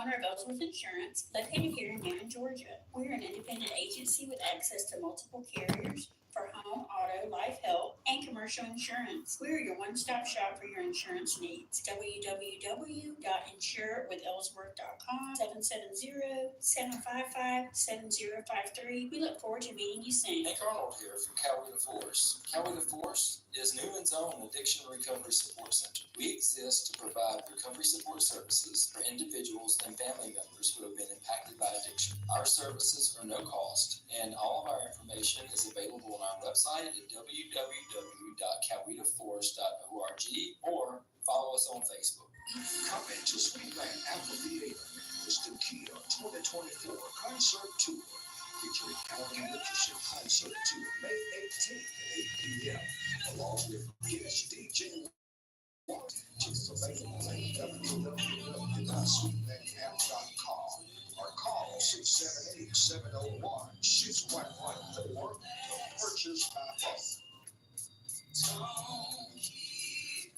homeowner of Ellsworth Insurance, located here in Hammond, Georgia. We're an independent agency with access to multiple carriers for home, auto, life, health, and commercial insurance. We're your one-stop shop for your insurance needs. www.insurewithellsworth.com, 770-755-7053. We look forward to meeting you soon. Nick Arnold here from Coweta Force. Coweta Force is Newman's own addiction recovery support center. We exist to provide recovery support services for individuals and family members who have been impacted by addiction. Our services are no cost, and all of our information is available on our website at www.cowetaforce.org or follow us on Facebook. Coming to Smackdown Apple Theater is the Kia 2024 Concert Tour, featuring County Leadership Concert Tour May 18th at 8 p.m. along with guest DJ. Tickets available at www.sweetmacapp.com or call 678-701-6114 to purchase by phone.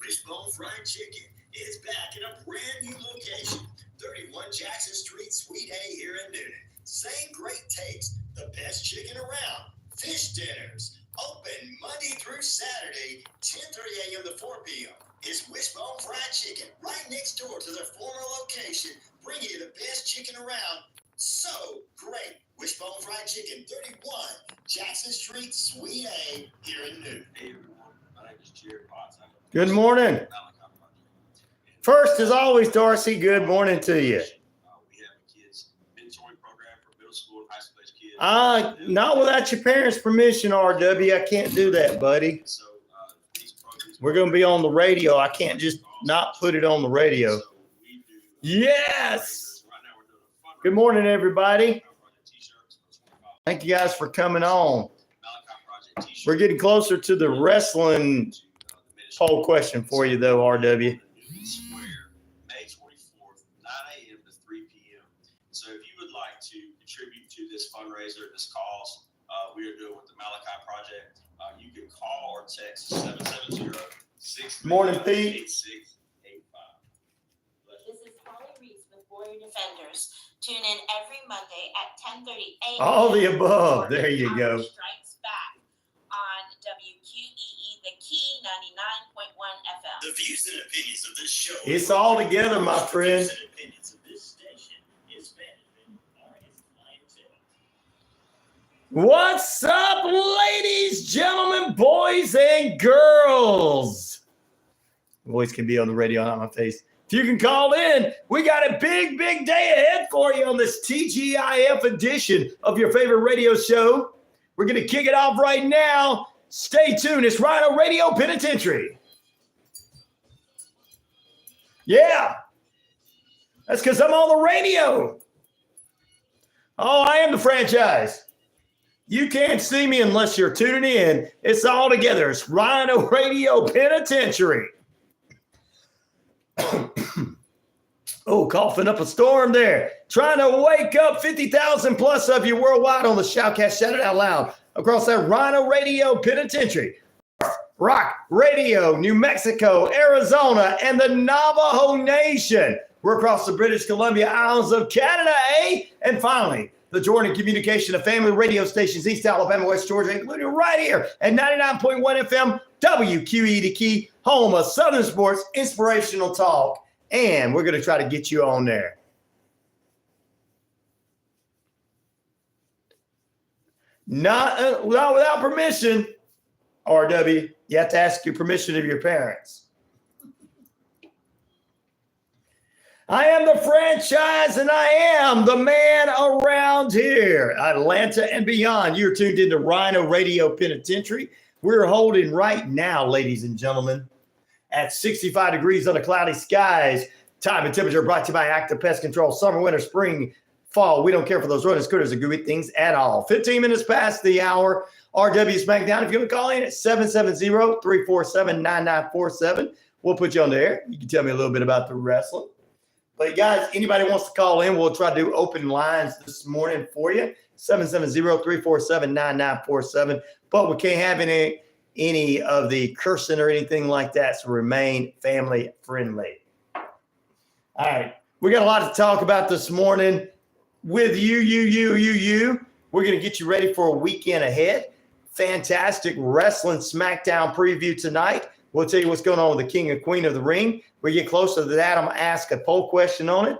Wishbone Fried Chicken is back in a brand new location, 31 Jackson Street, Suite A here in Newnan. Same great taste, the best chicken around. Fish dinners, open Monday through Saturday, 10:30 a.m. to 4 p.m. It's Wishbone Fried Chicken right next door to their former location, bringing you the best chicken around. So great. Wishbone Fried Chicken, 31 Jackson Street, Suite A here in Newnan. Hey everyone, my name is Jared Potts. Good morning. First, as always, Darcy, good morning to you. We have a kids mentoring program for middle school and high school age kids. Not without your parents' permission, RW. I can't do that, buddy. So these programs We're going to be on the radio. I can't just not put it on the radio. So we do Yes. right now we're doing a fundraiser. Good morning, everybody. Malachi T-shirts for $25. Thank you guys for coming on. Malachi Project T-shirts. We're getting closer to the wrestling poll question for you, though, RW. Square, May 24th, 9 a.m. to 3 p.m. So if you would like to contribute to this fundraiser, this cause we are doing with the Malachi Project, you can call or text 770-638-8685. Morning, Pete. This is Holly Reese with Warrior Defenders. Tune in every Monday at 10:30 a.m. All the above. There you go. Strikes back on WQEE, the Key 99.1 FM. The views and opinions of this show. It's all together, my friend. The views and opinions of this station is management or its clientele. What's up, ladies, gentlemen, boys, and girls? Voice can be on the radio, not my face. If you can call in, we got a big, big day ahead for you on this TGIF edition of your favorite radio show. We're going to kick it off right now. Stay tuned. It's RyanoRadio Penitentiary. Yeah. That's because I'm on the radio. Oh, I am the franchise. You can't see me unless you're tuning in. It's all together. It's RyanoRadio Penitentiary. Oh, coughing up a storm there. Trying to wake up 50,000 plus of you worldwide on the Shoutcast. Shout it out loud across that RyanoRadio Penitentiary. Rock Radio, New Mexico, Arizona, and the Navajo Nation. We're across the British Columbia Islands of Canada, eh? And finally, the Jordan Communication of family radio stations, East Alabama, West Georgia, including right here at 99.1 FM, WQEE the Key, home of Southern Sports, inspirational talk. And we're going to try to get you on there. Not without permission, RW. You have to ask your permission of your parents. I am the franchise, and I am the man around here, Atlanta and beyond. You're tuned into RyanoRadio Penitentiary. We're holding right now, ladies and gentlemen, at 65 degrees under cloudy skies. Time and temperature brought to you by Active Pest Control. Summer, winter, spring, fall. We don't care for those running scooters or gooey things at all. 15 minutes past the hour. RW Smackdown. If you want to call in at 770-347-9947, we'll put you on the air. You can tell me a little bit about the wrestling. But guys, anybody wants to call in, we'll try to do open lines this morning for you. 770-347-9947. But we can't have any of the cursing or anything like that, so remain family friendly. All right. We got a lot to talk about this morning with you. We're going to get you ready for a weekend ahead. Fantastic wrestling Smackdown preview tonight. We'll tell you what's going on with the King and Queen of the Ring. We get closer to that, I'm going to ask a poll question on it.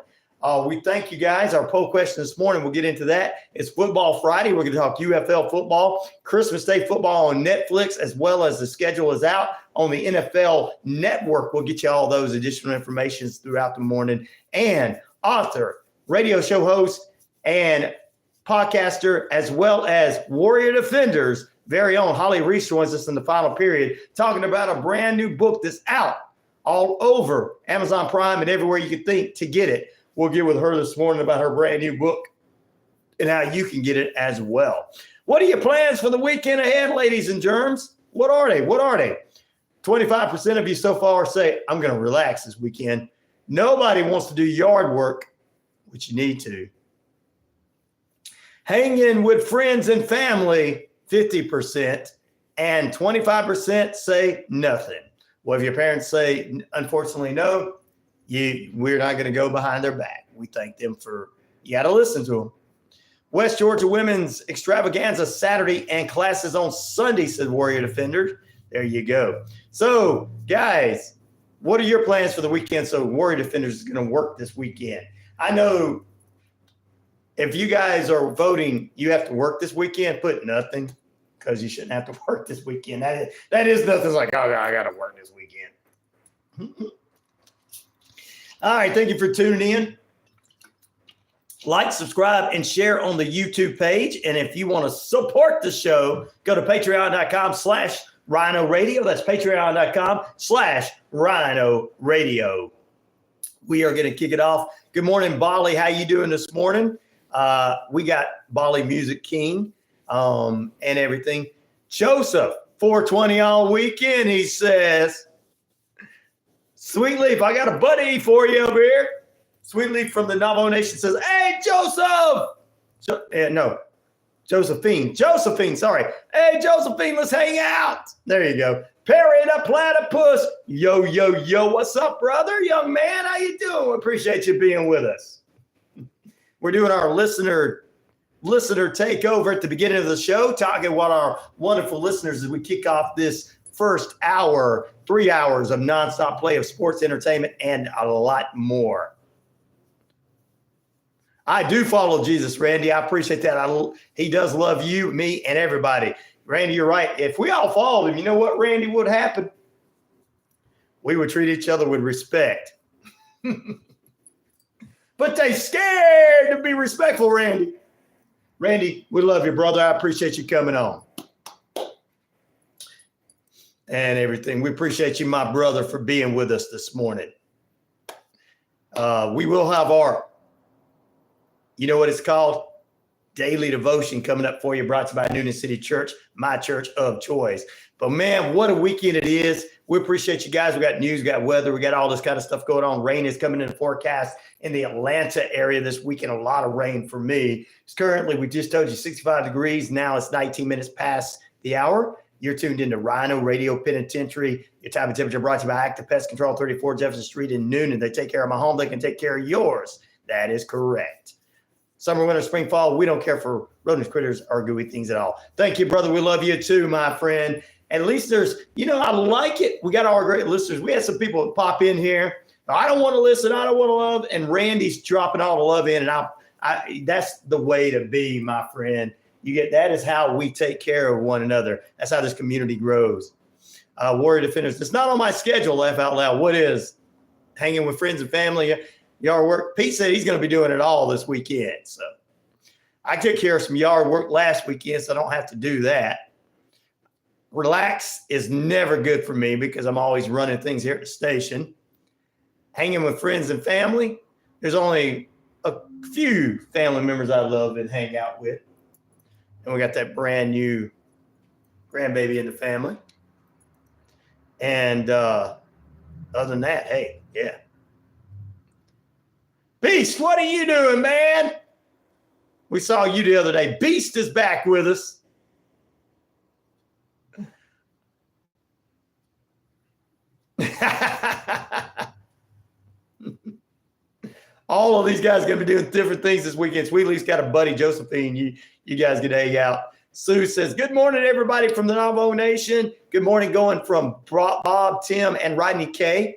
We thank you guys. Our poll question this morning, we'll get into that. It's Football Friday. We're going to talk UFL football, Christmas Day football on Netflix, as well as the schedule is out on the NFL Network. We'll get you all those additional informations throughout the morning. And author, radio show host, and podcaster, as well as Warrior Defenders' very own Holly Reese joins us in the final period, talking about a brand new book that's out all over Amazon Prime and everywhere you can think to get it. We'll get with her this morning about her brand new book and how you can get it as well. What are your plans for the weekend ahead, ladies and germs? What are they? 25% of you so far say, I'm going to relax this weekend. Nobody wants to do yard work, which you need to. Hang in with friends and family, 50%, and 25% say nothing. Well, if your parents say, unfortunately, no, we're not going to go behind their back. We thank them for, you got to listen to them. West Georgia Women's Extravaganza Saturday and classes on Sunday, said Warrior Defenders. There you go. So, guys, what are your plans for the weekend? So Warrior Defenders is going to work this weekend. I know if you guys are voting, you have to work this weekend, put nothing, because you shouldn't have to work this weekend. That is nothing. It's like, oh, I got to work this weekend. All right. Thank you for tuning in. Like, subscribe, and share on the YouTube page. And if you want to support the show, go to patreon.com/RyanoRadio. That's patreon.com/RyanoRadio. We are going to kick it off. Good morning, Bali. How you doing this morning? We got Bali Music King and everything. Joseph, 420 all weekend, he says. Sweetleaf, I got a buddy for you over here. Sweetleaf from the Navajo Nation says, hey, Joseph. Josephine, sorry. Hey, Josephine, let's hang out. There you go. Perry the Platypus. Yo, what's up, brother? Young man, how you doing? Appreciate you being with us. We're doing our listener takeover at the beginning of the show, talking about our wonderful listeners as we kick off this first hour, 3 hours of nonstop play of sports, entertainment, and a lot more. I do follow Jesus, Randy. I appreciate that. He does love you, me, and everybody. Randy, you're right. If we all followed him, you know what, Randy, would happen? We would treat each other with respect. But they scared to be respectful, Randy. Randy, we love you, brother. I appreciate you coming on. And everything. We appreciate you, my brother, for being with us this morning. We will have our, you know what it's called? Daily devotion coming up for you, brought to you by Noonan City Church, my church of choice. But man, what a weekend it is. We appreciate you guys. We got news, we got weather, we got all this kind of stuff going on. Rain is coming in the forecast in the Atlanta area this weekend. A lot of rain for me. It's currently, we just told you 65 degrees. Now it's 19 minutes past the hour. You're tuned into RyanoRadio Penitentiary. Your time and temperature brought to you by Active Pest Control, 34 Jefferson Street in Noonan. They take care of my home. They can take care of yours. That is correct. Summer, winter, spring, fall, we don't care for rodents, critters, or gooey things at all. Thank you, brother. We love you too, my friend. At least there's, I like it. We got all our great listeners. We had some people pop in here. I don't want to listen. I don't want to love. And Randy's dropping all the love in. And that's the way to be, my friend. That is how we take care of one another. That's how this community grows. Warrior Defenders. It's not on my schedule, laugh out loud. What is? Hanging with friends and family. Yard work. Pete said he's going to be doing it all this weekend. So I took care of some yard work last weekend, so I don't have to do that. Relax is never good for me because I'm always running things here at the station. Hanging with friends and family. There's only a few family members I love and hang out with. And we got that brand new grandbaby in the family. And other than that, hey, yeah. Beast, what are you doing, man? We saw you the other day. Beast is back with us. All of these guys are going to be doing different things this weekend. Sweet Leaf's got a buddy, Josephine. You guys get to hang out. Sue says, good morning, everybody from the Navajo Nation. Good morning going from Bob, Tim, and Rodney K.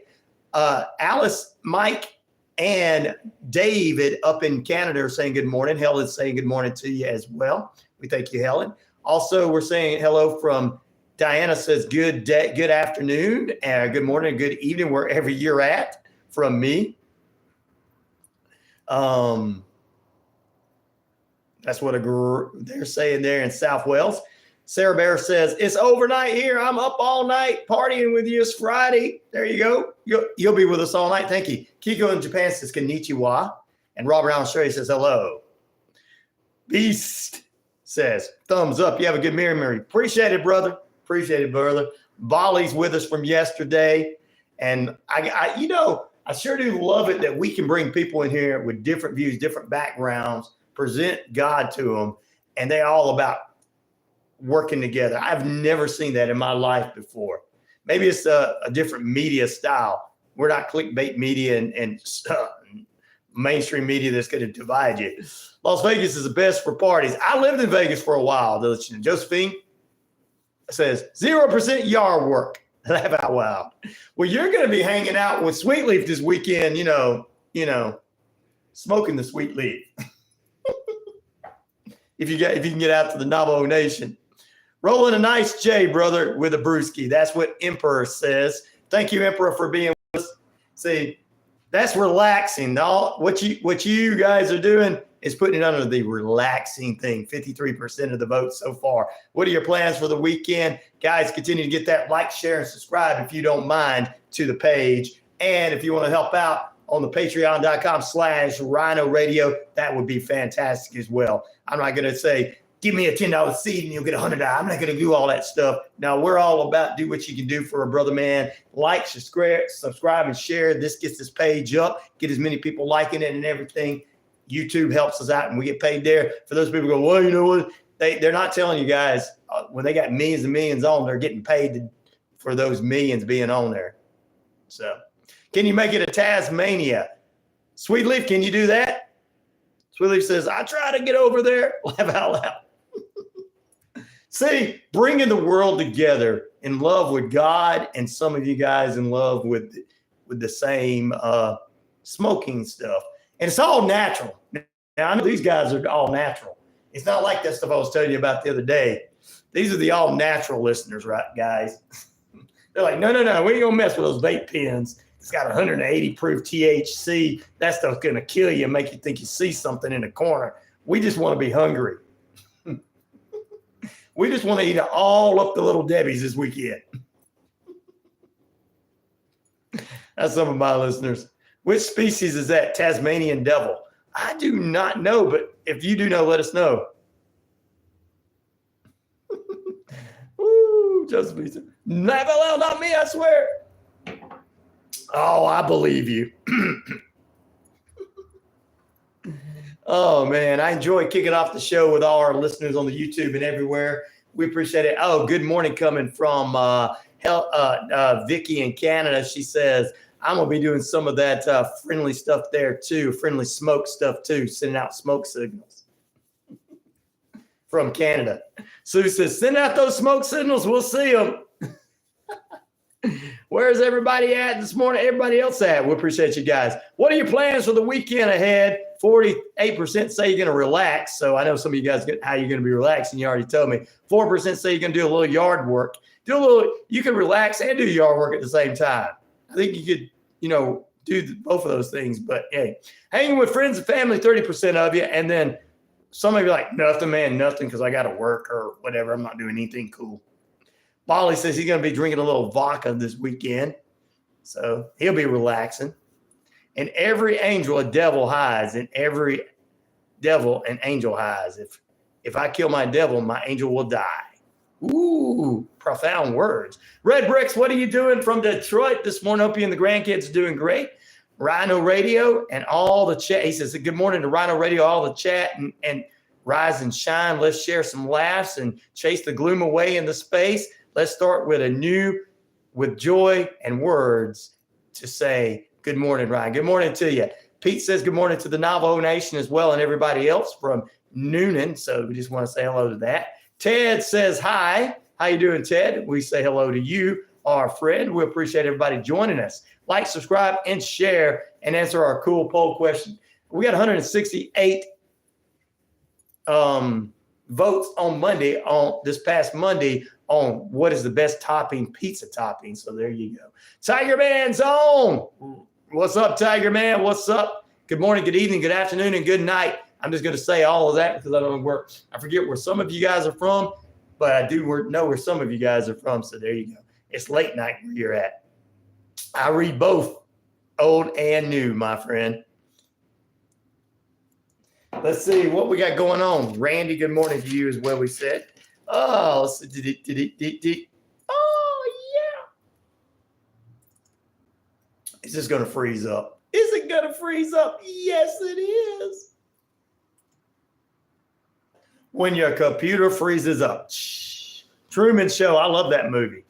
Alice, Mike, and David up in Canada are saying good morning. Helen's saying good morning to you as well. We thank you, Helen. Also, we're saying hello from Diana says good day, good afternoon, good morning, good evening, wherever you're at from me. That's what they're saying there in South Wales. Sarah Bear says, it's overnight here. I'm up all night partying with you. It's Friday. There you go. You'll be with us all night. Thank you. Kiko in Japan says, konnichiwa. And Robert Allen Sherry says, hello. Beast says, thumbs up. You have a good memory. Appreciate it, brother. Appreciate it, brother. Bolly's with us from yesterday. And I sure do love it that we can bring people in here with different views, different backgrounds, present God to them, and they're all about working together. I've never seen that in my life before. Maybe it's a different media style. We're not clickbait media and mainstream media that's going to divide you. Las Vegas is the best for parties. I lived in Vegas for a while. Josephine says 0% yard work. Laugh out loud. Well, you're going to be hanging out with Sweet Leaf this weekend, smoking the Sweet Leaf. If you can get out to the Navajo Nation. Rolling a nice J, brother, with a brewski. That's what Emperor says. Thank you, Emperor, for being with us. See, that's relaxing. What you guys are doing is putting it under the relaxing thing. 53% of the vote so far. What are your plans for the weekend? Guys, continue to get that like, share, and subscribe if you don't mind to the page. And if you want to help out on the patreon.com/RyanoRadio, that would be fantastic as well. I'm not going to say, give me a $10 seed and you'll get $100. I'm not going to do all that stuff. Now, we're all about do what you can do for a brother, man. Like, subscribe, and share. This gets this page up, get as many people liking it and everything. YouTube helps us out and we get paid there. For those people who go, well, you know what? They're not telling you guys when they got millions and millions on, they're getting paid for those millions being on there. So can you make it a Tasmania? Sweet Leaf, can you do that? Sweet Leaf says, I try to get over there. Laugh out loud. See, bringing the world together in love with God, and some of you guys in love with the same smoking stuff. And it's all natural. Now, I know these guys are all natural. It's not like that stuff I was telling you about the other day. These are the all natural listeners, right, guys? They're like, no, we ain't going to mess with those vape pens. It's got 180 proof THC. That stuff's going to kill you and make you think you see something in the corner. We just want to be hungry. We just want to eat all up the Little Debbies this weekend. That's some of my listeners. Which species is that? Tasmanian devil. I do not know, but if you do know, let us know. Woo, Joseph. Laugh out loud, not me, I swear. Oh, I believe you. Oh, man, I enjoy kicking off the show with all our listeners on the YouTube and everywhere. We appreciate it. Oh, good morning coming from Vicky in Canada. She says, I'm going to be doing some of that friendly stuff there, too, friendly smoke stuff, too, sending out smoke signals from Canada. Sue says, send out those smoke signals. We'll see them. Where's everybody at this morning? Everybody else at? We appreciate you guys. What are your plans for the weekend ahead? 48% say you're going to relax. So I know some of you guys how you're going to be relaxing. You already told me. 4% say you're going to do a little yard work. You can relax and do yard work at the same time. I think you could, do both of those things. But hey, hanging with friends and family, 30% of you. And then some of you like, nothing because I got to work or whatever. I'm not doing anything cool. Molly says he's going to be drinking a little vodka this weekend. So he'll be relaxing. And every angel a devil hides, and every devil an angel hides. If I kill my devil, my angel will die. Ooh, profound words. Red Bricks, what are you doing from Detroit this morning? Hope you and the grandkids are doing great. RyanoRadio and all the chat. He says, good morning to RyanoRadio, all the chat and rise and shine. Let's share some laughs and chase the gloom away in the space. Let's start with joy and words to say, good morning, Ryan. Good morning to you. Pete says good morning to the Navajo Nation as well and everybody else from Noonan. So we just want to say hello to that. Ted says hi. How you doing, Ted? We say hello to you, our friend. We appreciate everybody joining us. Like, subscribe, and share, and answer our cool poll question. We got 168 votes on this past Monday on what is the best pizza topping. So there you go. Tiger Man's on. What's up, Tiger Man? What's up? Good morning, good evening, good afternoon, and good night. I'm just going to say all of that because I forget where some of you guys are from, but I do know where some of you guys are from. So there you go. It's late night where you're at. I read both old and new, my friend. Let's see what we got going on. Randy, good morning to you as well, we said. Oh, let's see. Oh, yeah. Is this going to freeze up? Is it going to freeze up? Yes, it is. When your computer freezes up. Truman Show. I love that movie.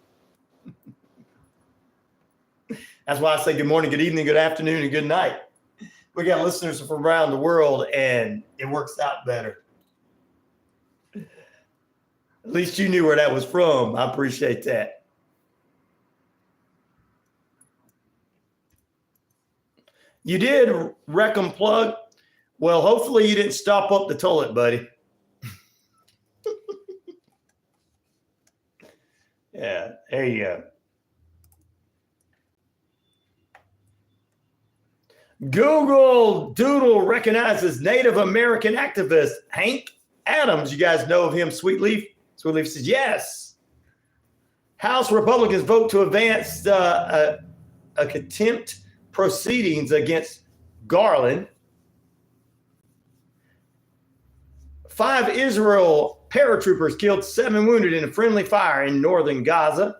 That's why I say good morning, good evening, good afternoon, and good night. We got listeners from around the world, and it works out better. At least you knew where that was from. I appreciate that. You did wreck 'em plug. Well, hopefully you didn't stop up the toilet, buddy. Yeah, there you go. Google Doodle recognizes Native American activist Hank Adams. You guys know of him, Sweetleaf? Sweetleaf says yes. House Republicans vote to advance a contempt proceedings against Garland. 5 Israel paratroopers killed, 7 wounded in a friendly fire in northern Gaza.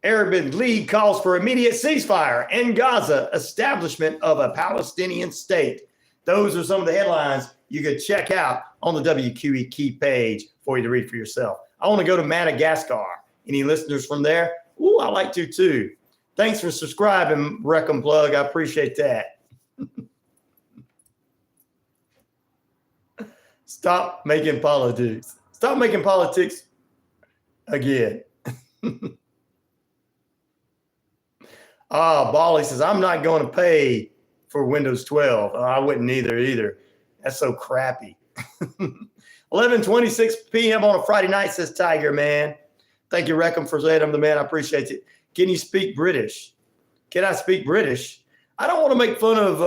Arab League calls for immediate ceasefire in Gaza, establishment of a Palestinian state. Those are some of the headlines you could check out on the WQEE key page for you to read for yourself. I want to go to Madagascar. Any listeners from there? Ooh, I like to too. Thanks for subscribing, Wreck 'em Plug. I appreciate that. Stop making politics. Stop making politics again. Bali says, I'm not going to pay for Windows 12. I wouldn't either. That's so crappy. 11:26 p.m. on a Friday night, says Tiger Man. Thank you, Reckham, for saying I'm the man. I appreciate it. Can you speak British? Can I speak British? I don't want to make fun of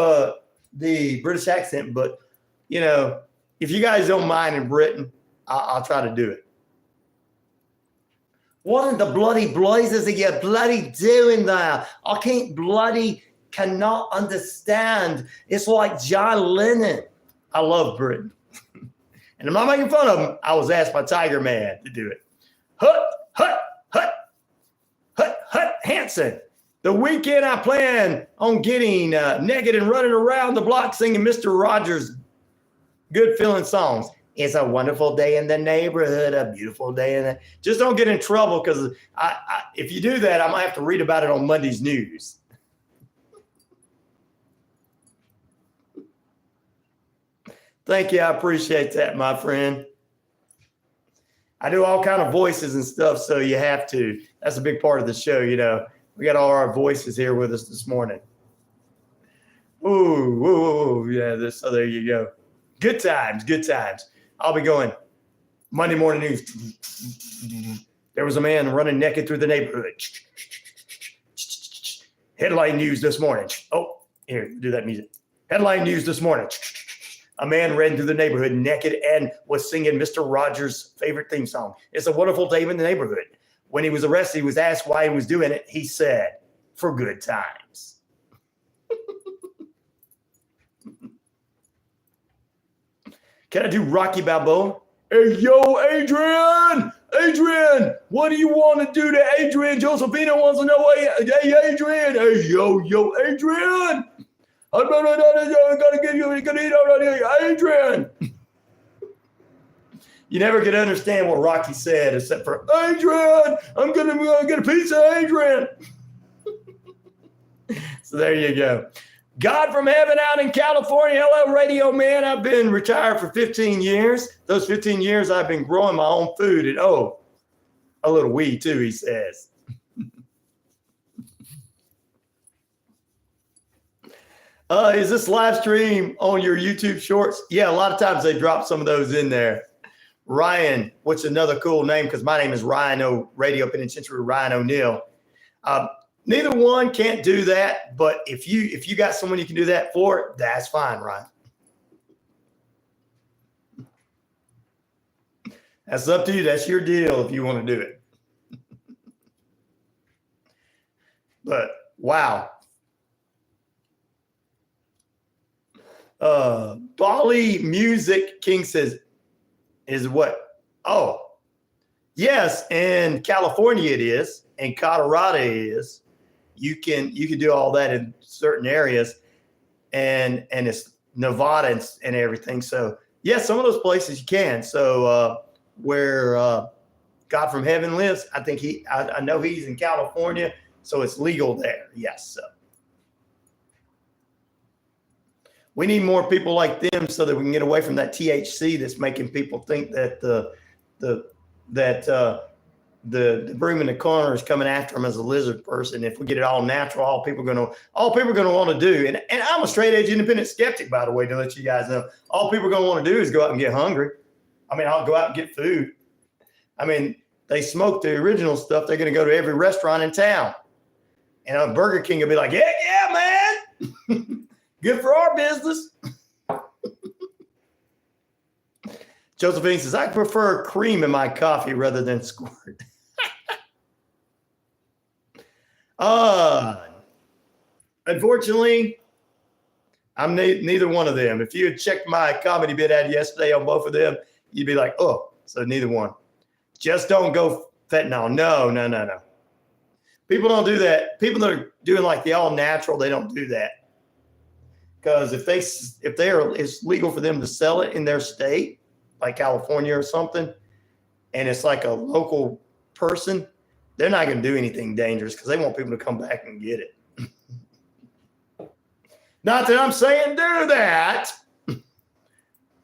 the British accent, but, you know, if you guys don't mind in Britain, I'll try to do it. What in the bloody blazes are you bloody doing there? I cannot understand. It's like John Lennon. I love Britain. And I'm not making fun of him. I was asked by Tiger Man to do it. Hut, Hanson. The weekend I plan on getting naked and running around the block singing Mr. Rogers' good feeling songs. It's a wonderful day in the neighborhood, a beautiful day in the... Just don't get in trouble, because if you do that, I might have to read about it on Monday's news. Thank you. I appreciate that, my friend. I do all kind of voices and stuff, so you have to. That's a big part of the show, you know. We got all our voices here with us this morning. Ooh, yeah, so there you go. Good times. I'll be going Monday morning news. There was a man running naked through the neighborhood. Headline news this morning. Oh, here, do that music. Headline news this morning. A man ran through the neighborhood naked and was singing Mr. Rogers' favorite theme song. It's a wonderful day in the neighborhood. When he was arrested, he was asked why he was doing it. He said, for good times. Can I do Rocky Balboa? Hey, yo, Adrian! Adrian! What do you want to do to Adrian? Josephina wants to know, hey, Adrian! Hey, yo, Adrian! I'm gonna give you, Adrian! You never could understand what Rocky said except for, Adrian! I'm gonna get a pizza, Adrian! So So there you go. God from heaven out in California. Hello, radio man. I've been retired for 15 years. Those 15 years I've been growing my own food. And a little weed too, he says. Is this live stream on your YouTube shorts? Yeah, a lot of times they drop some of those in there. Ryan, what's another cool name? Because my name is RyanoRadio Penitentiary, Ryan O'Neal. Neither one can't do that, but if you got someone you can do that for, that's fine, Ryan. That's up to you. That's your deal if you want to do it. But wow. Bali Music King says, is what? Oh, yes. In California it is. In Colorado it is. You can do all that in certain areas, and it's Nevada and everything. So yeah, some of those places you can. So where God from heaven lives, I think I know he's in California, so it's legal there. Yes. So we need more people like them so that we can get away from that THC that's making people think that the broom in the corner is coming after them as a lizard person. If we get it all natural, all people are going to want to do, and I'm a straight edge independent skeptic, by the way, to let you guys know, all people are going to want to do is go out and get hungry. I mean, I'll go out and get food. I mean, they smoke the original stuff. They're going to go to every restaurant in town, and Burger King will be like, yeah, man. Good for our business. Josephine says, I prefer cream in my coffee rather than squirt. Unfortunately, I'm neither one of them. If you had checked my comedy bit ad yesterday on both of them, you'd be like, oh, so neither one. Just don't go fentanyl. No. People don't do that. People that are doing like the all natural, they don't do that. Because if it's legal for them to sell it in their state, like California or something, and it's like a local person, they're not going to do anything dangerous because they want people to come back and get it. Not that I'm saying do that.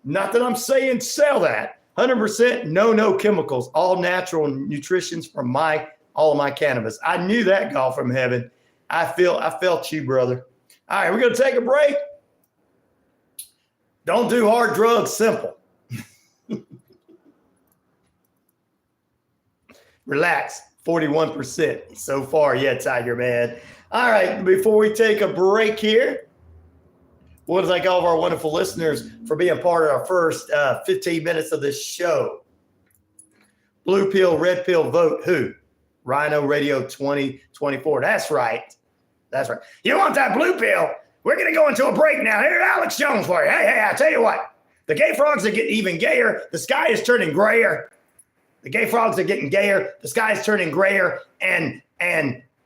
Not that I'm saying sell that. 100% no chemicals, all natural nutritions from all of my cannabis. I knew that, God from heaven. I felt you, brother. All right, we're going to take a break. Don't do hard drugs, simple. Relax, 41% so far. Yeah, Tiger, man. All right, before we take a break here, we want to thank all of our wonderful listeners for being part of our first 15 minutes of this show. Blue pill, red pill, vote who? RyanoRadio 2024. That's right. You want that blue pill? We're going to go into a break now. Here's Alex Jones for you. Hey, I tell you what. The gay frogs are getting even gayer. The sky is turning grayer. The gay frogs are getting gayer. The sky is turning grayer. And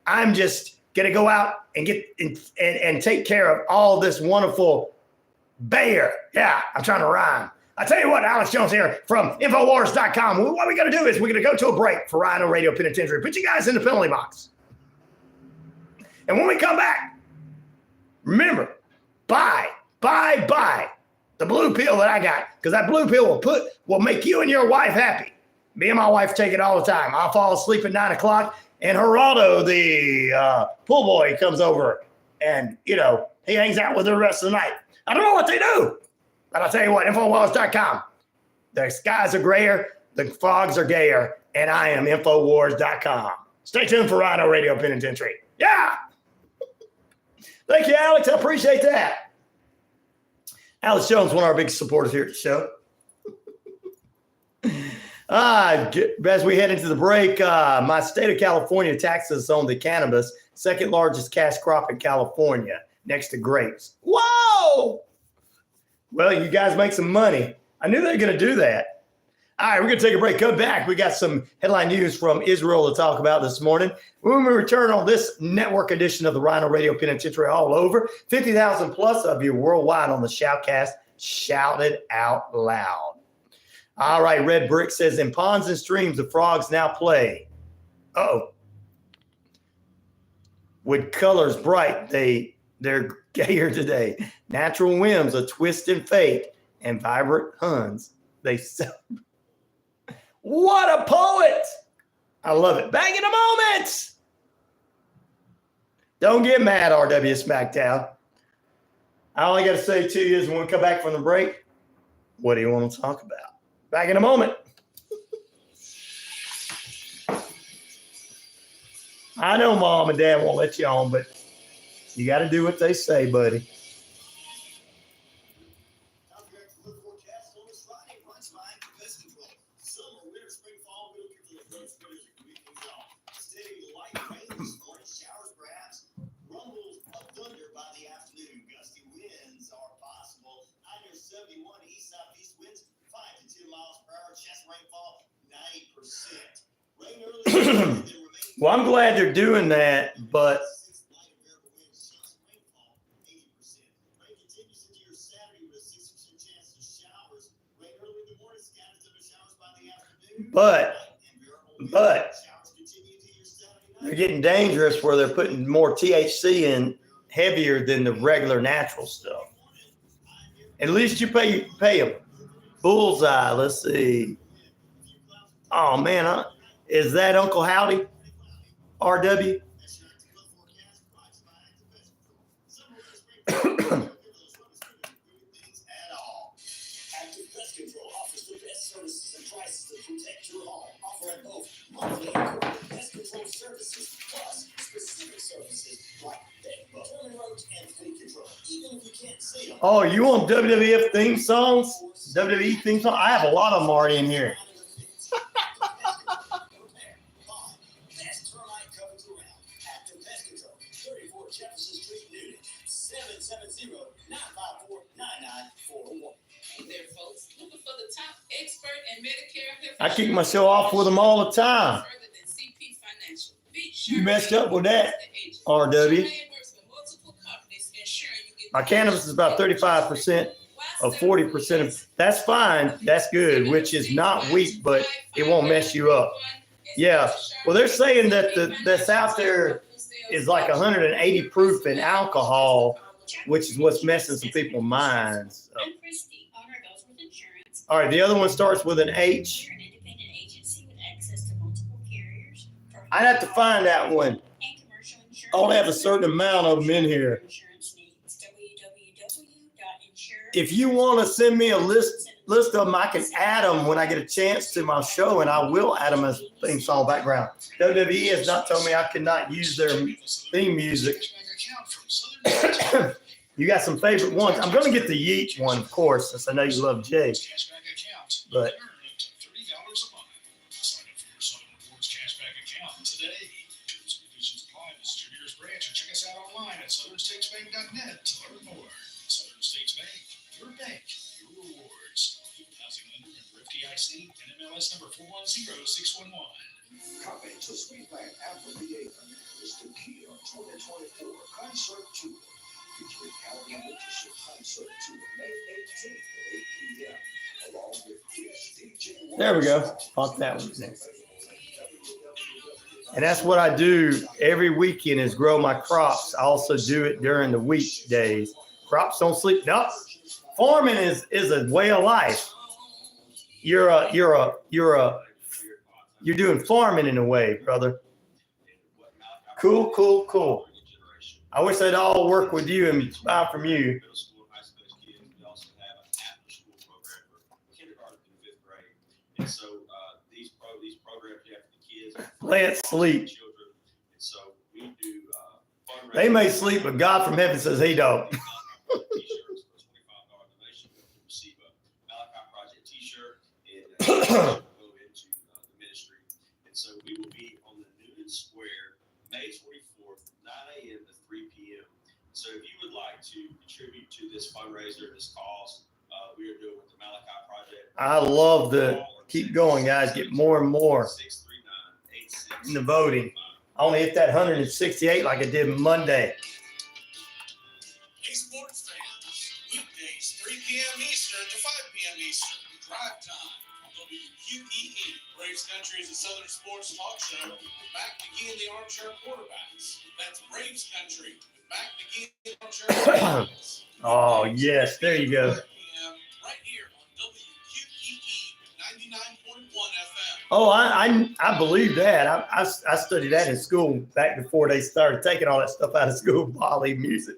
I'm just going to go out and get and take care of all this wonderful Bayer. Yeah, I'm trying to rhyme. I tell you what, Alex Jones here from Infowars.com. What we're going to do is we're going to go to a break for RyanoRadio Penitentiary. Put you guys in the penalty box. And when we come back, remember, buy the blue pill that I got, because that blue pill will make you and your wife happy. Me and my wife take it all the time. I'll fall asleep at 9 o'clock, and Geraldo, the pool boy, comes over, and he hangs out with her the rest of the night. I don't know what they do, but I'll tell you what, Infowars.com. The skies are grayer, the frogs are gayer, and I am Infowars.com. Stay tuned for RyanoRadio Penitentiary. Yeah. Thank you, Alex. I appreciate that. Alex Jones, one of our big supporters here at the show. As we head into the break, my state of California taxes on the cannabis, second largest cash crop in California, next to grapes. Whoa! Well, you guys make some money. I knew they were going to do that. All right, we're going to take a break. Come back. We got some headline news from Israel to talk about this morning. When we return on this network edition of the RyanoRadio Penitentiary all over, 50,000 plus of you worldwide on the Shoutcast. Shout it out loud. All right, Red Brick says, in ponds and streams, the frogs now play. Uh-oh. With colors bright, they They're gayer today. Natural whims, a twist in fate, and vibrant Huns. They sell. What a poet! I love it. Back in a moment. Don't get mad, RW Smackdown. I only got to say to you is when we come back from the break, what do you want to talk about? Back in a moment. I know Mom and Dad won't let you on, but you got to do what they say, buddy. Well, I'm glad they're doing that, but they're getting dangerous where they're putting more THC in heavier than the regular natural stuff. At least you pay them. Bullseye. Let's see. Oh man, is that Uncle Howdy? RW? Oh, you want WWF theme songs? WWE theme songs? I have a lot of them already in here. I kick myself off with them all the time. You messed up with that, RW. My cannabis is about 35% of 40% of, that's fine. That's good, which is not weak, but it won't mess you up. Yeah. Well, they're saying that that's out there is like 180 proof in alcohol, which is what's messing some people's minds. So. All right. The other one starts with an H. I'd have to find that one. I only have a certain amount of them in here. If you want to send me a list of them, I can add them when I get a chance to my show, and I will add them as theme song background. WWE has not told me I cannot use their theme music. You got some favorite ones. I'm going to get the Yeet one, of course, since I know you love Jay. But check us out online at southernstatesbank.net to learn more. Southern States Bank, your bank, your rewards. Housing lender member FDIC and MLS number 410611. Coming to Sweetland Amphitheater is the Kia 2024 Concert Tour, featuring county leadership concert tour May 18th at 8 p.m. along with guest DJ. There we go. Pop that one next. And that's what I do every weekend is grow my crops. I also do it during the weekdays. Crops don't sleep. No, farming is a way of life. You're doing farming in a way, brother. Cool. I wish they'd all work with you and buy from you. Let sleep. They may sleep, but God from heaven says he don't. So we will be on the Newman Square, May 24th, 9 a.m. to 3 p.m. So if you would like to contribute to this fundraiser, this cause, we are doing with the Malachi Project. I love the keep going, guys. Get more and more in the voting. I only hit that 168 like I did Monday. Hey, sports fans. Weekdays, 3 p.m. Eastern to 5 p.m. Eastern. Drive time on WQEE. Braves Country is a Southern sports talk show. Back to Key and the Armchair Quarterbacks. That's Braves Country with Mac McGee. Oh, yes. There you go. Right here on WQEE 99.1 FM. Oh, I believe that. I studied that in school back before they started taking all that stuff out of school, Holly music.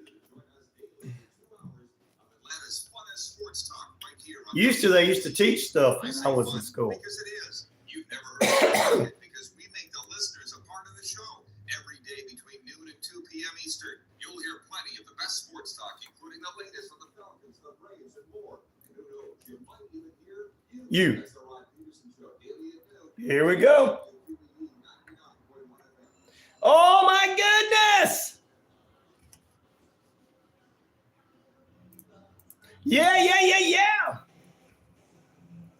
They used to teach stuff when I was in school. Because it is. You've never heard of it because we make the listeners a part of the show. Every day between noon and 2 p.m. Eastern, you'll hear plenty of the best sports talk, including the latest from the Falcons, the Braves, and more. And who knows, you might even hear You. That's the Rod Peterson Show, daily at noon. Here we go. Oh, my goodness. Yeah.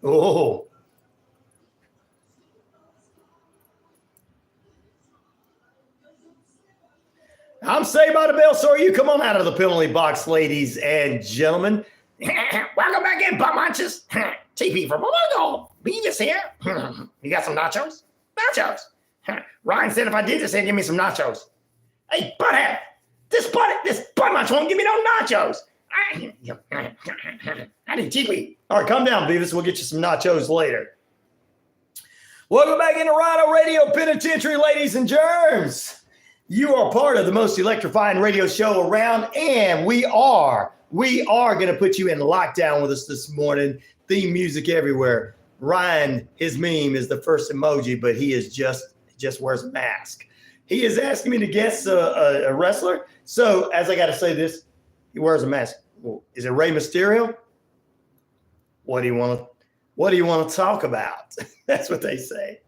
Oh. I'm Saved by the Bell, so are you. Come on out of the penalty box, ladies and gentlemen. Welcome back in, butt munches. TP from Oregon. Beavis here. You got some nachos? Nachos. Ryan said if I did this, he'd give me some nachos. Hey, butthead. This butt munch won't give me no nachos. I need TP. All right, calm down, Beavis. We'll get you some nachos later. Welcome back into RyanoRadio Penitentiary, ladies and germs. You are part of the most electrifying radio show around, and we are going to put you in lockdown with us this morning. Theme music everywhere. Ryan, his meme is the first emoji, but he is just wears a mask. He is asking me to guess a wrestler. So as I got to say this, he wears a mask. Well, is it Rey Mysterio? What do you want to talk about? That's what they say.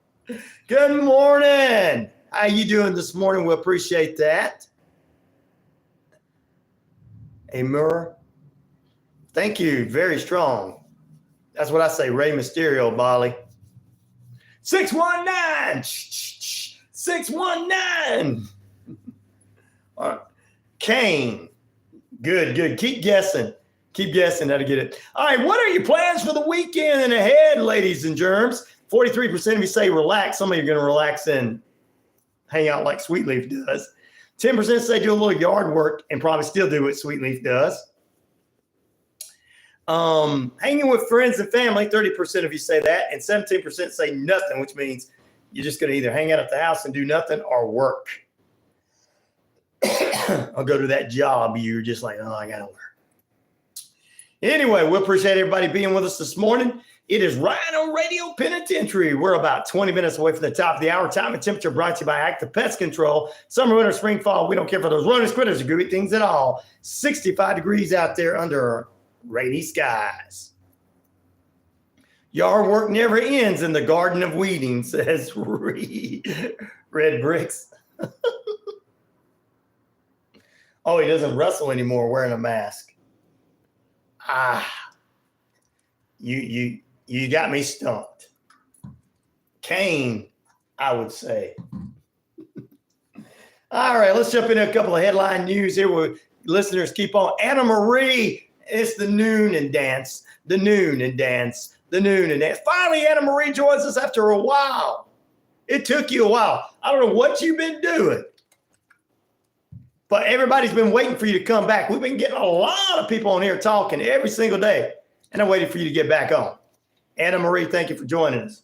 Good morning. How you doing this morning? We appreciate that. A mirror. Thank you. Very strong. That's what I say. Rey Mysterio, Bolly. 619. 619. All right. Kane. Good. Keep guessing how to get it. All right. What are your plans for the weekend and ahead, ladies and germs? 43% of you say relax. Some of you are going to relax and hang out like Sweetleaf does. 10% say do a little yard work and probably still do what Sweetleaf does. Hanging with friends and family, 30% of you say that, and 17% say nothing, which means you're just going to either hang out at the house and do nothing or work. I'll go to that job. You're just like, oh, I got to work. Anyway, we appreciate everybody being with us this morning. It is RyanoRadio Penitentiary. We're about 20 minutes away from the top of the hour. Time and temperature brought to you by Active Pest Control. Summer, winter, spring, fall. We don't care for those runners, critters, or great things at all. 65 degrees out there under rainy skies. Yard work never ends in the Garden of Weeding, says Red Bricks. Oh, he doesn't wrestle anymore wearing a mask. You got me stumped. Kane, I would say. All right, let's jump into a couple of headline news here where listeners keep on. Anna Marie, it's the noon and dance. Finally, Anna Marie joins us after a while. It took you a while. I don't know what you've been doing, but everybody's been waiting for you to come back. We've been getting a lot of people on here talking every single day, and I'm waiting for you to get back on. Anna Marie, thank you for joining us.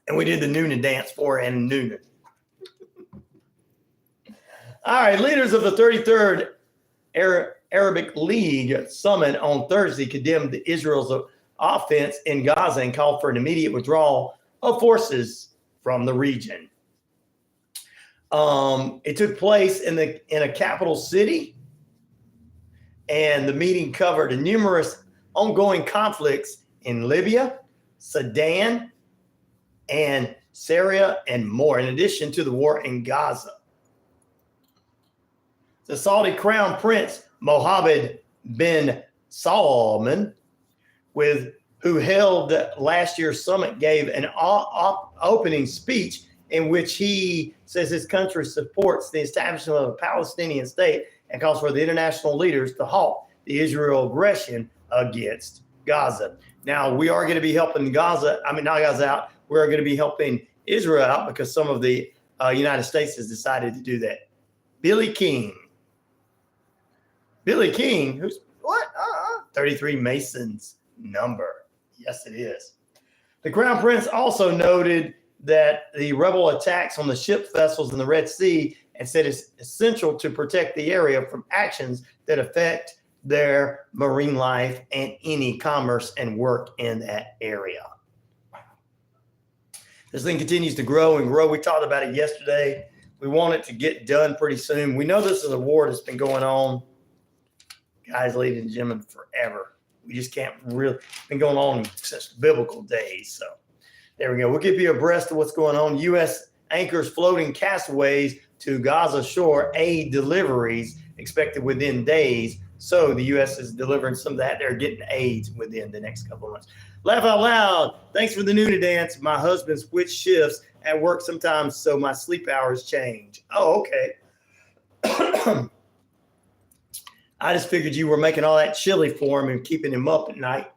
And we did the Noonan dance for Anna Noonan. All right, leaders of the 33rd Arabic League Summit on Thursday condemned Israel's offense in Gaza and called for an immediate withdrawal of forces from the region. It took place in a capital city, and the meeting covered numerous ongoing conflicts in Libya, Sudan, and Syria, and more, in addition to the war in Gaza. The Saudi Crown Prince Mohammed bin Salman, who held last year's summit, gave an opening speech in which he says his country supports the establishment of a Palestinian state and calls for the international leaders to halt the Israel aggression against Gaza. Now, we are going to be helping not Gaza out. We're going to be helping Israel out because some of the United States has decided to do that. Billy King. Billy King, who's what? 33 Mason's number. Yes, it is. The Crown Prince also noted that the rebel attacks on the ship vessels in the Red Sea and said it's essential to protect the area from actions that affect their marine life and any commerce and work in that area. This thing continues to grow and grow. We talked about it yesterday. We want it to get done pretty soon. We know this is a war that's been going on, guys, ladies and gentlemen, forever. We just can't really, been going on since biblical days. So there we go. We'll give you abreast of what's going on. U.S. anchors floating castaways to Gaza shore, aid deliveries expected within days. So the U.S. is delivering some of that. They're getting aids within the next couple of months. Laugh out loud. Thanks for the Noonie dance. My husband switched shifts at work sometimes, so my sleep hours change. Oh, okay. I just figured you were making all that chili for him and keeping him up at night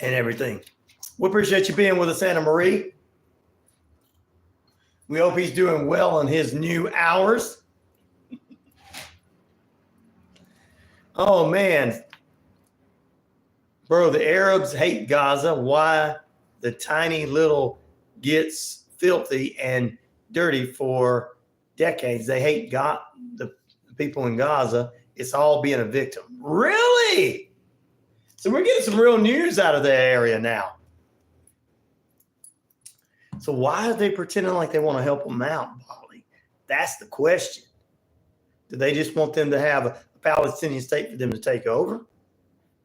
and everything. We appreciate you being with us, Anna Marie. We hope he's doing well in his new hours. Oh, man. Bro, the Arabs hate Gaza. Why the tiny little gets filthy and dirty for decades. They hate God, the people in Gaza. It's all being a victim. Really? So we're getting some real news out of that area now. So why are they pretending like they want to help them out, Molly? That's the question. Do they just want them to have a Palestinian state for them to take over?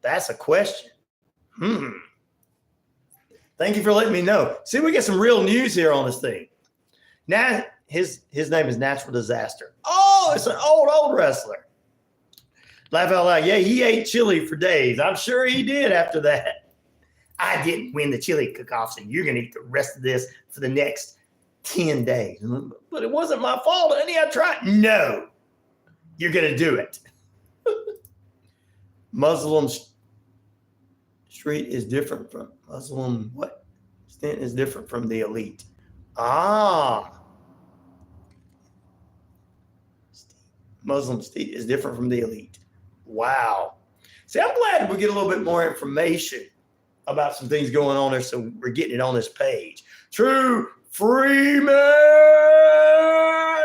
That's a question. Thank you for letting me know. See, we get some real news here on this thing. Now, his name is Natural Disaster. Oh, it's an old wrestler. Laugh out loud. Yeah, he ate chili for days. I'm sure he did after that. I didn't win the chili cook-off, so you're going to eat the rest of this for the next 10 days. But it wasn't my fault. Honey, I tried. No, you're going to do it. Muslim street is different from Muslim what? Stint is different from the elite. Muslim state is different from the elite. Wow. See, I'm glad we get a little bit more information about some things going on there, so we're getting it on this page. True Freeman!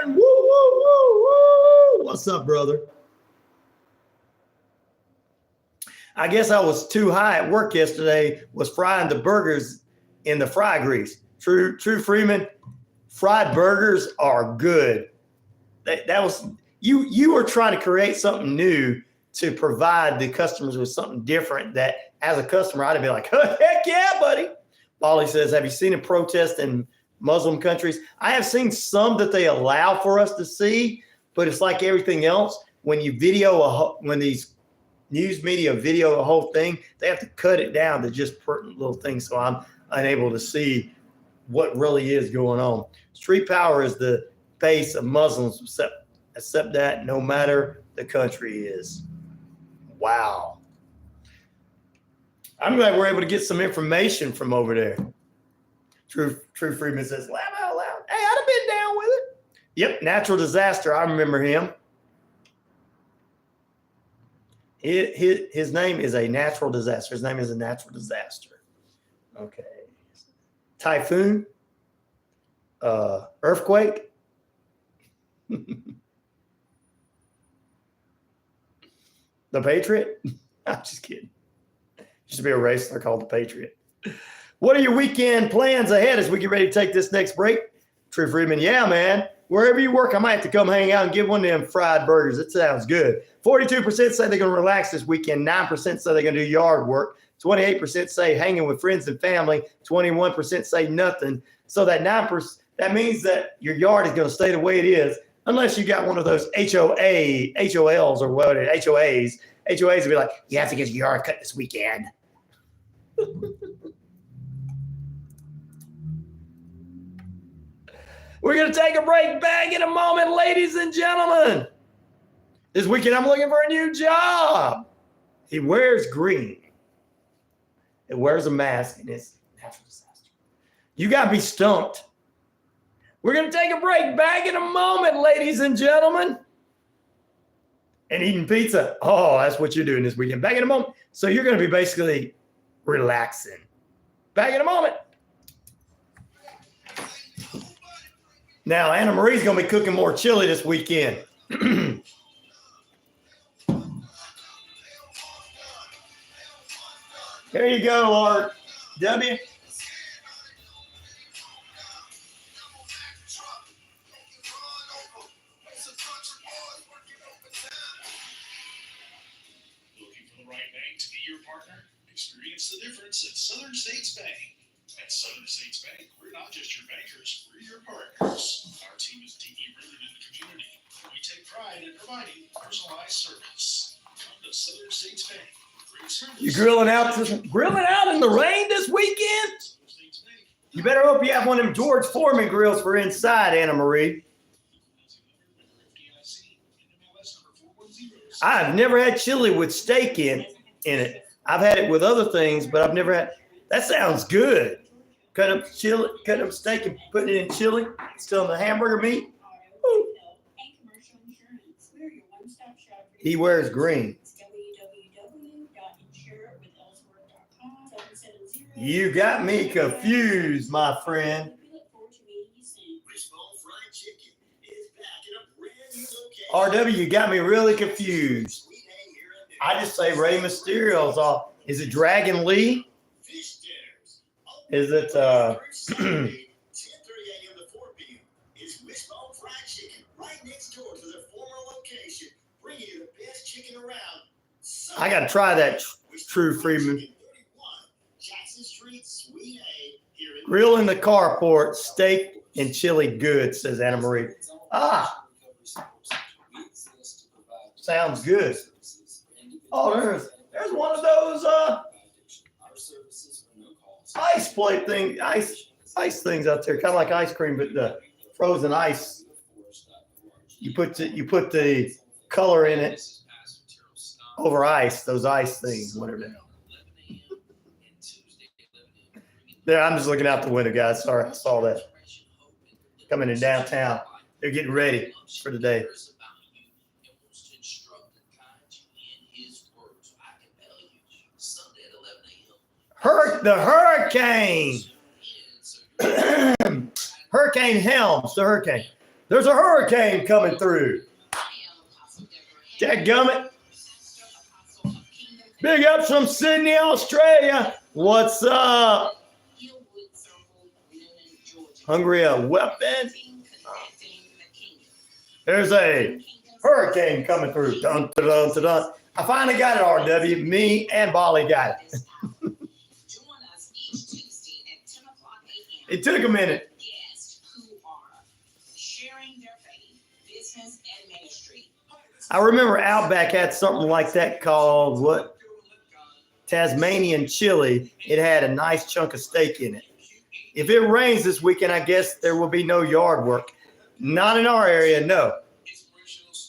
Woo, woo, woo, woo! What's up, brother? I guess I was too high at work yesterday, was frying the burgers in the fry grease. True Freeman, fried burgers are good. That was you were trying to create something new to provide the customers with something different that as a customer, I'd be like, oh, heck yeah, buddy. Polly says, have you seen a protest in Muslim countries? I have seen some that they allow for us to see, but it's like everything else. When you when these news media video the whole thing, they have to cut it down to just pertinent little things. So I'm unable to see what really is going on. Street power is the base of Muslims, except that no matter the country is. Wow. I'm glad we're able to get some information from over there. True Freeman says, laugh out loud. Hey, I'd have been down with it. Yep, Natural Disaster. I remember him. His name is a natural disaster. His name is a natural disaster. Okay. Typhoon. Earthquake. The Patriot. I'm just kidding. Used to be a wrestler called the Patriot. What are your weekend plans ahead as we get ready to take this next break? True Freeman, yeah, man. Wherever you work, I might have to come hang out and get one of them fried burgers. It sounds good. 42% say they're going to relax this weekend. 9% say they're going to do yard work. 28% say hanging with friends and family. 21% say nothing. So that 9%, that means that your yard is going to stay the way it is, unless you got one of those HOLs or what, HOAs. HOAs would be like, you have to get your yard cut this weekend. We're going to take a break. Back in a moment, ladies and gentlemen. This weekend, I'm looking for a new job. He wears green. It wears a mask, and it's natural disaster. You got to be stumped We're going to take a break. Back in a moment, ladies and gentlemen. And eating pizza. Oh, that's what you're doing this weekend. Back in a moment. So you're going to be basically relaxing. Back in a moment. Now, Anna Marie's going to be cooking more chili this weekend. There you go, Art. W. Experience the difference at Southern States Bank. At Southern States Bank, we're not just your bankers, we're your partners. Our team is deeply rooted in the community. We take pride in providing personalized service. Come to Southern States Bank. Great service. You grilling out in the rain this weekend? You better hope you have one of them George Foreman grills for inside, Anna Marie. I've never had chili with steak in it. I've had it with other things, but I've never had. That sounds good. Cut up steak and putting it in chili, still in the hamburger meat. Ooh. He wears green. You got me confused, my friend. RW, you got me really confused. I just say Rey Mysterio's off. Is it Dragon Lee? Is it 10:30 a.m. to 4 p.m. It's Wishbone Fried Chicken right next door to their former location, bringing you the best chicken around. I got to try that True Freeman. Jackson Street, Suite A, here in Grill in the carport, steak and chili good, says Anna Marie. Ah, sounds good. Oh, there's one of those ice plate thing, ice things out there, kind of like ice cream, but the frozen ice. You put the color in it over ice. Those ice things, whatever the hell. There, I'm just looking out the window, guys. Sorry, I saw that. Coming in downtown, they're getting ready for the day. The hurricane. Hurricane Helms, the hurricane. There's a hurricane coming through. Dadgummit. Big ups from Sydney, Australia. What's up? Hungry a weapon? There's a hurricane coming through. Dun, dun, dun, dun, dun. I finally got it, RW. Me and Bolly got it. It took a minute. I remember Outback had something like that called what? Tasmanian chili. It had a nice chunk of steak in it. If it rains this weekend, I guess there will be no yard work. Not in our area, no.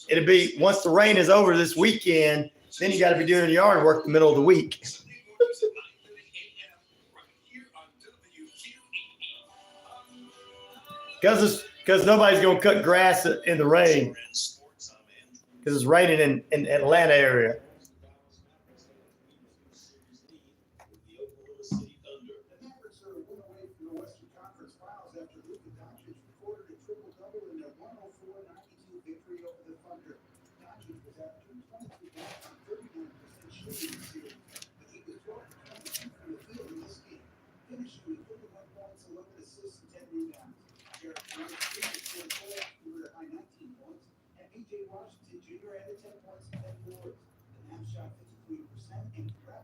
It'll be once the rain is over this weekend, then you got to be doing yard work in the middle of the week. Because nobody's going to cut grass in the rain. Because it's raining in Atlanta area.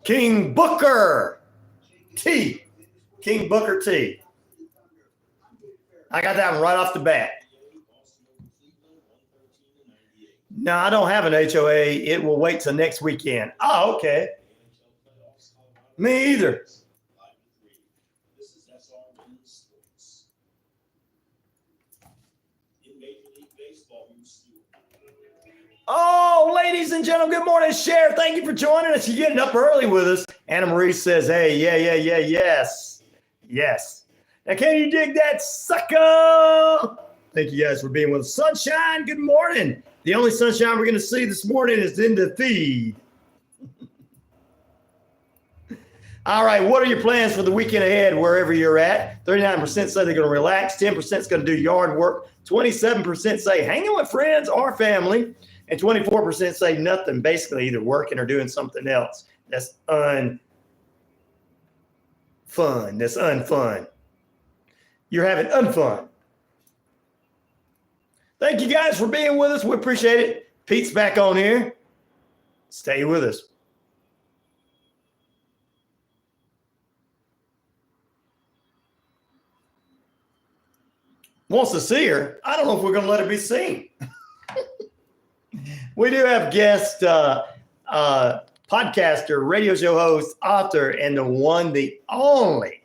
King Booker T. King Booker T. I got that one right off the bat. No, I don't have an HOA. It will wait till next weekend. Oh, okay. Me either. Oh, ladies and gentlemen, good morning, Sheriff. Thank you for joining us. You're getting up early with us. Anna Marie says, hey, yes. Now, can you dig that, sucker? Thank you guys for being with us. Sunshine, good morning. The only sunshine we're going to see this morning is in the feed. All right, what are your plans for the weekend ahead, wherever you're at? 39% say they're going to relax. 10% is going to do yard work. 27% say hanging with friends or family. And 24% say nothing, basically either working or doing something else. That's unfun. That's unfun. You're having unfun. Thank you guys for being with us. We appreciate it. Pete's back on here. Stay with us. Wants to see her. I don't know if we're going to let her be seen. We do have guest podcaster, radio show host, author, and the one, the only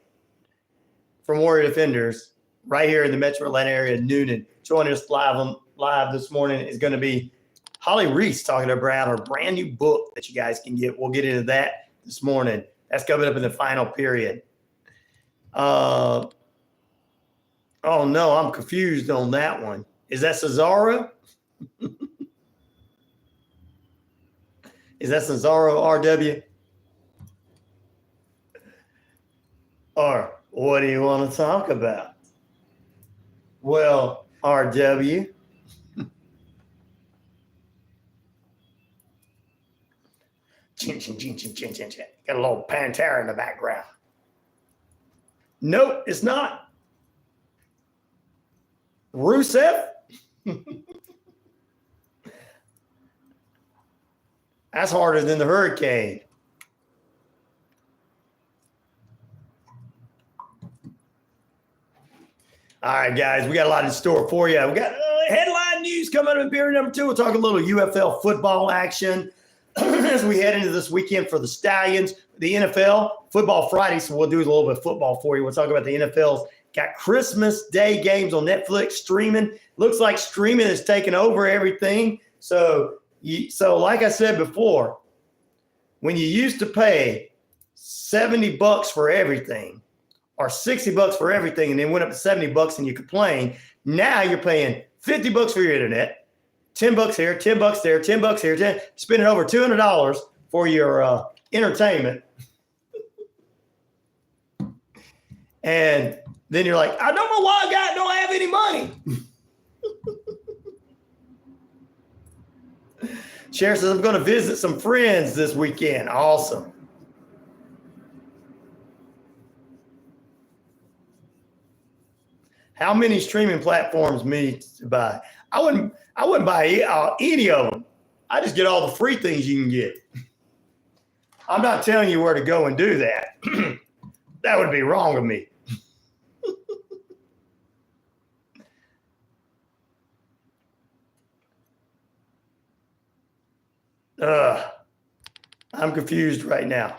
from Warrior Defenders right here in the Metro Atlanta area, Noonan. Joining us live this morning is going to be Holly Reese talking about her brand new book that you guys can get. We'll get into that this morning. That's coming up in the final period. Oh, no, I'm confused on that one. Is that Cesaro? Is that Cesaro RW? Or what do you want to talk about? Well, RW. Chin, chin, chin, chin, chin, chin, chin. Got a little banter in the background. Nope, it's not. Rusev? That's harder than the hurricane. All right, guys, we got a lot in store for you. We got headline news coming up in period number 2. We'll talk a little UFL football action as we head into this weekend for the Stallions. The NFL, Football Friday, so we'll do a little bit of football for you. We'll talk about the NFL's got Christmas Day games on Netflix streaming. Looks like streaming is taking over everything. So like I said before, when you used to pay $70 for everything or $60 for everything and then went up to $70 and you complain, now you're paying $50 for your internet, $10 here, $10 there, $10 here, spending over $200 for your entertainment. And then you're like, I don't know why I don't have any money. Cher says, I'm going to visit some friends this weekend. Awesome. How many streaming platforms me to buy? I wouldn't buy any of them. I just get all the free things you can get. I'm not telling you where to go and do that. That would be wrong of me. I'm confused right now.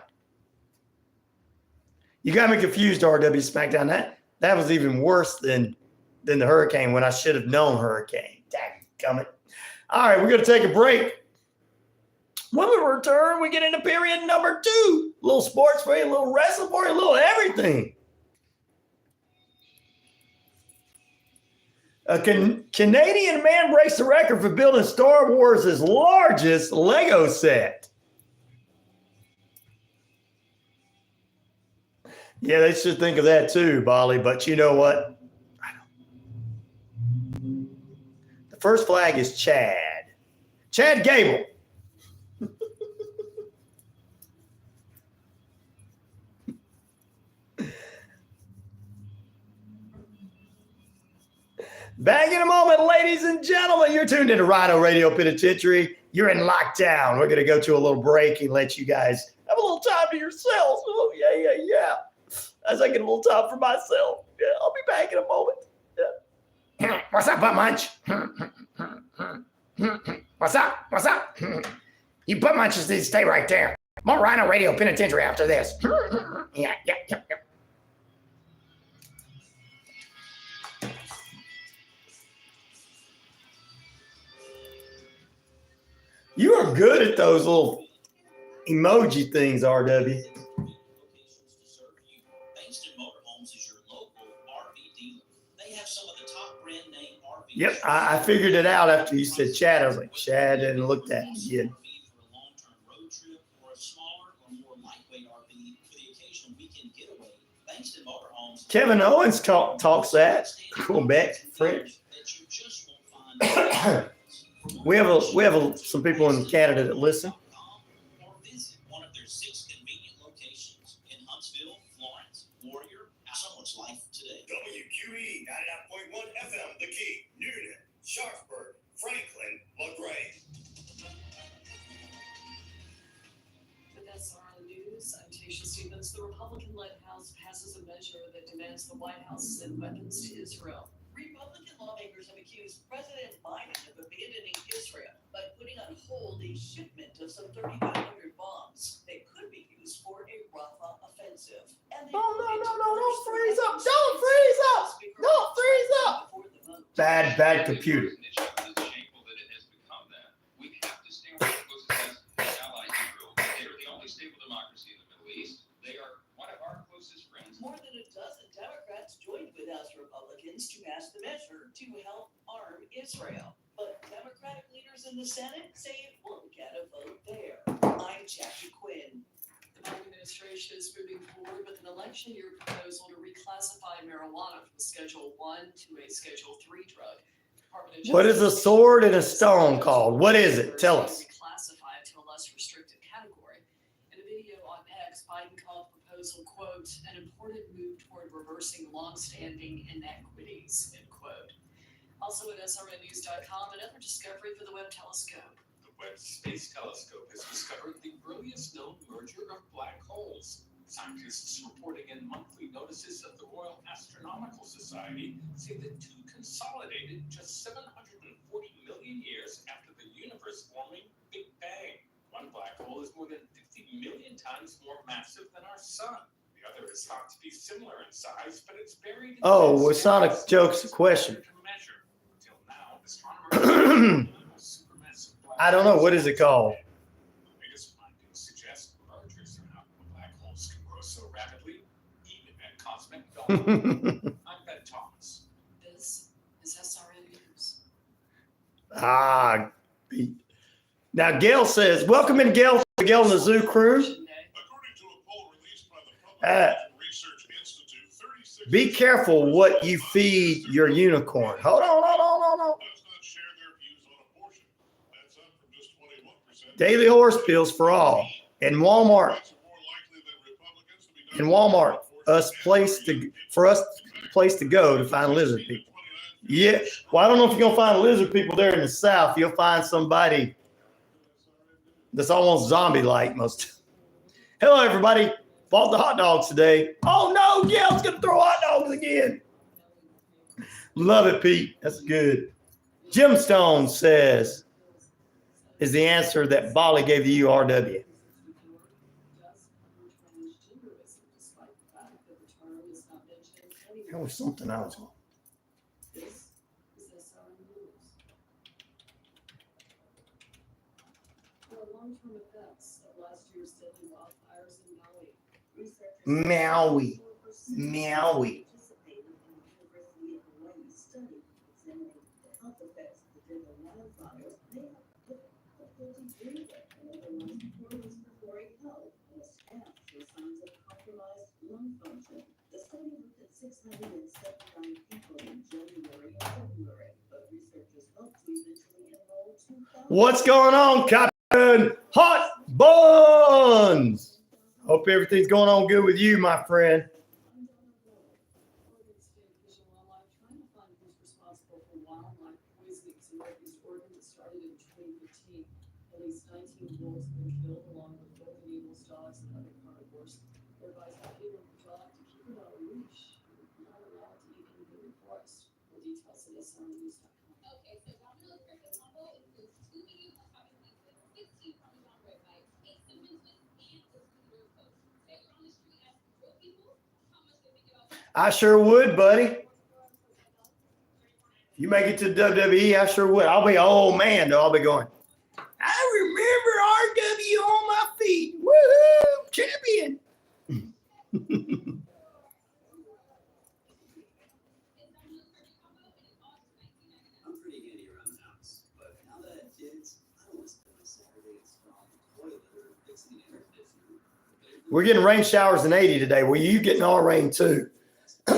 You got me confused, RW Smackdown. That was even worse than the hurricane when I should have known hurricane. Dadgummit. All right, we're going to take a break. When we return, we get into period number 2. A little sports for you, a little wrestling for you, a little everything. A Canadian man breaks the record for building Star Wars' largest Lego set. Yeah, they should think of that too, Bolly. But you know what? The first flag is Chad. Chad Gable. Back in a moment, ladies and gentlemen. You're tuned into RyanoRadio Penitentiary. You're in lockdown. We're going to go to a little break and let you guys have a little time to yourselves. Oh, yeah. As I get a little time for myself. Yeah, I'll be back in a moment. Yeah. What's up, butt munch? What's up? You butt munches need to stay right there. More RyanoRadio Penitentiary after this. Yeah. You are good at those little emoji things, RW. Bankston Motorhomes is your local Yep, I figured it out after you said Chad. I was like, Chad, and looked at it again. For a long-term road trip or a smaller or more lightweight RV for the occasional weekend getaway, thanks to motorhomes. Kevin Owens talks that. Quebec French. That you just won't find. We have some people in Canada that listen. Or visit one of their 6 convenient locations in Huntsville, Florence, Warrior, someone's life today. WQEE 99.1 FM, The Key, Noonan, Sharpsburg, Franklin, LaGrange. With SRN News, I'm Tasha Stevens. The Republican-led House passes a measure that demands the White House send weapons to Israel. Republican lawmakers have accused President Biden of abandoning Israel by putting on hold a shipment of some 3,500 bombs that could be used for a Rafah offensive. And they Don't freeze up! Don't freeze up! Don't freeze up! Bad computer. It's shameful that it has become that. We have to stay with closest ally Israel. They are the only stable democracy in the Middle East. They are one of our closest friends. More than a dozen Democrats joined with House Republicans to pass the measure to help arm Israel. But Democratic leaders in the Senate say it won't get a vote there. I'm Jackie Quinn. The Biden administration is moving forward with an election year proposal to reclassify marijuana from Schedule 1 to a Schedule 3 drug. What is a sword and a stone called? What is it? Tell us. Reclassify to a less restricted category. In a video on X, Biden called the proposal, quote, an important move toward reversing longstanding inequities, end quote. Also at srnnews.com, another discovery for the Webb Telescope. The Webb Space Telescope has discovered the earliest known merger of black holes. Scientists reporting in monthly notices of the Royal Astronomical Society say the two consolidated just 740 million years after the universe forming Big Bang. One black hole is more than 50 million times more massive than our sun. The other is thought to be similar in size, but it's buried in Oh, it's not a joke, it's a question. Until now, astronomers I don't know. What is it called? The biggest findings suggest mergers are how black holes can grow so rapidly, even at cosmic dawn. I'm Ben Thomas. This is SRN News. Now Gail says, welcome in Gail and the Zoo crew. According to a poll released by the Public Research Institute, 36% Be careful what you feed your unicorn. Hold on. does not share their views on abortion. That's up from just 21%. Daily horse pills for all. In Walmart, It's more likely that Republicans will be place to go to find lizard people. Yeah. Well, I don't know if you're gonna find lizard people there in the South. You'll find somebody that's almost zombie-like most. Hello, everybody. Bought the hot dogs today. Oh no, Gail's gonna throw hot dogs again. Love it, Pete. That's good. Gemstone says, is the answer that Bali gave the URW. That was something I was on. This is SRN News. For long-term effects of last year's deadly wildfires in Maui, Maui. Participated in the University of Hawaii study examining the health effects of the deadly wildfires. They have difficulty breathing and otherwise poor respiratory health, and the staff show signs of compromised lung function. The study looked at 679 people in January and February, but researchers hope to eventually enroll 2,000. What's going on, Captain Hot Buns? Hope everything's going on good with you, my friend. Oregon State Fish and Wildlife trying to find who's responsible for wildlife poisonings in Northeast Oregon that started in 2015. At least 19 wolves have been killed, along with golden eagles, dogs, and other carnivores. They're advised by anyone who dog to keep it on a leash. You're not allowed to eat anything in the forest. More details at SRNnews.com. Okay, so Domino's breakfast combo includes 2 medium avocado pizzas, 16 Parmesan bread bites, 8 cinnamon twists, and a scooter coach. Say you're on the street asking real people how much they think about you. I sure would, buddy. You make it to WWE, I sure would. I'll be an old man, though. I'll be going, I remember RW on my feet. Woohoo, champion. We're getting rain showers in 80 today. Well, you getting all rain too. Go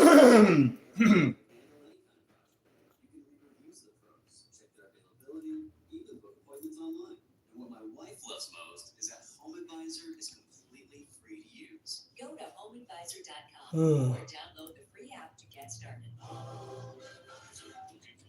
to homeadvisor.com or download the free app to get started. Looking for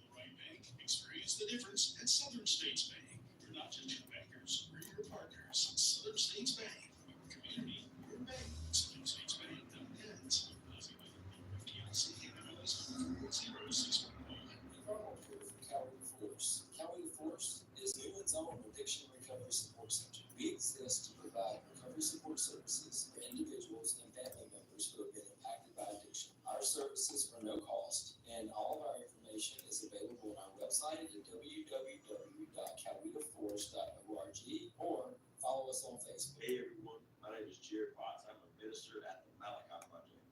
the right bank? Experience the difference at Southern States Bank. We're not just your bankers, we're your partners. Southern States Bank, your community, your bank. Southern States Bank, .net. FDIC, MLS 061. Cowley Force. Cowley Force is Newland's own addiction recovery support center. We exist to provide recovery support services for individuals and family members who have been impacted by addiction. Our services are no cost, and all of our information is available on our website at www.cowleyforce.org or follow us on Facebook. Hey everyone, my name is Jared Potts. I'm a minister at the Malachi Project.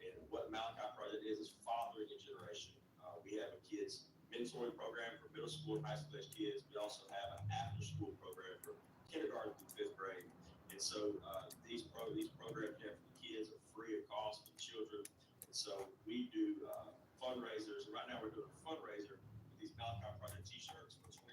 And what the Malachi Project is fathering a generation. We have a kids mentoring program for middle school and high school age kids. We also have an after school program for kindergarten through fifth grade. And so these programs have for the kids are free of cost for children. And so we do fundraisers. Right now we're doing a fundraiser with these Malachi Project t-shirts for $25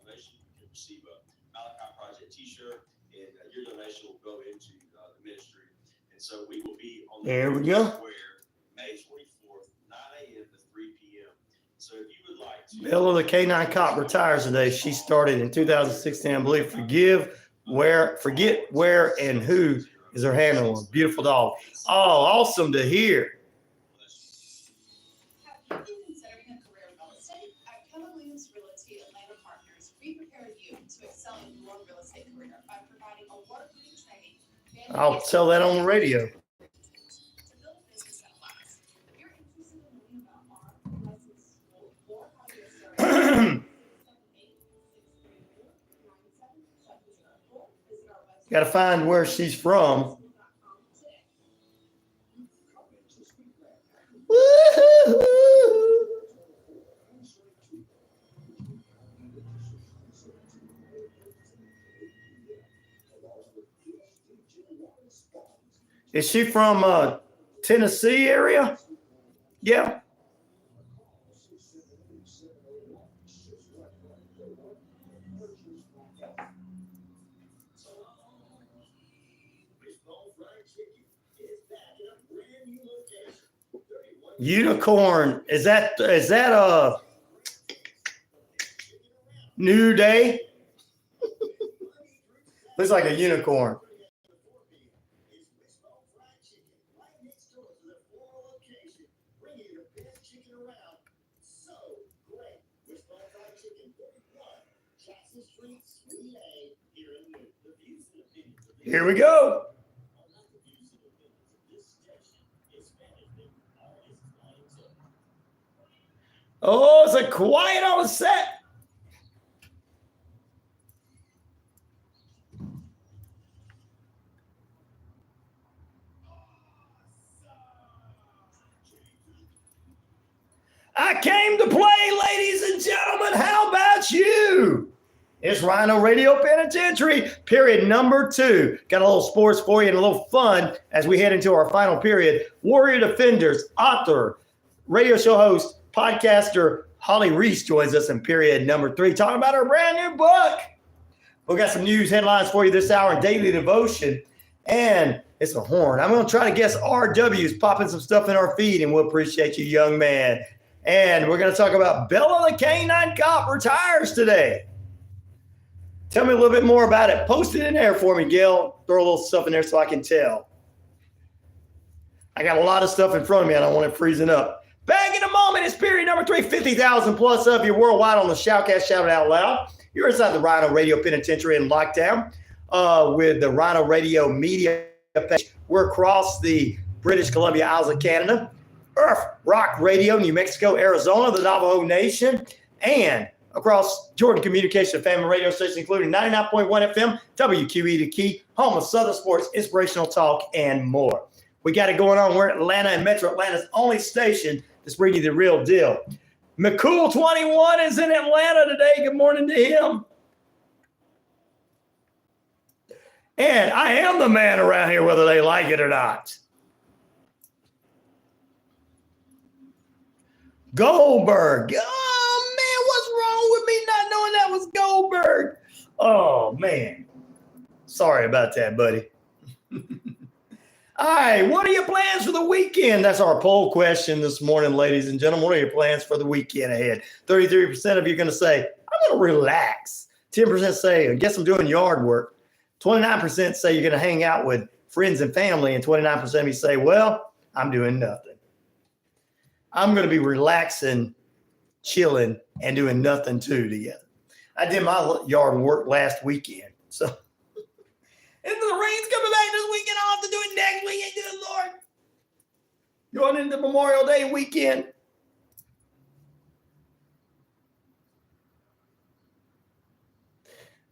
donation. You can receive a Malachi Project t-shirt and your donation will go into the ministry. And so we will be on the There we go. Square May 24th, 9 a.m. to 3 p.m. So if you would like to. Bella, the K9 cop, retires today. She started in 2016, I believe. Forget where, and who is her handler. Beautiful dog. Oh, awesome to hear. Have you been considering a career in real estate? At Keller Williams Realty Atlanta Partners, we prepare you to excel in your real estate career by providing award-winning training. I'll tell that on the radio. To build a business that lasts. If you're interested in learning about our licensed school or how to get started, 78634-9774. Visit our website. Got to find where she's from. Woo-hoo-hoo. Is she from Tennessee area? Yeah. Unicorn. Is that New Day? Looks like a unicorn. Here we go. Oh, it's a quiet on the set. I came to play, ladies and gentlemen. How about you? It's RyanoRadio Penitentiary, period number 2. Got a little sports for you and a little fun as we head into our final period. Warrior Defenders, author, radio show host, podcaster Holly Reese joins us in period number 3, talking about her brand new book. We got some news headlines for you this hour in Daily Devotion, and it's a horn. I'm going to try to guess RW's popping some stuff in our feed, and we'll appreciate you, young man. And we're going to talk about Bella the K9 Cop retires today. Tell me a little bit more about it. Post it in there for me, Gail. Throw a little stuff in there so I can tell. I got a lot of stuff in front of me. I don't want it freezing up. Back in a moment, it's period number 3, 50,000 plus of you worldwide on the Shoutcast Shout It Out Loud. You're inside the RyanoRadio Penitentiary in lockdown with the RyanoRadio media page. We're across the British Columbia Isles of Canada, Earth Rock Radio, New Mexico, Arizona, the Navajo Nation, and across Jordan Communication Family Radio Stations, including 99.1 FM, WQEE The Key, home of Southern Sports, inspirational talk, and more. We got it going on. We're at Atlanta and Metro Atlanta's only station that's bringing you the real deal. McCool 21 is in Atlanta today. Good morning to him. And I am the man around here, whether they like it or not. Goldberg. Oh, man, what's wrong with me not knowing that was Goldberg? Oh, man. Sorry about that, buddy. All right, what are your plans for the weekend? That's our poll question this morning, ladies and gentlemen. What are your plans for the weekend ahead? 33% of you are going to say, I'm going to relax. 10% say, I guess I'm doing yard work. 29% say you're going to hang out with friends and family. And 29% of you say, well, I'm doing nothing. I'm going to be relaxing, chilling, and doing nothing too together. I did my yard work last weekend. So, and the rain's coming back this weekend. I'll have to do it next weekend, good Lord. Going into Memorial Day weekend.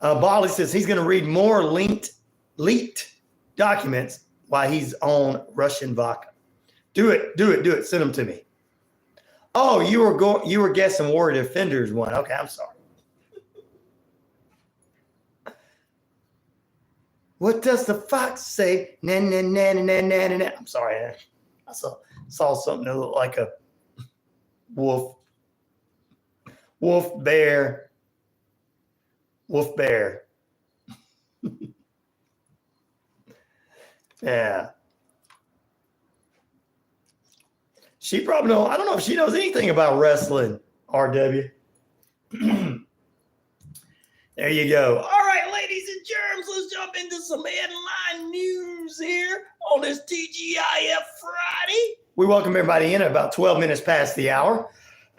Bali says he's going to read more leaked documents while he's on Russian vodka. Do it. Send them to me. Oh, you were guessing Warrior Defenders one. Okay, I'm sorry. What does the fox say? Na, na, na, na, na, na, na. I'm sorry. I saw something that looked like a wolf. Wolf bear. Yeah. She probably knows. I don't know if she knows anything about wrestling, RW. There you go. All right, ladies and germs, let's jump into some headline news here on this TGIF Friday. We welcome everybody in at about 12 minutes past the hour.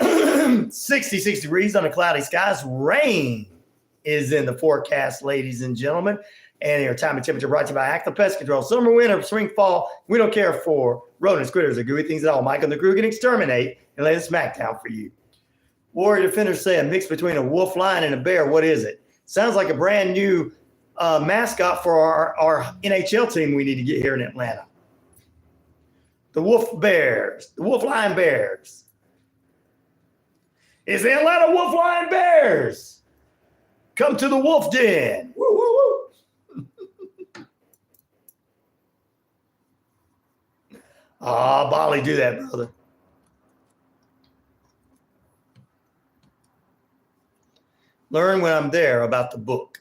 66 degrees on the cloudy skies. Rain is in the forecast, ladies and gentlemen. And your time and temperature brought to you by Active Pest Control. Summer, winter, spring, fall. We don't care for rodents, critters, or gooey things at all. Mike and the crew can exterminate and lay the smackdown for you. Warrior Defenders say a mix between a wolf lion and a bear. What is it? Sounds like a brand new mascot for our NHL team we need to get here in Atlanta. The Wolf Bears. The Wolf Lion Bears. It's the Atlanta Wolf Lion Bears. Come to the Wolf Den. Woo, woo, woo. Bali, do that, brother. Learn when I'm there about the book.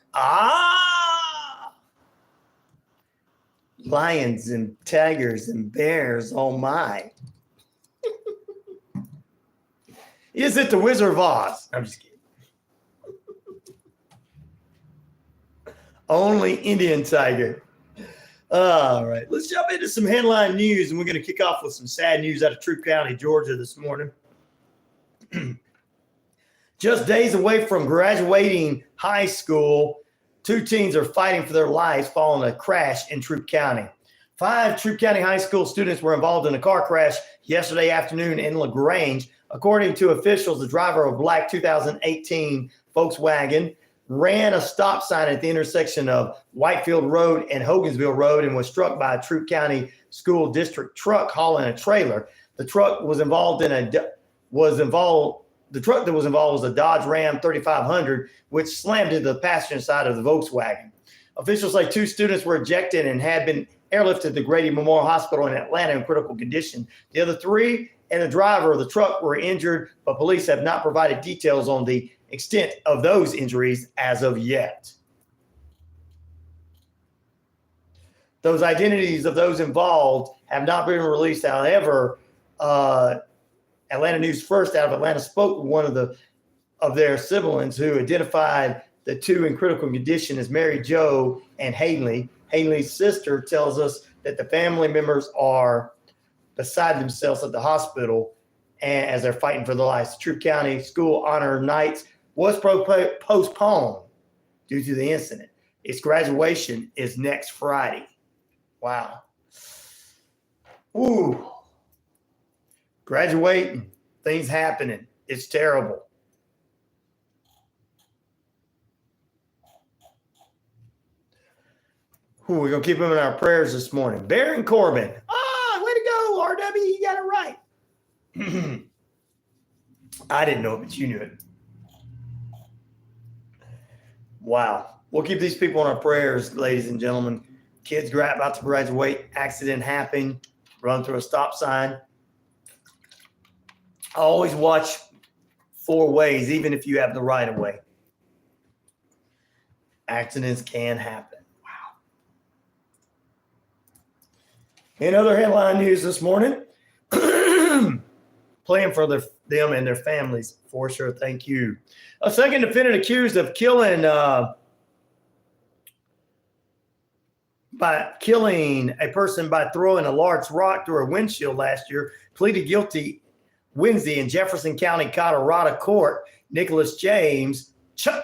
Lions and tigers and bears, oh my. Is it the Wizard of Oz? I'm just kidding. Only Indian tiger. All right, let's jump into some headline news, and we're going to kick off with some sad news out of Troup County, Georgia this morning. Just days away from graduating high school, two teens are fighting for their lives following a crash in Troup County. 5 Troup County high school students were involved in a car crash yesterday afternoon in LaGrange. According to officials, the driver of a black 2018 Volkswagen ran a stop sign at the intersection of Whitefield Road and Hogansville Road and was struck by a Troup County School District truck hauling a trailer. The truck that was involved was a Dodge Ram 3500, which slammed into the passenger side of the Volkswagen. Officials say 2 students were ejected and had been airlifted to Grady Memorial Hospital in Atlanta in critical condition. The other 3 and the driver of the truck were injured, but police have not provided details on the extent of those injuries as of yet. Those identities of those involved have not been released. However, Atlanta News First out of Atlanta spoke with one of their siblings who identified the 2 in critical condition as Mary Jo and Haley. Haley's sister tells us that the family members are beside themselves at the hospital and as they're fighting for their lives. Troup County School Honor Nights was postponed due to the incident. Its graduation is next Friday. Wow. Ooh. Graduating, things happening. It's terrible. Ooh, we're going to keep them in our prayers this morning. Baron Corbin. Way to go, RW. You got it right. I didn't know it, but you knew it. Wow. We'll keep these people in our prayers, ladies and gentlemen. Kids about to graduate, accident happened, run through a stop sign. Always watch 4 ways, even if you have the right of way. Accidents can happen. Wow. In other headline news this morning, playing for them and their families, for sure. Thank you. A second defendant accused of killing a person by throwing a large rock through a windshield last year pleaded guilty Wednesday in Jefferson County, Colorado court. Nicholas James Chick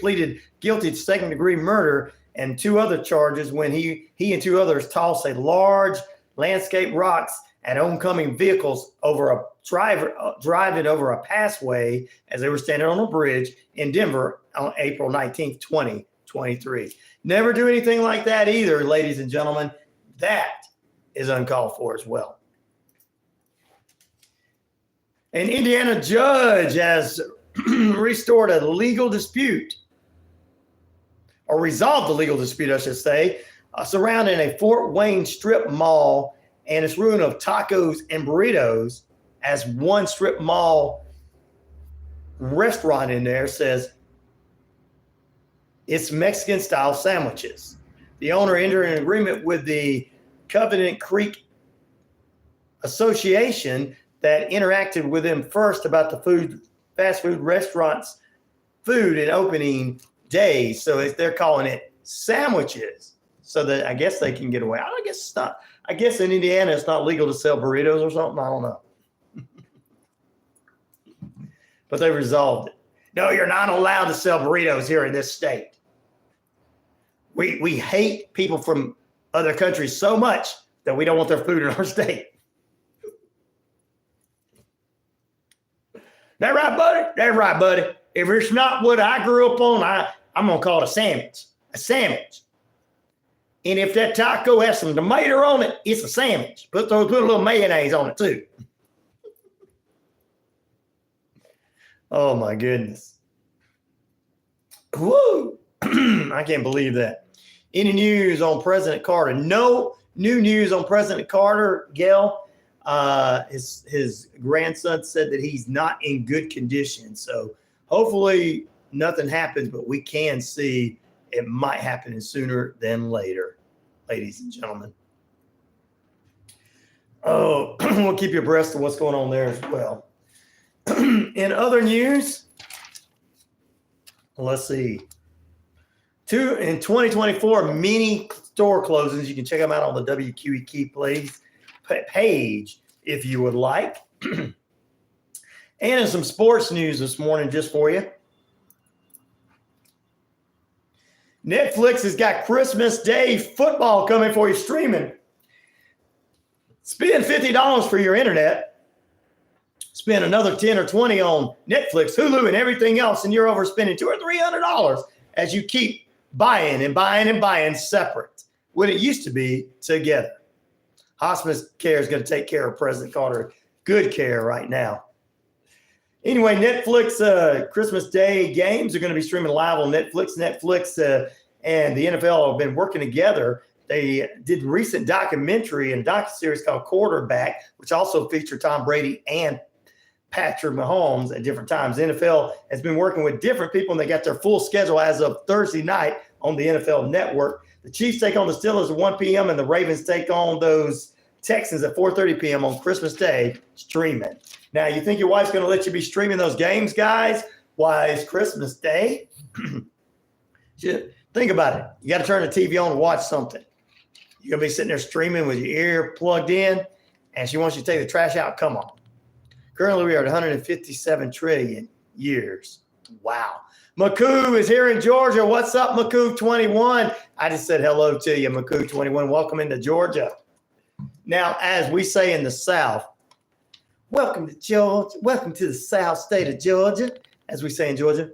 pleaded guilty to second-degree murder and 2 other charges when he and 2 others tossed a large landscape rocks at oncoming vehicles driving over a passway as they were standing on a bridge in Denver on April 19th, 2023. Never do anything like that either, ladies and gentlemen. That is uncalled for as well. An Indiana judge has restored a legal dispute, or resolved the legal dispute, I should say, surrounding a Fort Wayne strip mall and its ruin of tacos and burritos, as one strip mall restaurant in there says it's Mexican-style sandwiches. The owner entered an agreement with the Covenant Creek Association that interacted with them first about the fast food restaurants' food and opening days. So they're calling it sandwiches, so that I guess they can get away. I guess it's not. I guess in Indiana it's not legal to sell burritos or something. I don't know. But they resolved it. No, you're not allowed to sell burritos here in this state. We hate people from other countries so much that we don't want their food in our state. That right, buddy? That's right, buddy. If it's not what I grew up on, I'm going to call it a sandwich. A sandwich. And if that taco has some tomato on it, it's a sandwich. Put a little mayonnaise on it, too. Oh, my goodness. Woo! I can't believe that. Any news on President Carter? No new news on President Carter, Gail. His grandson said that he's not in good condition. So hopefully nothing happens, but we can see it might happen sooner than later, ladies and gentlemen. Oh, we'll keep you abreast of what's going on there as well. In other news, let's see. In 2024, mini store closings. You can check them out on the WQEE page if you would like. And in some sports news this morning, just for you. Netflix has got Christmas Day football coming for you streaming. Spend $50 for your internet. Spend another $10 or $20 on Netflix, Hulu, and everything else, and you're overspending $200 or $300 as you keep buying and buying and buying separate when it used to be together. Hospice Care is going to take care of President Carter. Good care right now. Anyway, Netflix Christmas Day games are going to be streaming live on Netflix. Netflix and the NFL have been working together. They did a recent documentary and docuseries called Quarterback, which also featured Tom Brady and Patrick Mahomes at different times. The NFL has been working with different people, and they got their full schedule as of Thursday night on the NFL Network. The Chiefs take on the Steelers at 1 p.m., and the Ravens take on those Texans at 4:30 p.m. on Christmas Day streaming. Now, you think your wife's going to let you be streaming those games, guys? Why, it's Christmas Day. Think about it. You got to turn the TV on and watch something. You're going to be sitting there streaming with your ear plugged in, and she wants you to take the trash out. Come on. Currently, we are at 157 trillion years. Wow. Maku is here in Georgia. What's up, Maku21? I just said hello to you, Maku21. Welcome into Georgia. Now, as we say in the South, welcome to Georgia. Welcome to the South state of Georgia, as we say in Georgia.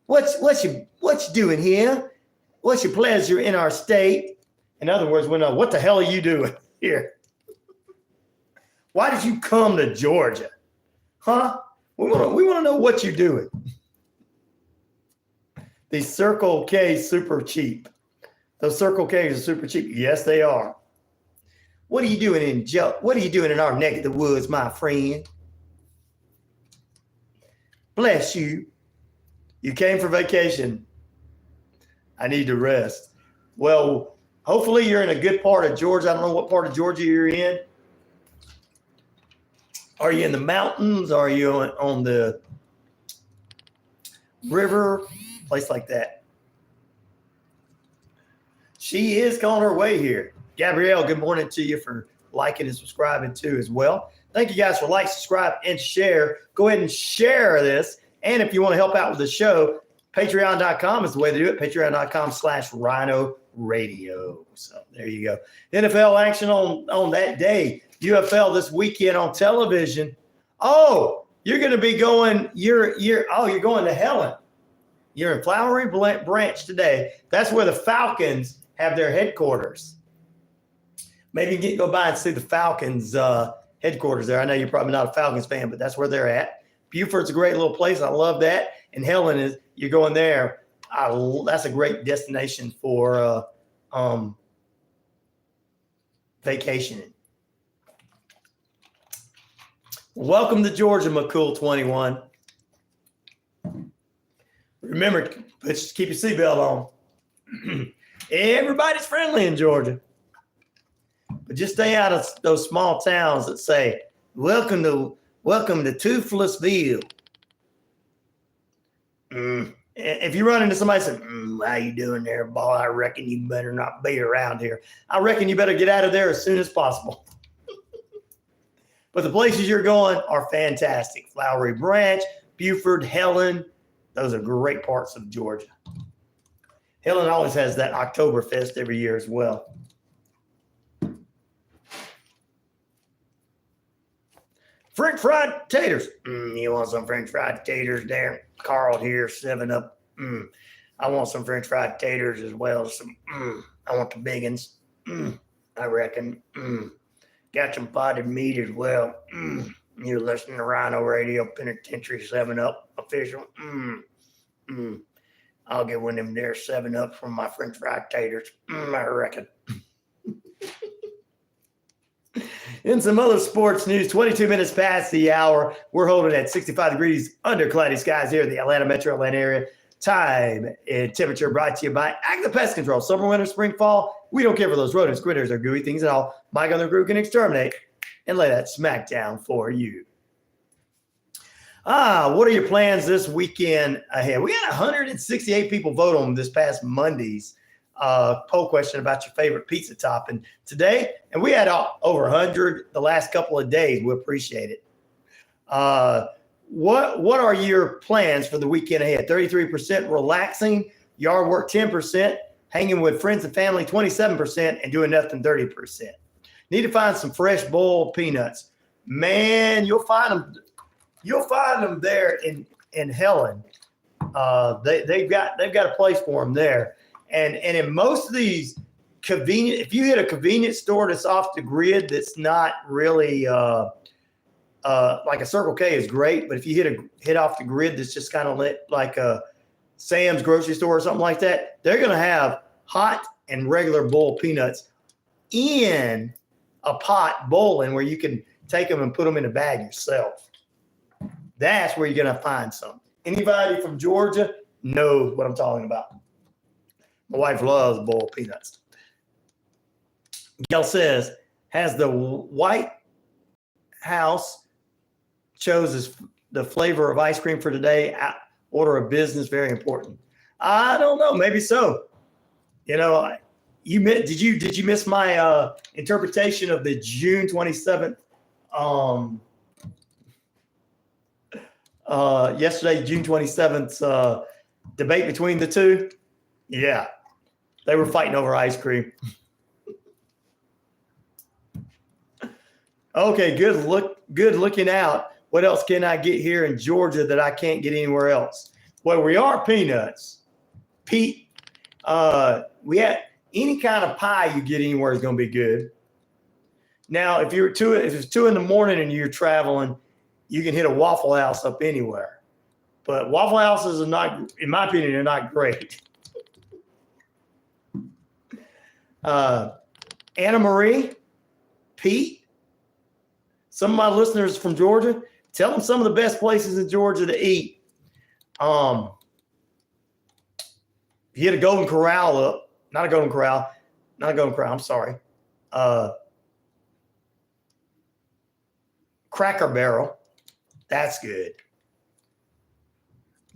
What you doing here? What's your pleasure in our state? In other words, we know what the hell are you doing here? Why did you come to Georgia? Huh? We want to know what you're doing. The Circle K super cheap. Those Circle Ks are super cheap. Yes, they are. What are you doing in our neck of the woods, my friend? Bless you. You came for vacation. I need to rest. Well, hopefully you're in a good part of Georgia. I don't know what part of Georgia you're in. Are you in the mountains? Are you on the river? Place like that. She is on her way here. Gabrielle, good morning to you for liking and subscribing too as well. Thank you guys for like, subscribe, and share. Go ahead and share this. And if you want to help out with the show, patreon.com is the way to do it. Patreon.com/RyanoRadio. So there you go. NFL action on that day. UFL this weekend on television. Oh, you're going to be going, you're going to Helen. You're in Flowery Branch today. That's where the Falcons have their headquarters. Maybe you can go by and see the Falcons headquarters there. I know you're probably not a Falcons fan, but that's where they're at. Buford's a great little place. I love that. And Helen you're going there. That's a great destination for vacationing. Welcome to Georgia, McCool 21. Remember, keep your seatbelt on. Everybody's friendly in Georgia. But just stay out of those small towns that say, welcome to Toothlessville. If you run into somebody and say, how you doing there, boy? I reckon you better not be around here. I reckon you better get out of there as soon as possible. But the places you're going are fantastic. Flowery Branch, Buford, Helen. Those are great parts of Georgia. Helen always has that Oktoberfest every year as well. French fried taters. You want some French fried taters there? Carl here, 7-Up. I want some French fried taters as well. I want the big ones. I reckon. Got some potted meat as well. You're listening to RyanoRadio, Penitentiary 7-Up official. I'll get one of them there 7-Up from my French fried taters. I reckon. In some other sports news, 22 minutes past the hour. We're holding at 65 degrees under cloudy skies here in the Atlanta metro Atlanta area. Time and temperature brought to you by Active Pest Control. Summer, winter, spring, fall. We don't care for those rodents, critters, or gooey things at all. Mike on the crew can exterminate and lay that smack down for you. What are your plans this weekend ahead? We had 168 people vote on this past Monday's poll question about your favorite pizza topping today. And we had over 100 the last couple of days. We appreciate it. What are your plans for the weekend ahead? 33% relaxing, yard work 10%, hanging with friends and family 27%, and doing nothing 30%. Need to find some fresh boiled peanuts. Man, you'll find them there in Helen. They've got a place for them there. And in most of these convenient, if you hit a convenience store that's off the grid, that's not really like a Circle K is great, but if you hit off the grid, that's just kind of like a Sam's grocery store or something like that, they're going to have hot and regular boiled peanuts in a pot boiling where you can take them and put them in a bag yourself. That's where you're going to find some. Anybody from Georgia knows what I'm talking about. My wife loves boiled peanuts. Gail says, has the White House chose the flavor of ice cream for today? Order of business, very important. I don't know, maybe so. You know, did you miss my interpretation of the June 27th? Yesterday, June 27th debate between the two. Yeah, they were fighting over ice cream. Okay, good looking out. What else can I get here in Georgia that I can't get anywhere else? Well, we are peanuts. Pete, we had any kind of pie you get anywhere is going to be good. Now, if it's 2 a.m. and you're traveling, you can hit a Waffle House up anywhere. But Waffle Houses are not, in my opinion, they're not great. Anna Marie, Pete, some of my listeners from Georgia, tell them some of the best places in Georgia to eat. You hit a Golden Corral up, not a Golden Corral, I'm sorry. Cracker Barrel, that's good.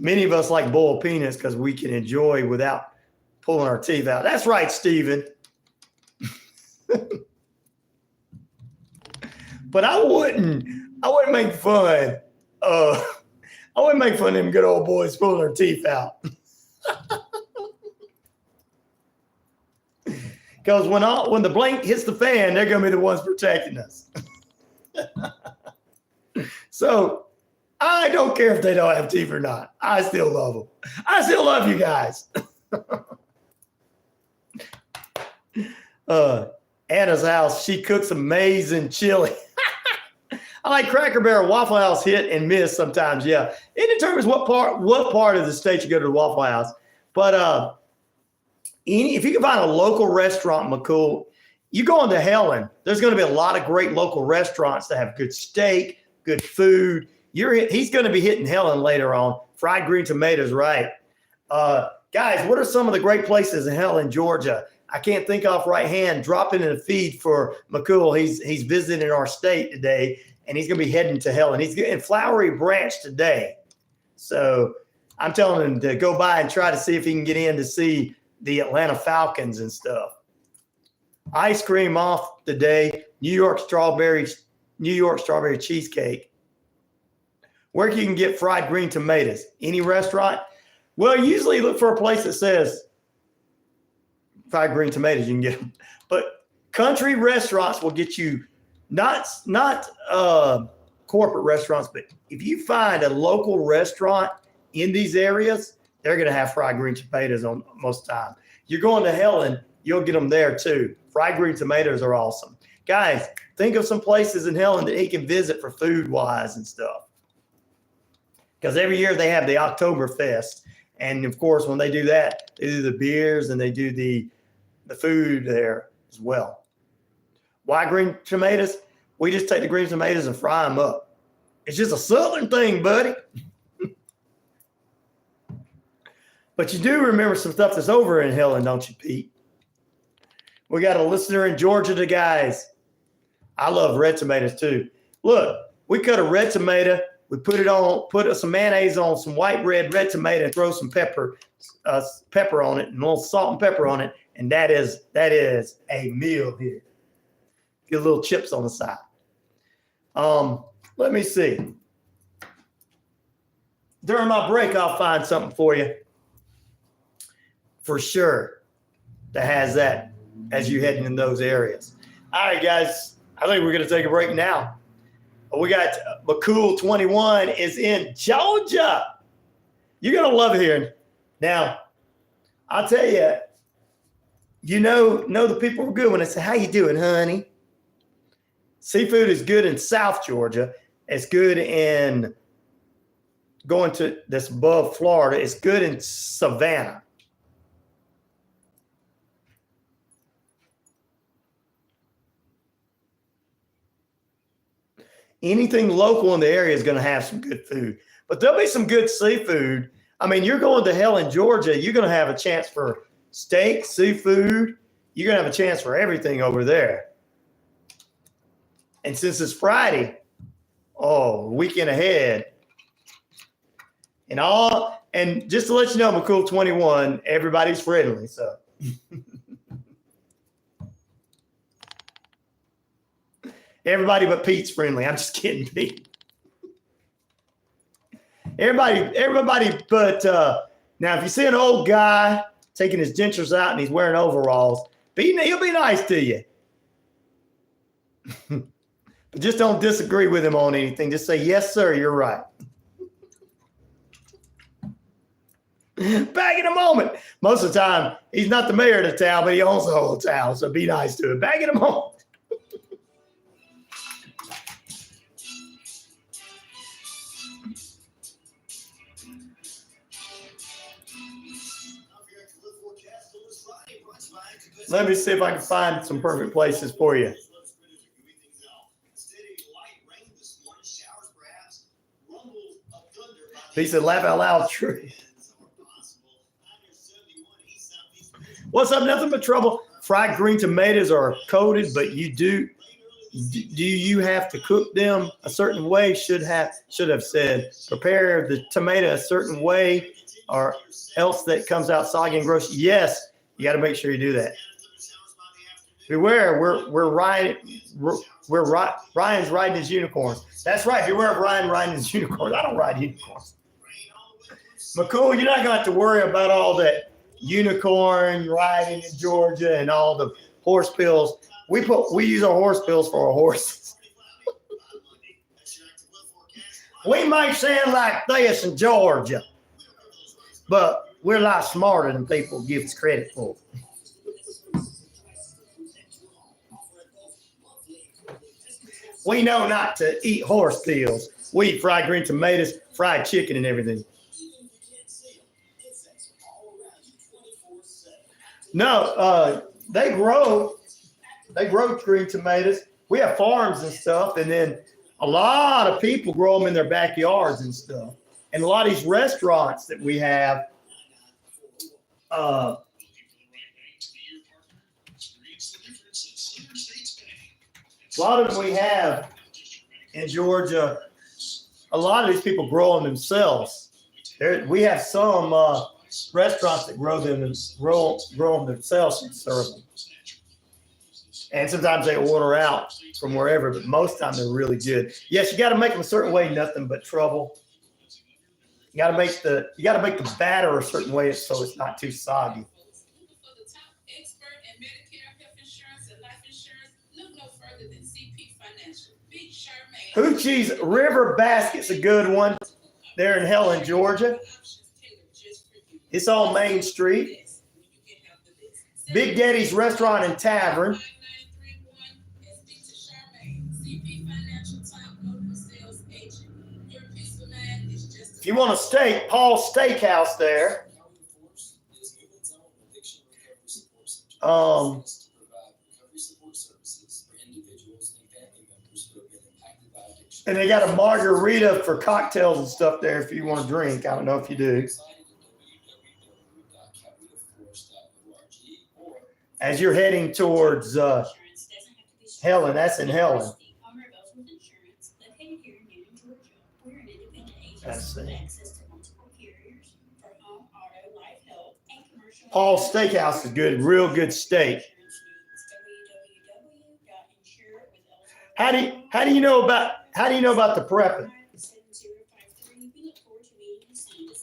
Many of us like boiled peanuts because we can enjoy without pulling our teeth out. That's right, Stephen. But I wouldn't make fun. I wouldn't make fun of them good old boys pulling their teeth out. Because when the blank hits the fan, they're going to be the ones protecting us. So I don't care if they don't have teeth or not. I still love them. I still love you guys. Anna's house, she cooks amazing chili. I like Cracker Barrel. Waffle House hit and miss sometimes. Yeah, it determines what part of the state you go to the Waffle House. But if you can find a local restaurant, McCool, you go into Helen. There's going to be a lot of great local restaurants that have good steak, good food. He's going to be hitting Helen later on. Fried green tomatoes, right? Guys, what are some of the great places in Helen, Georgia? I can't think off right hand. Drop in the feed for McCool. He's visiting our state today, and he's going to be heading to Helen. He's in Flowery Branch today. So I'm telling him to go by and try to see if he can get in to see the Atlanta Falcons and stuff. Ice cream off today. New York strawberry cheesecake. Where you can get fried green tomatoes? Any restaurant? Well, usually look for a place that says fried green tomatoes. You can get them, but country restaurants will get you not corporate restaurants, but if you find a local restaurant in these areas, they're going to have fried green tomatoes on most of the time. You're going to Helen, you'll get them there too. Fried green tomatoes are awesome. Guys, think of some places in Helen that he can visit for food wise and stuff. Because every year they have the Oktoberfest. And of course, when they do that, they do the beers and they do the food there as well. Why green tomatoes? We just take the green tomatoes and fry them up. It's just a Southern thing, buddy. But you do remember some stuff that's over in Helen, don't you, Pete? We got a listener in Georgia, the guys. I love red tomatoes too. Look, we cut a red tomato. We put some mayonnaise on some white red tomato and throw some pepper on it and a little salt and pepper on it. And that is a meal here. Get little chips on the side. Let me see. During my break, I'll find something for you. For sure. That has that as you heading in those areas. All right, guys. I think we're going to take a break now. We got McCool 21 is in Georgia. You're going to love it here. Now, I'll tell you, you know the people are good when they say, how you doing, honey? Seafood is good in South Georgia. It's good in going to this above Florida. It's good in Savannah. Anything local in the area is going to have some good food, but there'll be some good seafood. I mean, you're going to Helen, Georgia. You're going to have a chance for steak, seafood. You're going to have a chance for everything over there. And since it's Friday, weekend ahead, and just to let you know, McCool 21, everybody's friendly. So. Everybody but Pete's friendly. I'm just kidding, Pete. Everybody but now if you see an old guy taking his dentures out and he's wearing overalls, he'll be nice to you. But just don't disagree with him on anything. Just say, yes, sir, you're right. Back in a moment. Most of the time, he's not the mayor of the town, but he owns the whole town. So be nice to him. Back in a moment. Let me see if I can find some perfect places for you. He said, laugh out loud, true. What's up? Nothing but trouble. Fried green tomatoes are coated, but do you have to cook them a certain way? Should have said, prepare the tomato a certain way or else that comes out soggy and gross. Yes, you got to make sure you do that. Beware, Ryan's riding his unicorns. That's right. Beware of Ryan riding his unicorns. I don't ride unicorns. McCool, you're not going to have to worry about all that unicorn riding in Georgia and all the horse pills. We use our horse pills for our horses. We might sound like this in Georgia, but we're a lot smarter than people give us credit for. We know not to eat horse pills. We eat fried green tomatoes, fried chicken, and everything. No, they grow green tomatoes. We have farms and stuff, and then a lot of people grow them in their backyards and stuff. And a lot of these restaurants that we have, a lot of them we have in Georgia, a lot of these people grow them themselves. We have some restaurants that grow them themselves and serve them. And sometimes they order out from wherever, but most of the time they're really good. Yes, you got to make them a certain way, nothing but trouble. You got to make the batter a certain way so it's not too soggy. Hoochie's River Basket's a good one. There in Helen, Georgia. It's on Main Street. Big Daddy's Restaurant and Tavern. If you want a steak, Paul's Steakhouse there. And they got a margarita for cocktails and stuff there if you want to drink. I don't know if you do. As you're heading towards Helen, that's in Helen. Let's see. Paul's Steakhouse is good, real good steak. How do you know about the prepping? This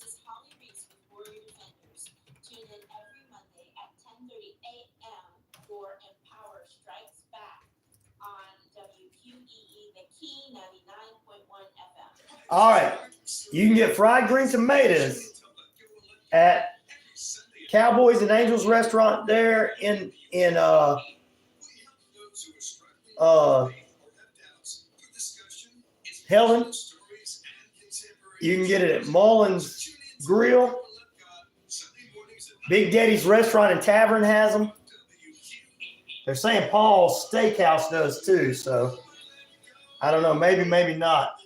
is Holly Reese with Warrior Defenders. Tune in every Monday at 10:30 a.m. for Empower Strikes Back on WQEE, the Key 99.1 FM. All right. You can get fried green tomatoes at Cowboys and Angels restaurant there in Helen. You can get it at Mullins Grill. Big Daddy's Restaurant and Tavern has them. They're saying Paul's Steakhouse does too, so I don't know. Maybe, maybe not.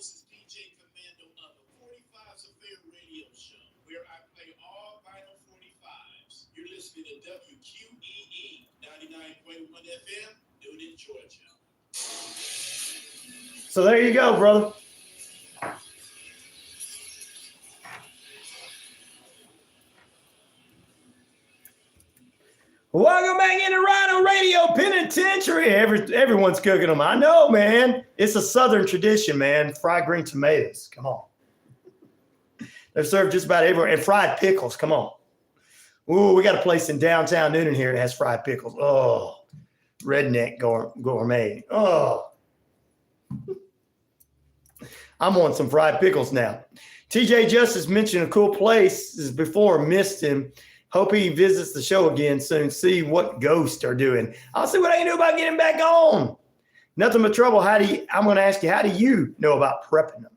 So there you go, brother. Welcome back into RyanoRadio Penitentiary. Everyone's cooking them. I know, man. It's a Southern tradition, man. Fried green tomatoes. Come on. They're served just about everywhere. And fried pickles. Come on. Ooh, we got a place in downtown Noonan here that has fried pickles. Oh, redneck gourmet. Oh. I'm on some fried pickles now. TJ Justice mentioned a cool place before, missed him. Hope he visits the show again soon. See what ghosts are doing. I'll see what I can do about getting back on. Nothing but trouble. I'm going to ask you, how do you know about prepping them?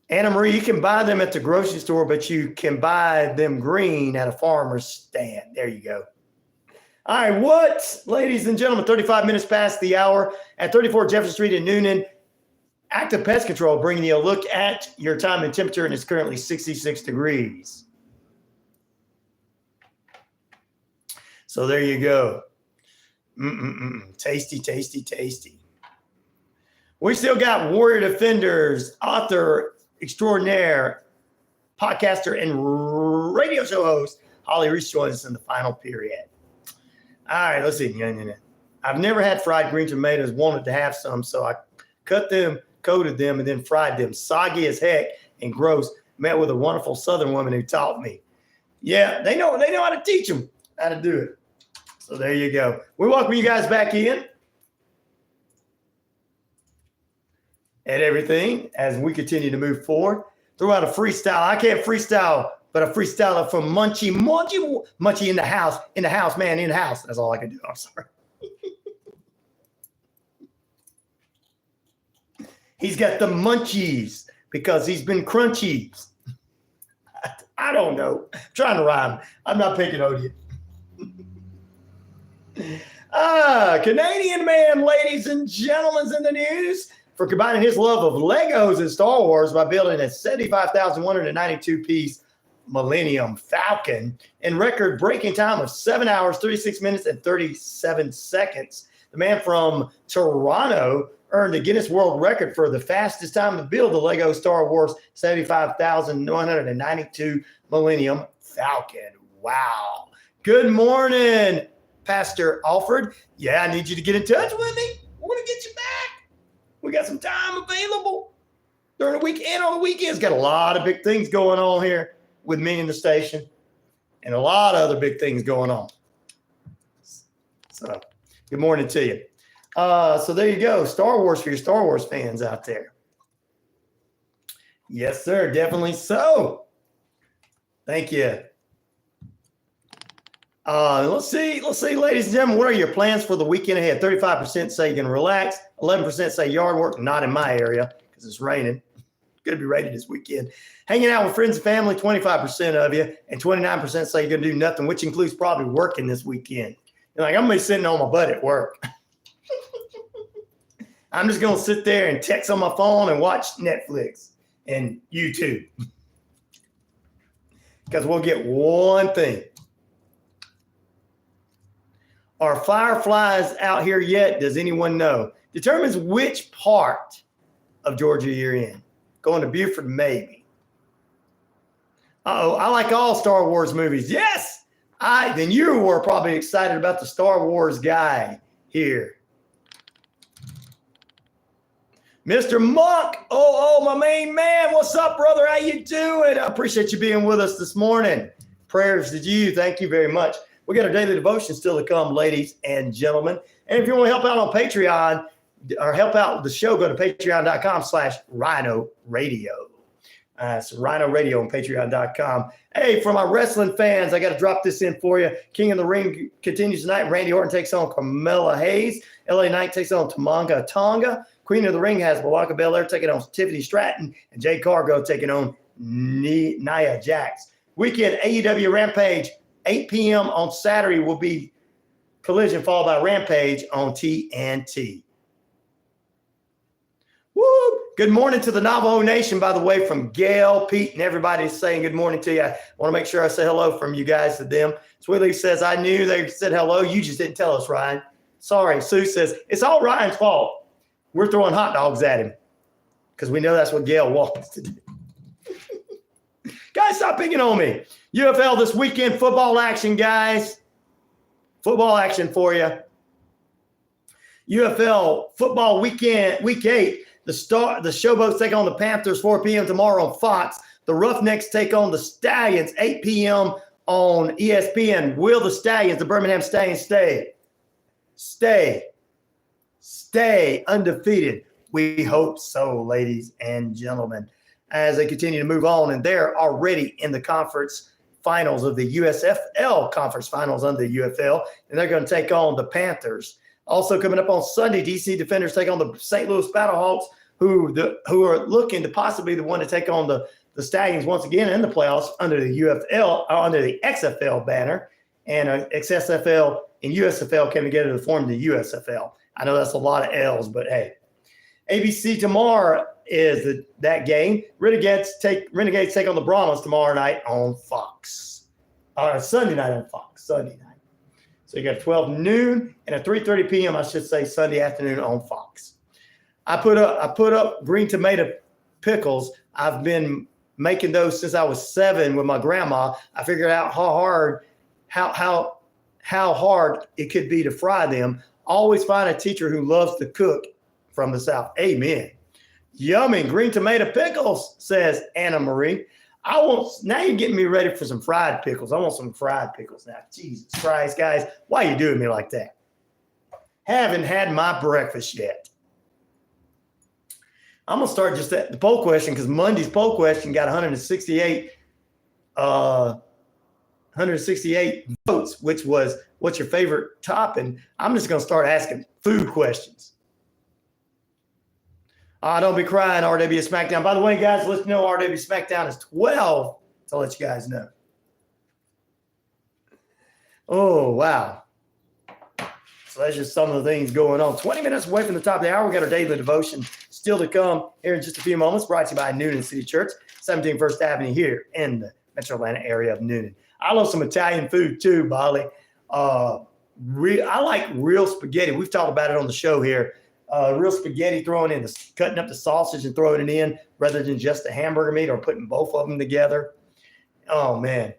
Anna Marie, you can buy them at the grocery store, but you can buy them green at a farmer's stand. There you go. All right, what, ladies and gentlemen, 35 minutes past the hour at 34 Jefferson Street in Noonan. Active Pest Control bringing you a look at your time and temperature, and it's currently 66 degrees. So there you go. Tasty, tasty, tasty. We still got Warrior Defenders, author extraordinaire, podcaster, and radio show host Holly Reese joins us in the final period. All right, let's see. I've never had fried green tomatoes, wanted to have some, so I cut them, coated them, and then fried them. Soggy as heck and gross. Met with a wonderful Southern woman who taught me. Yeah, they know how to teach them how to do it. So there you go. We welcome you guys back in and everything as we continue to move forward. Throw out a freestyle. I can't freestyle, but a freestyler from Munchie in the house, man, in the house. That's all I can do. I'm sorry. He's got the munchies because he's been crunchies. I don't know. I'm trying to rhyme. I'm not picking on you. Canadian man, ladies and gentlemen, in the news for combining his love of Legos and Star Wars by building a 75,192-piece Millennium Falcon in record-breaking time of 7 hours, 36 minutes, and 37 seconds. The man from Toronto earned the Guinness World Record for the fastest time to build the Lego Star Wars 75,192 Millennium Falcon. Wow. Good morning, Pastor Alfred. Yeah, I need you to get in touch with me. We're going to get you back. We got some time available during the weekend. On the weekends, got a lot of big things going on here with me in the station and a lot of other big things going on. So good morning to you. So there you go. Star Wars for your Star Wars fans out there. Yes, sir. Definitely so. Thank you. Let's see, ladies and gentlemen, what are your plans for the weekend ahead? 35% say you can relax. 11% say yard work. Not in my area because it's raining. Going to be raining this weekend. Hanging out with friends and family, 25% of you. And 29% say you're going to do nothing, which includes probably working this weekend. You're like, I'm going to be sitting on my butt at work. I'm just going to sit there and text on my phone and watch Netflix and YouTube. Because we'll get one thing. Are fireflies out here yet? Does anyone know? Determines which part of Georgia you're in. Going to Beaufort, maybe. I like all Star Wars movies. Yes! Then you were probably excited about the Star Wars guy here. Mr. Monk. Oh, my main man. What's up, brother? How you doing? I appreciate you being with us this morning. Prayers to you. Thank you very much. We got our daily devotion still to come, ladies and gentlemen. And if you want to help out on Patreon or help out with the show, go to patreon.com/RyanoRadio. So RyanoRadio on patreon.com. Hey, for my wrestling fans, I got to drop this in for you. King of the Ring continues tonight. Randy Orton takes on Carmella Hayes. LA Knight takes on Tamanga Tonga. Queen of the Ring has Bianca Belair taking on Tiffany Stratton. And Jade Cargo taking on Nia Jax. Weekend AEW Rampage. 8 p.m. on Saturday will be Collision, followed by Rampage on TNT. Woo! Good morning to the Navajo Nation, by the way, from Gail, Pete, and everybody saying good morning to you. I want to make sure I say hello from you guys to them. Sweetie says, I knew they said hello. You just didn't tell us, Ryan. Sorry. Sue says, it's all Ryan's fault. We're throwing hot dogs at him because we know that's what Gail wants to do. Guys, stop picking on me. UFL this weekend, football action, guys. Football action for you. UFL football weekend, week 8. The Showboats take on the Panthers, 4 p.m. tomorrow on Fox. The Roughnecks take on the Stallions, 8 p.m. on ESPN. Will the Stallions, the Birmingham Stallions, stay undefeated? We hope so, ladies and gentlemen, as they continue to move on. And they're already in the conference finals of the USFL conference finals under the UFL. And they're going to take on the Panthers. Also coming up on Sunday, DC Defenders take on the St. Louis Battlehawks who are looking to possibly the one to take on the Stallions once again in the playoffs under the UFL, under the XFL banner, and XSFL and USFL came together to form the USFL. I know that's a lot of L's, but hey. ABC tomorrow is that game. Renegades take on the Brahmas tomorrow night on Fox. Sunday night on Fox. Sunday night. So you got 12 noon and a 3:30 p.m. I should say Sunday afternoon on Fox. I put up green tomato pickles. I've been making those since I was 7 with my grandma. I figured out how hard it could be to fry them. Always find a teacher who loves to cook from the South. Amen. Yummy green tomato pickles, says Anna Marie. Now you're getting me ready for some fried pickles. I want some fried pickles now. Jesus Christ, guys. Why are you doing me like that? Haven't had my breakfast yet. I'm going to start just at the poll question because Monday's poll question got 168 votes, which was, what's your favorite topping? I'm just going to start asking food questions. Don't be crying, RW Smackdown. By the way, guys, let's know RW Smackdown is 12 to let you guys know. Oh, wow. So that's just some of the things going on. 20 minutes away from the top of the hour. We got our daily devotion still to come here in just a few moments. Brought to you by Noonan City Church, 17 First Avenue here in the Metro Atlanta area of Noonan. I love some Italian food too, Bolly. I like real spaghetti. We've talked about it on the show here. Real spaghetti, cutting up the sausage and throwing it in rather than just the hamburger meat or putting both of them together. Oh, man.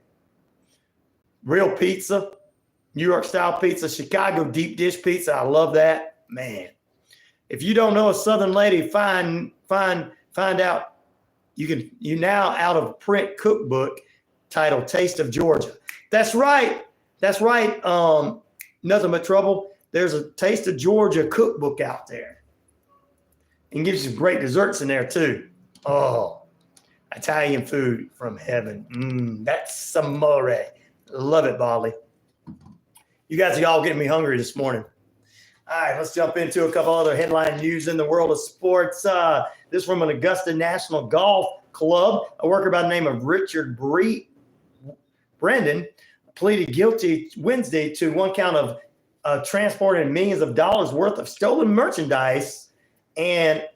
Real pizza, New York style pizza, Chicago deep dish pizza. I love that. Man, if you don't know a Southern lady, find out. You now out of print cookbook titled Taste of Georgia. That's right. Nothing but trouble. There's a Taste of Georgia cookbook out there. And gives you some great desserts in there too. Oh, Italian food from heaven. That's amore. Love it, Bolly. You guys are all getting me hungry this morning. All right, let's jump into a couple other headline news in the world of sports. This from an Augusta National Golf Club. A worker by the name of Richard Brendan pleaded guilty Wednesday to one count of transporting millions of dollars worth of stolen merchandise and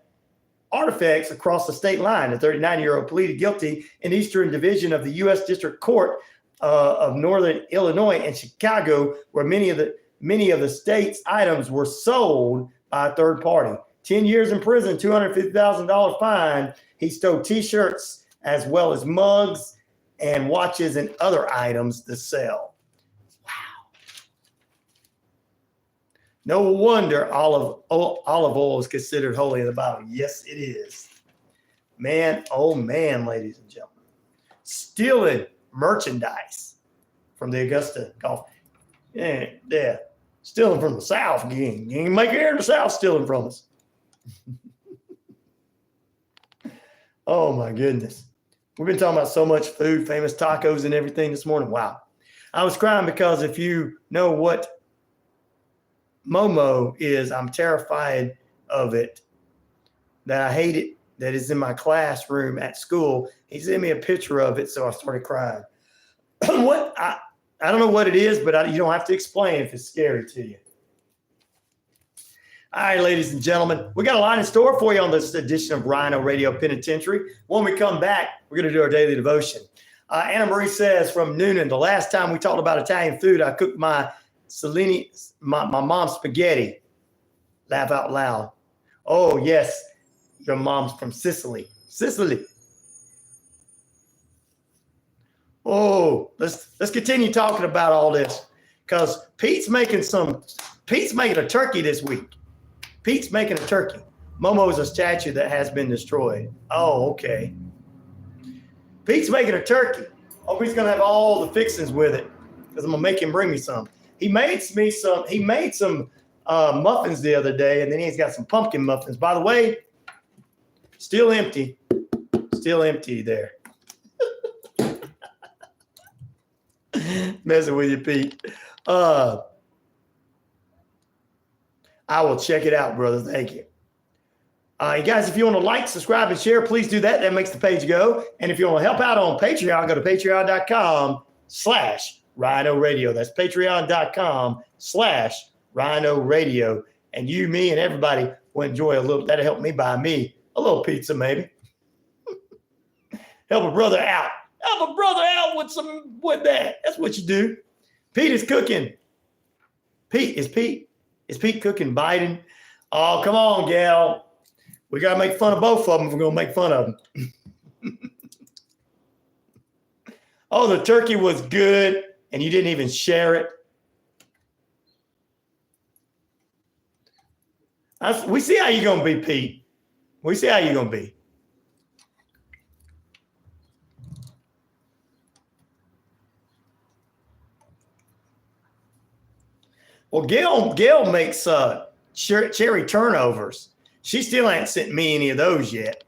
artifacts across the state line. The 39-year-old pleaded guilty in Eastern Division of the U.S. District Court of Northern Illinois and Chicago, where many of the state's items were sold by a third party. 10 years in prison, $250,000 fine. He stole T-shirts as well as mugs and watches and other items to sell. No wonder olive oil is considered holy in the Bible. Yes, it is. Man, oh man, ladies and gentlemen. Stealing merchandise from the Augusta Golf. Yeah. Stealing from the South. You ain't make it here in the South stealing from us. Oh my goodness. We've been talking about so much food, famous tacos and everything this morning. Wow. I was crying because if you know what Momo is, I'm terrified of it, that I hate it, that is in my classroom at school. He sent me a picture of it, so I started crying. I don't know what it is, but you don't have to explain if it's scary to you. All right, ladies and gentlemen, we got a lot in store for you on this edition of RyanoRadio Penitentiary. When we come back, we're going to do our daily devotion. Anna Marie says from Noonan, the last time we talked about Italian food, I cooked my mom's spaghetti. Laugh out loud. Oh, yes, your mom's from Sicily. Oh, let's continue talking about all this because Pete's making a turkey this week. Pete's making a turkey. Momo's a statue that has been destroyed. Oh, okay. Pete's making a turkey. Oh, he's gonna have all the fixings with it because I'm gonna make him bring me some. He made some muffins the other day, and then he's got some pumpkin muffins. By the way, still empty there. Messing with you, Pete. I will check it out, brother. Thank you. You guys, if you want to like, subscribe, and share, please do that. That makes the page go. And if you want to help out on Patreon, go to patreon.com/RyanoRadio. That's patreon.com/RyanoRadio. And you, me, and everybody will enjoy a little. That'll help me buy me a little pizza, maybe. Help a brother out. Help a brother out with that. That's what you do. Pete is cooking. Is Pete cooking Biden? Oh, come on, gal. We got to make fun of both of them if we're going to make fun of them. Oh, the turkey was good, and you didn't even share it. We see how you're going to be, Pete. We see how you're going to be. Well, Gail makes cherry turnovers. She still ain't sent me any of those yet.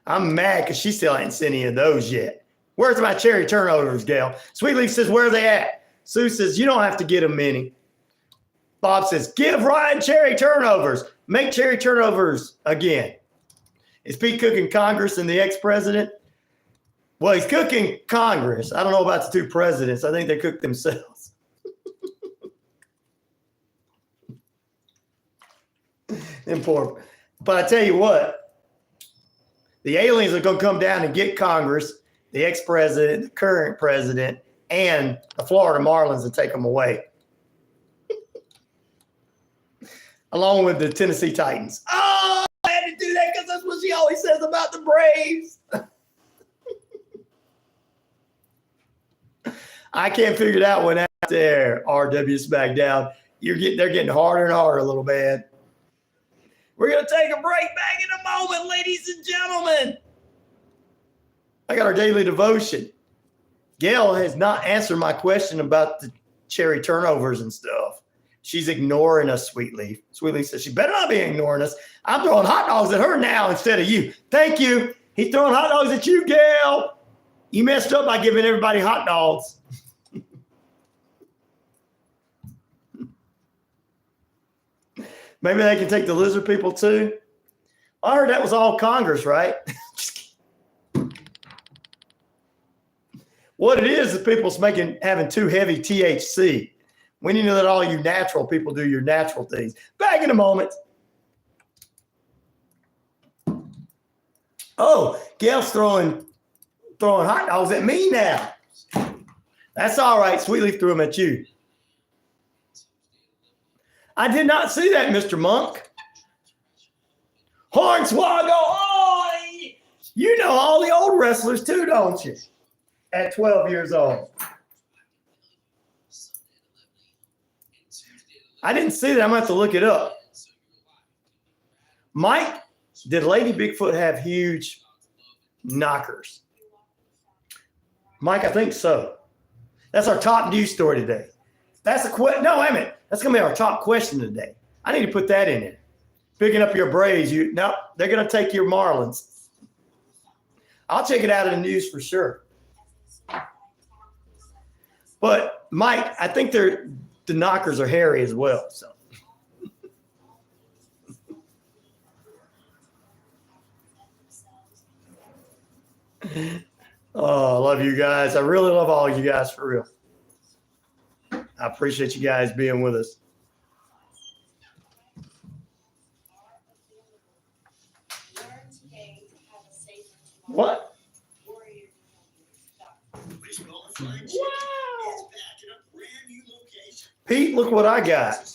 I'm mad because she still ain't sent any of those yet. Where's my cherry turnovers, Gail? Sweetleaf says, where are they at? Sue says, you don't have to get them many. Bob says, give Ryan cherry turnovers. Make cherry turnovers again. Is Pete cooking Congress and the ex-president? Well, he's cooking Congress. I don't know about the two presidents. I think they cook themselves. Important. But I tell you what, the aliens are going to come down and get Congress, the ex-president, the current president, and the Florida Marlins and take them away. Along with the Tennessee Titans. Oh, I had to do that because that's what she always says about the Braves. I can't figure that one out there, RW Smackdown. They're getting harder and harder, a little bit. We're going to take a break back in a moment, ladies and gentlemen. I got our daily devotion. Gail has not answered my question about the cherry turnovers and stuff. She's ignoring us, Sweetleaf. Sweetleaf says she better not be ignoring us. I'm throwing hot dogs at her now instead of you. Thank you. He's throwing hot dogs at you, Gail. You messed up by giving everybody hot dogs. Maybe they can take the lizard people too. I heard that was all Congress, right? What it is people's having too heavy THC. We need to let all you natural people do your natural things. Back in a moment. Oh, Gail's throwing hot dogs at me now. That's all right. Sweetleaf threw them at you. I did not see that, Mr. Monk. Hornswoggle. Oh, you know all the old wrestlers too, don't you? At 12 years old. I didn't see that. I'm going to have to look it up. Mike, did Lady Bigfoot have huge knockers? Mike, I think so. That's our top news story today. That's a no, wait a minute. That's going to be our top question today. I need to put that in there. Picking up your Braves. No, they're going to take your Marlins. I'll check it out in the news for sure. But Mike, I think the knockers are hairy as well. So. Oh, I love you guys. I really love all you guys for real. I appreciate you guys being with us. What? Wow. Pete, look what I got.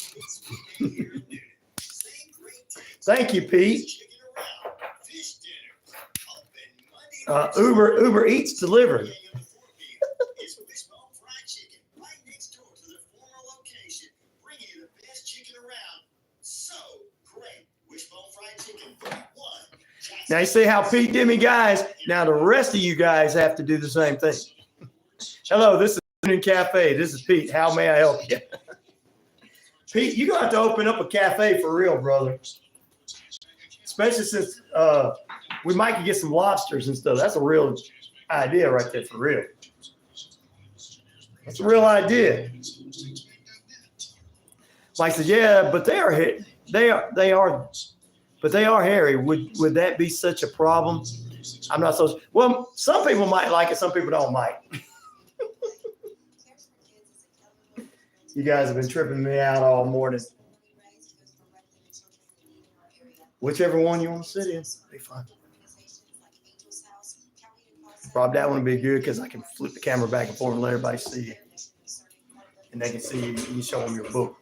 Thank you, Pete. Uber Eats delivered. Now you see how Pete did me, guys. Now the rest of you guys have to do the same thing. Hello, this is Union Cafe. This is Pete. How may I help you? Pete, you're going to have to open up a cafe for real, brother. Especially since we might get some lobsters and stuff. That's a real idea right there, for real. That's a real idea. Mike says, yeah, but they are hairy. Would that be such a problem? I'm not so, well, some people might like it. Some people don't like. You guys have been tripping me out all morning. Whichever one you want to sit in, be fun. Rob, that one would be good because I can flip the camera back and forth and let everybody see you. And they can see you. You can show them your book.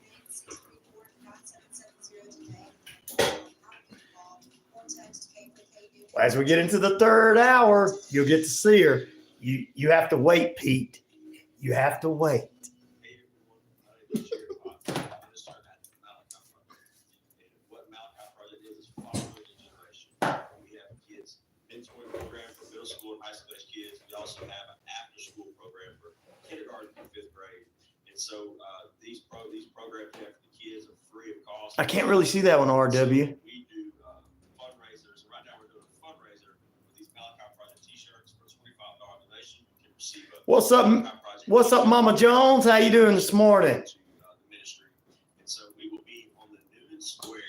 As we get into the third hour, you'll get to see her. You have to wait, Pete. You have to wait. What Malachi Project is following the generation. We have kids mentoring program for middle school and high school age kids. We also have an after school program for kindergarten through fifth grade. And so these programs have for the kids are free of cost. I can't really see that one, RW. So we do fundraisers. Right now we're doing a fundraiser with these Malachi Project t-shirts for a $25 donation. You can receive a What's up? What's up, Mama Jones? How you doing this morning? So we will be on the Newman Square.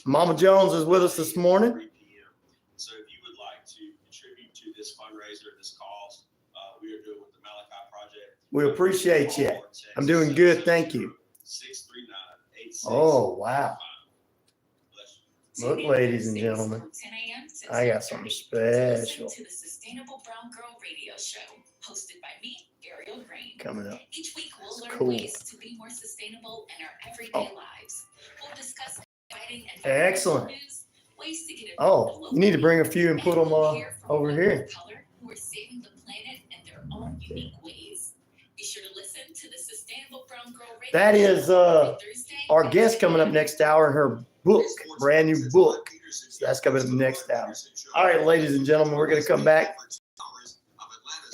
Mama Jones is with us this morning. 3 p.m. So if you would like to contribute to this fundraiser, this cause, we are doing with the Malachi Project. We appreciate you. I'm doing good. Thank you. 639-86. Oh, wow. Look, ladies and gentlemen, I got something special To the Sustainable Brown Girl Radio Show, hosted by me, Ariel Green. coming up. Each week we'll learn Cool. ways to be more sustainable in our everyday lives. We'll discuss fighting and Excellent. news, ways to get Oh, you need to bring a few and put them over here. color who are saving the planet in their own unique ways. Be sure to listen to the Sustainable Brown Girl Radio That is Show every Thursday our at guest 10 coming up a.m. next hour in her book, brand new book. So that's coming up next hour. All right, ladies and gentlemen, we're going to come back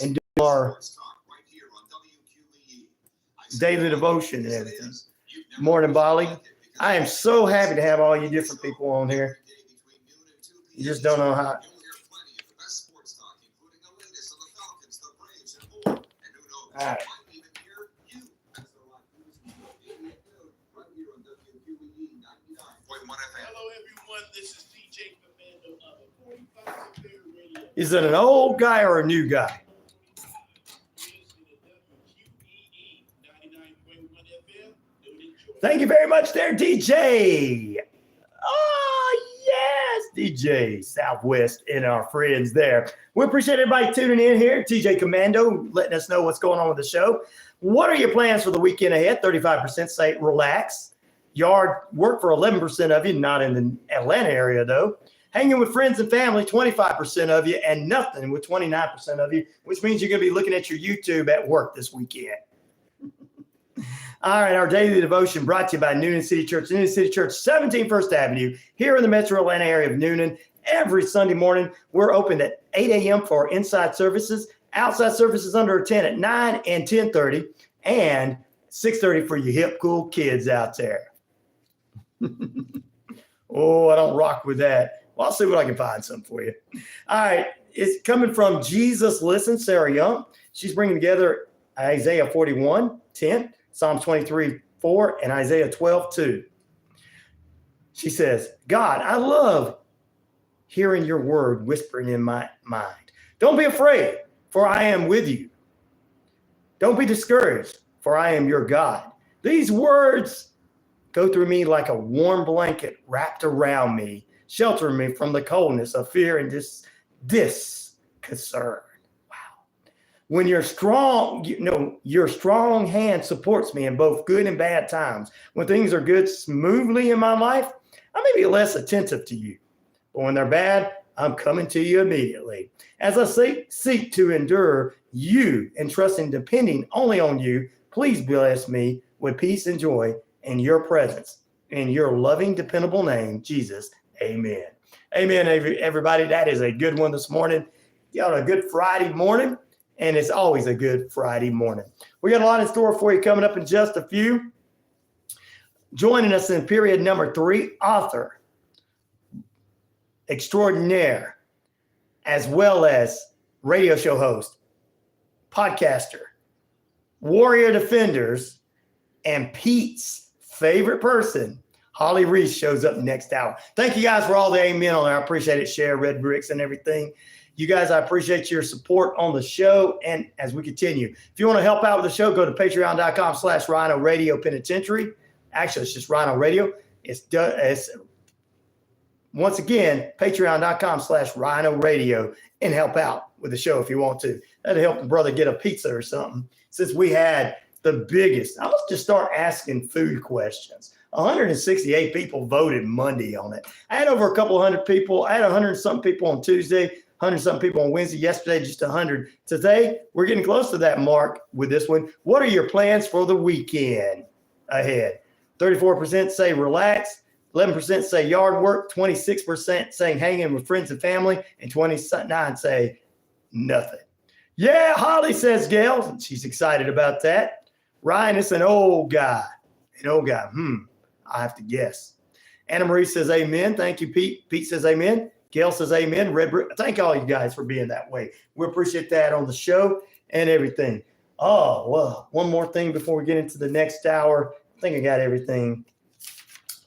and do our daily devotion and everything. Morning, Bali. I am so happy to have all you different people on here. You just don't know how. All right. Hello, everyone. This is DJ Commando of the 45 Bear Radio. Is it an old guy or a new guy? WQEE 99.1 FM. Thank you very much there, DJ. Oh, yes, DJ Southwest and our friends there. We appreciate everybody tuning in here. TJ Commando letting us know what's going on with the show. What are your plans for the weekend ahead? 35% say relax. Yard work for 11% of you, not in the Atlanta area, though. Hanging with friends and family, 25% of you, and nothing with 29% of you, which means you're going to be looking at your YouTube at work this weekend. All right, our daily devotion brought to you by Noonan City Church. Noonan City Church, 17 First Avenue, here in the metro Atlanta area of Noonan. Every Sunday morning, we're open at 8 a.m. for inside services, outside services under 10 at 9 and 10:30, and 6:30 for you hip, cool kids out there. Oh, I don't rock with that. Well, I'll see what I can find something for you. All right, it's coming from Jesus Listen, Sarah Young. She's bringing together Isaiah 41:10, Psalms 23:4, and Isaiah 12:2. She says, God, I love hearing your word whispering in my mind. Don't be afraid, for I am with you. Don't be discouraged, for I am your God. These words go through me like a warm blanket wrapped around me, sheltering me from the coldness of fear and disconcern. Wow. When you're strong, your strong hand supports me in both good and bad times. When things are good smoothly in my life, I may be less attentive to you. But when they're bad, I'm coming to you immediately. As I seek to endure you and trust and depending only on you, please bless me with peace and joy in your presence. In your loving, dependable name, Jesus, amen. Amen, everybody. That is a good one this morning. Y'all, a good Friday morning, and it's always a good Friday morning. We got a lot in store for you coming up in just a few. Joining us in period number 3, author extraordinaire, as well as radio show host, podcaster, warrior defenders, and Pete's favorite person, Holly Reese, shows up next hour. Thank you guys for all the amen on there. I appreciate it. Share Red Bricks and everything. You guys, I appreciate your support on the show. And as we continue, if you want to help out with the show, go to patreon.com/RyanoRadio Penitentiary. Actually, it's just Rhino Radio. It's once again, patreon.com/RyanoRadio, and help out with the show if you want to. That'll help the brother get a pizza or something. Since we had the biggest, I'll just start asking food questions. 168 people voted Monday on it. I had over a couple hundred people. I had 100-something people on Tuesday, 100-something people on Wednesday. Yesterday, just 100. Today, we're getting close to that mark with this one. What are your plans for the weekend ahead? 34% say relax. 11% say yard work. 26% saying hanging with friends and family. And 29% say nothing. Yeah, Holly, says Gail. She's excited about that. Ryan, it's an old guy. An old guy. I have to guess. Anna Marie says amen. Thank you, Pete. Pete says amen. Gail says amen. Thank all you guys for being that way. We appreciate that on the show and everything. Oh, well, one more thing before we get into the next hour. I think I got everything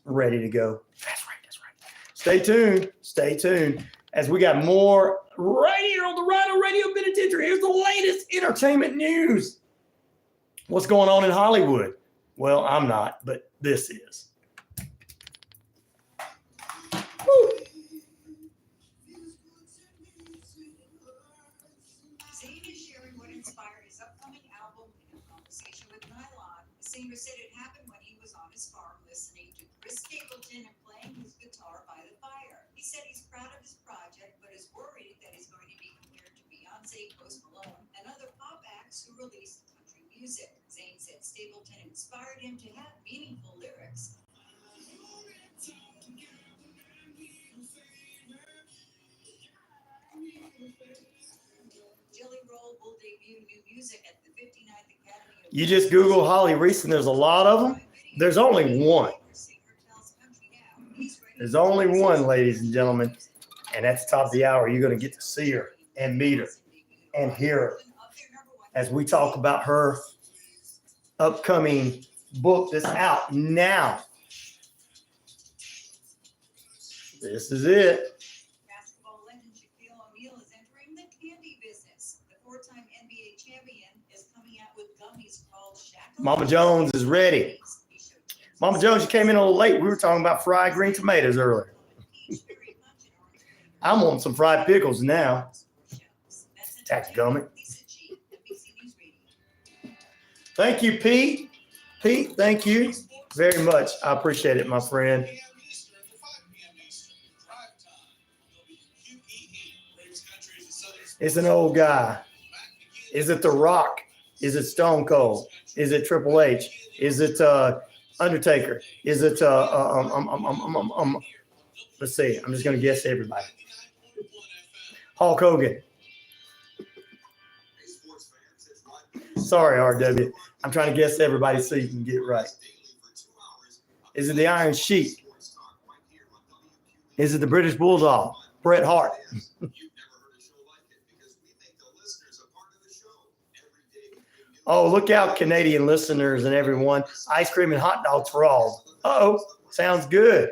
ready to go. That's right. Stay tuned as we got more right here on the RyanoRadio Penitentiary. Here's the latest entertainment news. What's going on in Hollywood? Well, I'm not, but this is. Woo. Zayn is sharing what inspired his upcoming album in a conversation with Nylon. The singer said it happened when he was on his farm listening to Chris Stapleton and playing his guitar by the fire. He said he's proud of his project, but is worried that he's going to be compared to Beyonce, Post Malone, and other pop acts who release country music. Zayn said Stapleton inspired him to have meaningful lyrics. Jelly Roll will debut new music at the 59th Academy of You just Google Holly Reese, and there's a lot of them. There's only one. There's only one, ladies and gentlemen. And at the top of the hour, you're going to get to see her and meet her and hear her as we talk about her upcoming book that's out now. This is it. Basketball legend Shaquille O'Neal is entering the candy business. The four-time NBA champion is coming out with gummies called Shackle. Mama Jones is ready. Mama Jones, you came in a little late. We were talking about fried green tomatoes earlier. I'm wanting some fried pickles now. Tack gummy. Thank you, Pete. Pete, thank you very much. I appreciate it, my friend. It's an old guy. Is it The Rock? Is it Stone Cold? Is it Triple H? Is it Undertaker? Is it let's see. I'm just gonna guess everybody. Hulk Hogan. Sorry, RW. I'm trying to guess everybody so you can get it right. Is it the Iron Sheik? Is it the British Bulldog? Bret Hart. Oh, look out, Canadian listeners and everyone. Ice cream and hot dogs for all. Uh-oh, sounds good.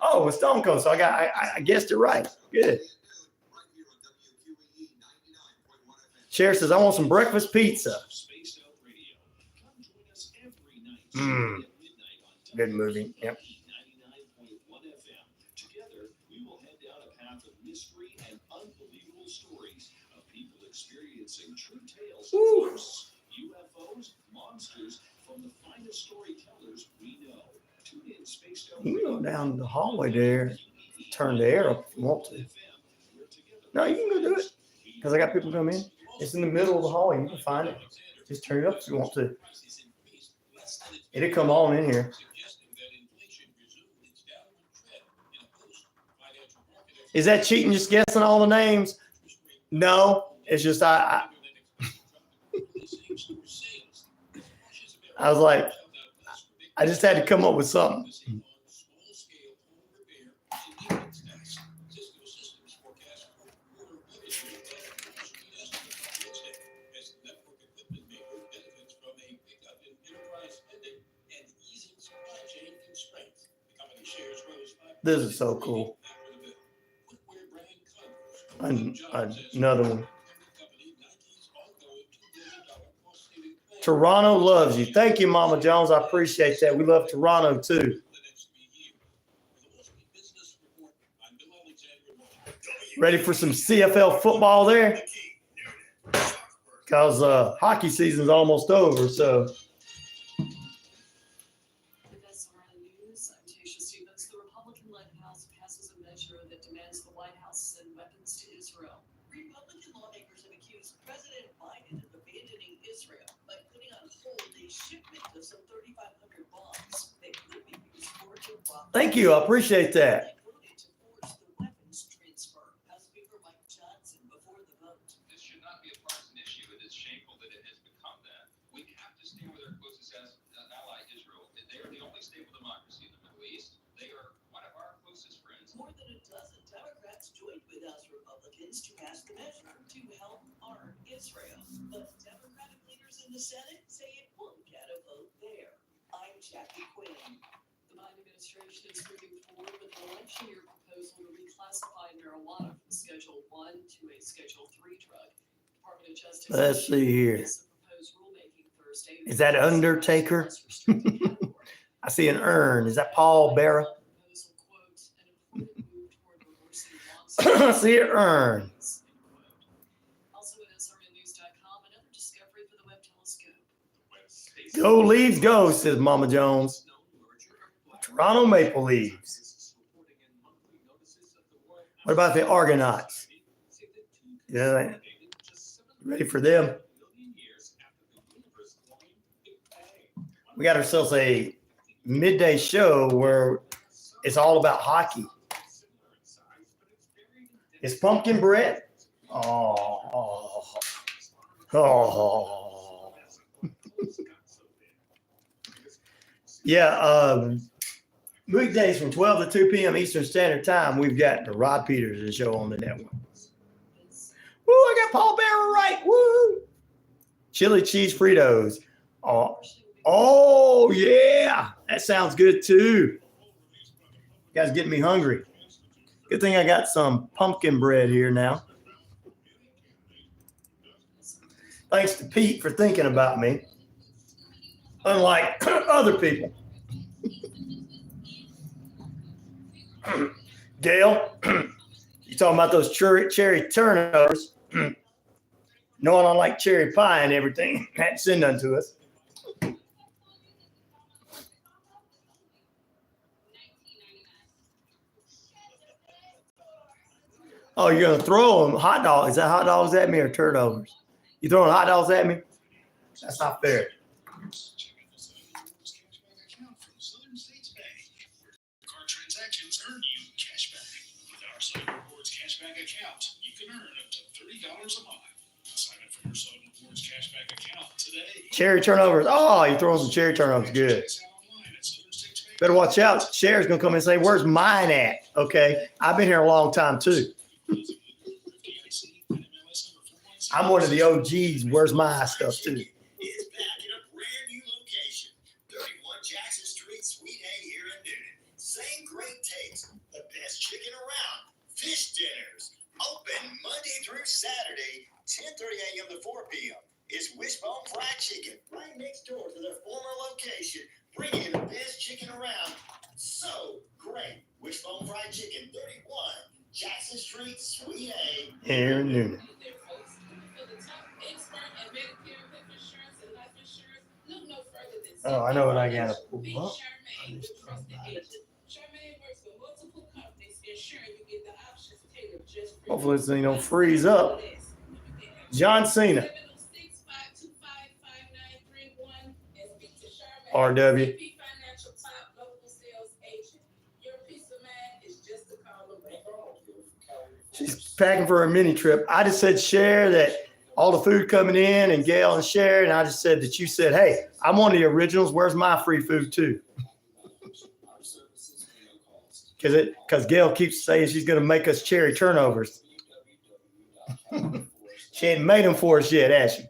Oh, it's Stone Cold, so I guessed it right. Good. Cher says, I want some breakfast pizza. Good movie. Yep. Together, we will head down a path of mystery and unbelievable stories of people experiencing true tales of ghosts, UFOs, monsters from the finest storytellers we know. Tune in Smackdown. You can go down the hallway there, turn the air up if you want to. No, you can go do it because I got people come in. It's in the middle of the hallway. You can find it. Just turn it up if you want to. It'll come on in here. Is that cheating? Just guessing all the names? No, it's just I was like, I just had to come up with something. This is so cool. Another one. Toronto loves you. Thank you, Mama Jones. I appreciate that. We love Toronto too. Ready for some CFL football there? Because hockey season's almost over. So. The Republican-led House passes a measure that demands the White House send weapons to Israel. Republican lawmakers have accused President Biden of abandoning Israel by putting on hold a shipment of some 3,500 bombs that could be used for Iraq. Thank you. I appreciate that. This should not be a partisan issue. It is shameful that it has become that. We have to stand with our closest ally, Israel. They are the only stable democracy in the Middle East. They are one of our closest friends. More than a dozen Democrats joined with House Republicans to pass the measure to help arm Israel. But Democratic leaders in the Senate say it won't get a vote there. I'm Jackie Quinn. The Biden administration is moving forward with an election year proposal to reclassify marijuana from Schedule 1 to a Schedule 3 drug. Department of Justice. Let's see here. Is that Undertaker? I see an urn. Is that Paul Bearer? I see an urn. Also at SRNnews.com, another discovery for the Webb telescope. Go Leaves, go, says Mama Jones. Toronto Maple Leaves. What about the Argonauts? Yeah, ready for them? We got ourselves a midday show where it's all about hockey. It's pumpkin bread. Oh. Yeah, weekdays from 12 to 2 p.m. Eastern Standard Time, we've got the Rod Peterson show on the network. Woo, I got Paul Bearer right. Woo! Chili cheese Fritos. Oh, yeah. That sounds good too. You guys getting me hungry. Good thing I got some pumpkin bread here now. Thanks to Pete for thinking about me. Unlike other people. Gail, you talking about those cherry turnovers. Knowing I like cherry pie and everything. Had to send none to us. Oh, you're going to throw them hot dogs. Is that hot dogs at me or turnovers? You throwing hot dogs at me? That's not fair. Card transactions earn you cash back. With our Southern Rewards cashback account, you can earn up to $30 a month. Sign up for your Southern Rewards cashback account today. Cherry turnovers. Oh, you're throwing some cherry turnovers. Good. Better watch out. Cherry's going to come in and say, where's mine at? Okay. I've been here a long time too. I'm one of the OGs. Where's my stuff too? Is back in a brand new location, 31 Jackson Street, Suite A here in Newton. Same great taste, the best chicken around. Fish dinners, open Monday through Saturday, 10:30 a.m. to 4 p.m. It's Wishbone Fried Chicken, right next door to their former location, bringing you the best chicken around. So great, Wishbone Fried Chicken, 31 Jackson Street, Suite A. Here in Newton. Oh, I know what I gotta pull up. Hopefully this thing don't freeze up. John Cena. RW. She's packing for a mini trip. I just said share that all the food coming in and Gail and share. And I just said that you said, hey, I'm one of the originals. Where's my free food too? Because Gail keeps saying she's going to make us cherry turnovers. She ain't made them for us yet, has she?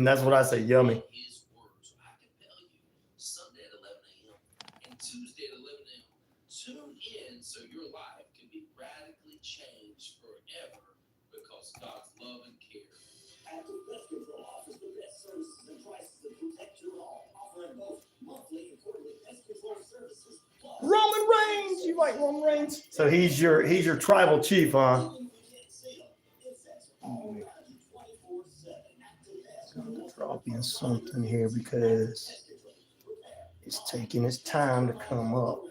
That's what I say. Yummy. His word. So I can tell you, Sunday at 11 a.m. and Tuesday at 11 a.m. Tune in so your life can be radically changed forever because God's love and care. Active Pest Control offers the best services and prices to protect your home, offering both monthly and quarterly pest control services. Plus, Roman Reigns. You like Roman Reigns? So he's your tribal chief, huh? I'm gonna drop in something here because it's taking its time to come up.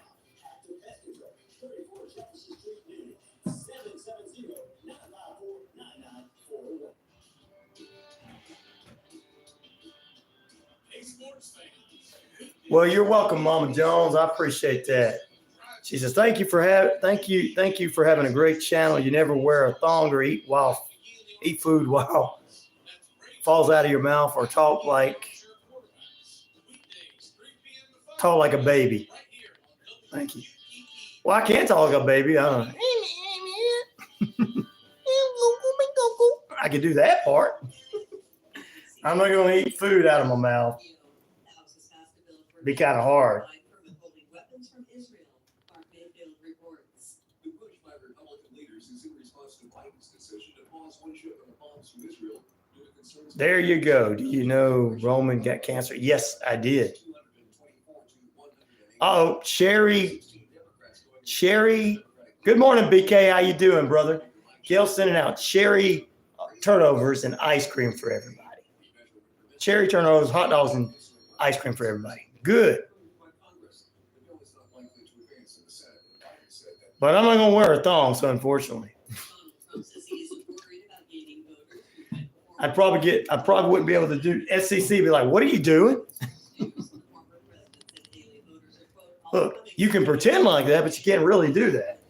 Well, you're welcome, Mama Jones. I appreciate that. She says, thank you for having a great channel. You never wear a thong or eat food while falls out of your mouth or talk like a baby. Thank you. Well, I can't talk like a baby. I don't know. I can do that part. I'm not going to eat food out of my mouth. Be kind of hard. The push by Republican leaders is in response to Biden's decision to pause one shipment of bombs to Israel due to concerns. There you go. Do you know Roman got cancer? Yes, I did. Oh, Sherry. Good morning, BK. How you doing, brother? Gail sending out cherry turnovers and ice cream for everybody. Cherry turnovers, hot dogs, and ice cream for everybody. Good. But I'm not going to wear a thong, so unfortunately. I probably wouldn't be able to do SCC, be like, what are you doing? Look, you can pretend like that, but you can't really do that.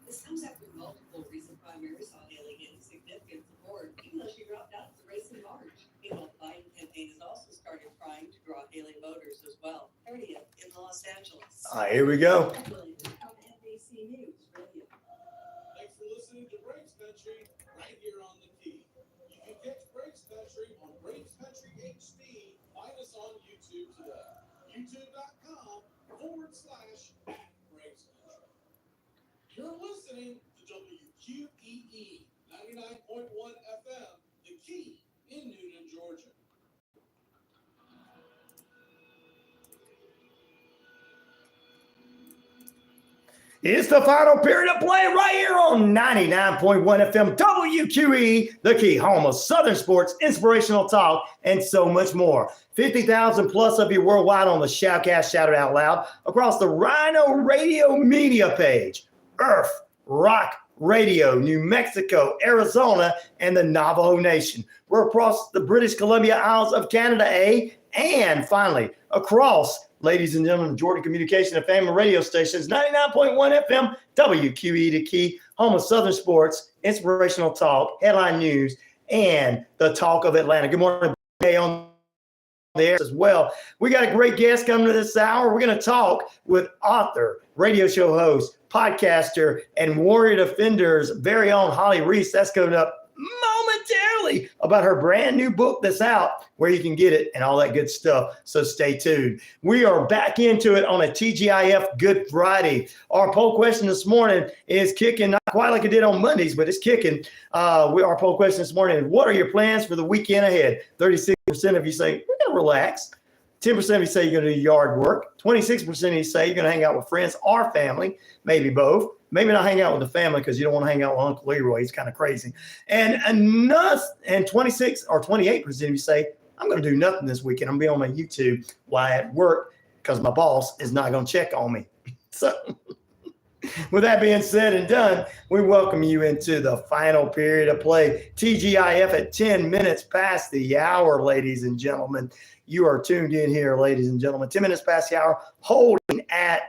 This comes after multiple recent primaries saw Haley getting significant support, even though she dropped out of the race in March. Meanwhile, the Biden campaign has also started trying to draw Haley voters as well. 30th in Los Angeles. Here we go. NBC News Radio. Thanks for listening to Braves Country right here on the Key. You can catch Braves Country on Braves Country HD. Find us on YouTube today. YouTube.com/@Braves Country. You're listening to WQEE 99.1 FM, The Key in Newnan, Georgia. It's the final period of play right here on 99.1 FM WQEE, the Key, home of Southern sports, inspirational talk, and so much more. 50,000 plus of you worldwide on the Shoutcast, Shout It Out Loud, across the RyanoRadio media page, Earth, Rock Radio, New Mexico, Arizona, and the Navajo Nation. We're across the British Columbia Isles of Canada, and finally, across, ladies and gentlemen, Jordan Communication and Family Radio Stations, 99.1 FM, WQEE, the Key, home of Southern sports, inspirational talk, headline news, and the talk of Atlanta. Good morning, on there as well. We got a great guest coming to this hour. We're going to talk with author, radio show host, podcaster, and Warrior Defender's very own Holly Reese. That's coming up momentarily about her brand new book that's out, where you can get it and all that good stuff. So stay tuned. We are back into it on a TGIF Good Friday. Our poll question this morning is kicking, not quite like it did on Mondays, but it's kicking. Our poll question this morning is, what are your plans for the weekend ahead? 36% of you say, we're going to relax. 10% of you say you're going to do yard work. 26% of you say you're going to hang out with friends or family, maybe both. Maybe not hang out with the family because you don't want to hang out with Uncle Leroy. He's kind of crazy. And 26 or 28% of you say, I'm going to do nothing this weekend. I'm going to be on my YouTube while at work because my boss is not going to check on me. So with that being said and done, we welcome you into the final period of play. TGIF at 10 minutes past the hour, ladies and gentlemen. You are tuned in here, ladies and gentlemen. 10 minutes past the hour, holding at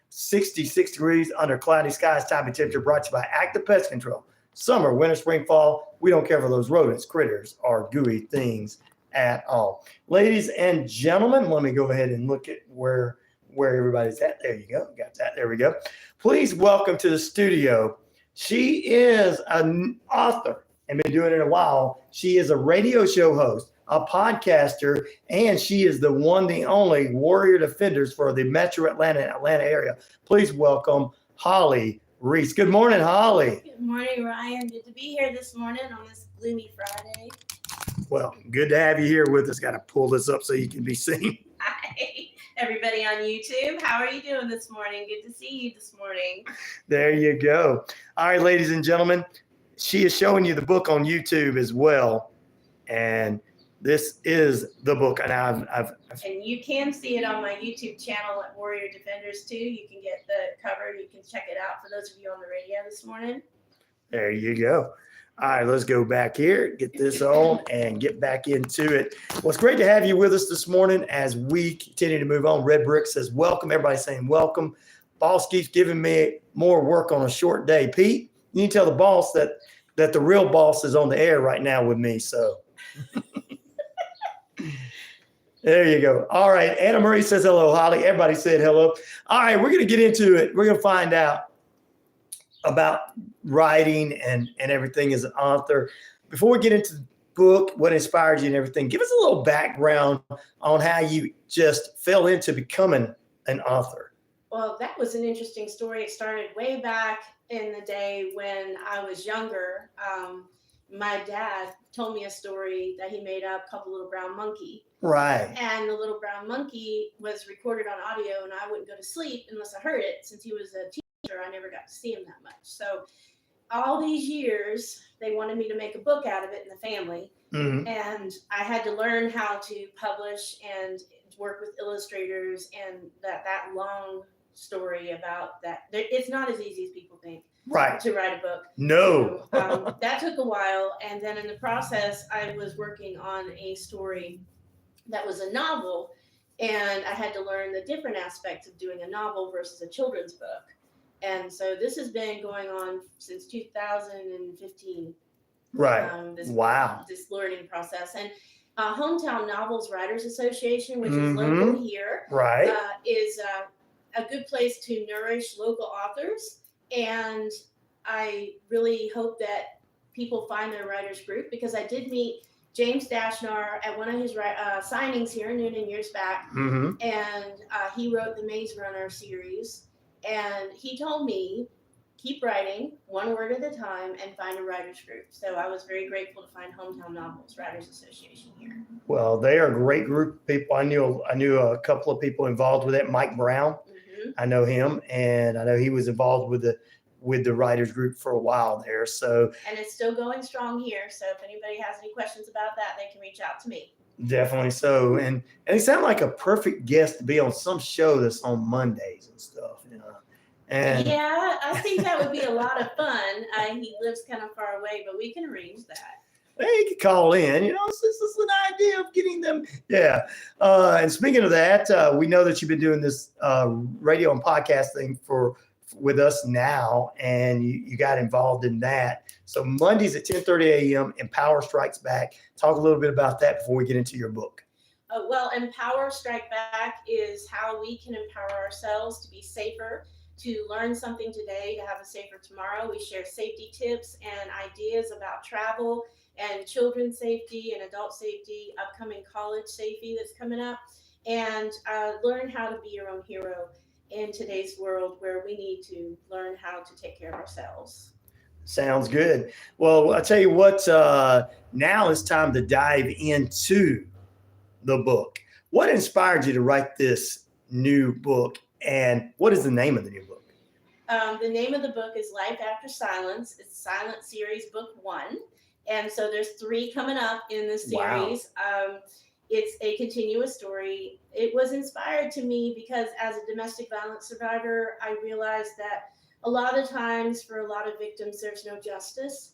66 degrees under cloudy skies. Time and temperature brought to you by Active Pest Control. Summer, winter, spring, fall. We don't care for those rodents, critters, or gooey things at all. Ladies and gentlemen, let me go ahead and look at where everybody's at. There you go. Got that. There we go. Please welcome to the studio She is an author and been doing it a while. She is a radio show host, a podcaster, and she is the one, the only warrior defenders for the Metro Atlanta and Atlanta area. Please welcome Holly Reese. Good morning, Holly. Good morning, Ryan. Good to be here this morning on this gloomy Friday. Well, good to have you here with us. Got to pull this up so you can be seen. Hi, everybody on YouTube. How are you doing this morning? Good to see you this morning. There you go. All right, ladies and gentlemen, she is showing you the book on YouTube as well. And this is the book. And And you can see it on my YouTube channel at Warrior Defenders too. You can get the cover. You can check it out for those of you on the radio this morning. There you go. All right, let's go back here, get this on, and get back into it. Well, it's great to have you with us this morning as we continue to move on. Red Brick says, welcome. Everybody saying welcome. Boss keeps giving me more work on a short day. Pete, you need to tell the boss that the real boss is on the air right now with me. So there you go. All right. Anna Marie says hello, Holly. Everybody said hello. All right, we're going to get into it. We're going to find out about writing and everything as an author. Before we get into the book, what inspired you and everything, give us a little background on how you just fell into becoming an author. Well, that was an interesting story. It started way back in the day when I was younger. My dad told me a story that he made up called The Little Brown Monkey. Right. And the Little Brown Monkey was recorded on audio, and I wouldn't go to sleep unless I heard it. Since he was a teacher, I never got to see him that much. So all these years, they wanted me to make a book out of it in the family. Mm-hmm. And I had to learn how to publish and work with illustrators, and that long story about that. It's not as easy as people think. Right. To write a book. No. So, that took a while. And then in the process, I was working on a story that was a novel. And I had to learn the different aspects of doing a novel versus a children's book. And so this has been going on since 2015. Right. Wow. This learning process. And Hometown Novels Writers Association, which is Mm-hmm. local here, Right. is a good place to nourish local authors. And I really hope that people find their writers group, because I did meet James Dashnar at one of his signings here in Noonan years back. Mm-hmm. And he wrote the Maze Runner series. And he told me, keep writing one word at a time and find a writers group. So I was very grateful to find Hometown Novels Writers Association here. Well, they are a great group of people. I knew a couple of people involved with it. Mike Brown. Mm-hmm. I know him, and I know he was involved with the writers group for a while there. So And it's still going strong here. So if anybody has any questions about that, they can reach out to me. definitely so. And he sounded like a perfect guest to be on some show that's on Mondays and stuff, you know. And Yeah, I think that would be a lot of fun. He lives kind of far away, but we can arrange that. hey, you could call in, you know, this is an idea of getting them. Yeah. And speaking of that, we know that you've been doing this radio and podcast thing with us now, and you got involved in that. So Mondays at 10:30 a.m. Empower Strikes Back. Talk a little bit about that before we get into your book. Well, Empower Strike Back is how we can empower ourselves to be safer, to learn something today, to have a safer tomorrow. We share safety tips and ideas about travel and children's safety and adult safety, upcoming college safety that's coming up, and learn how to be your own hero in today's world where we need to learn how to take care of ourselves. Sounds good. Well, I'll tell you what, now it's time to dive into the book. What inspired you to write this new book, and what is the name of the new book? The name of the book is Life After Silence. It's Silent Series Book 1. And so there's 3 coming up in this series. Wow. It's a continuous story. It was inspired to me because as a domestic violence survivor, I realized that a lot of times for a lot of victims, there's no justice.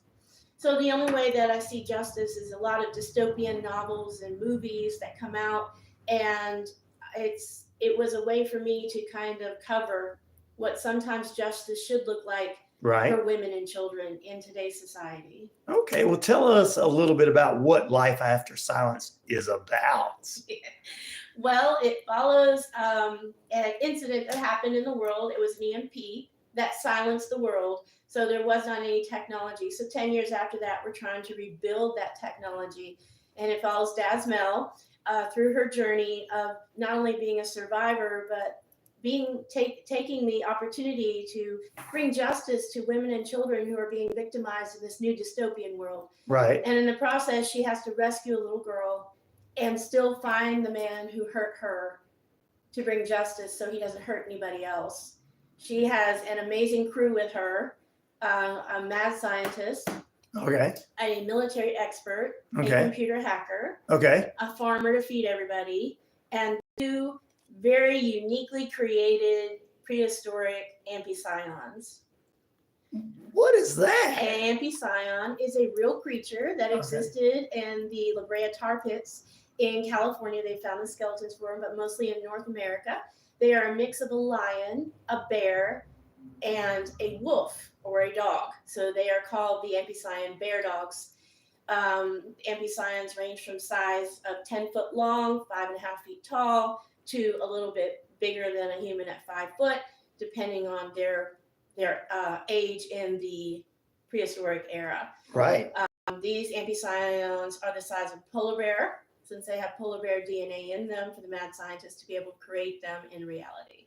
So the only way that I see justice is a lot of dystopian novels and movies that come out. And it was a way for me to kind of cover what sometimes justice should look like for women and children in today's society. Okay, well, tell us a little bit about what Life After Silence is about. Well, it follows an incident that happened in the world. It was an EMP that silenced the world. So there was not any technology. So 10 years after that, we're trying to rebuild that technology. And it follows Dasmel through her journey of not only being a survivor, but taking the opportunity to bring justice to women and children who are being victimized in this new dystopian world. Right. And in the process, she has to rescue a little girl and still find the man who hurt her to bring justice so he doesn't hurt anybody else. She has an amazing crew with her, a mad scientist, Okay. a military expert, Okay. a computer hacker, Okay. a farmer to feed everybody, and 2 very uniquely created prehistoric amphicyons. What is that? An amphición is a real creature that existed in the La Brea tar pits in California. They found the skeletons for them, but mostly in North America. They are a mix of a lion, a bear, and a wolf or a dog. So they are called the amphición bear dogs. Amphicyons range from size of 10 foot long, 5.5 feet tall, to a little bit bigger than a human at 5 foot, depending on their age in the prehistoric era. Right. These amphicyons are the size of polar bear, since they have polar bear DNA in them for the mad scientists to be able to create them in reality.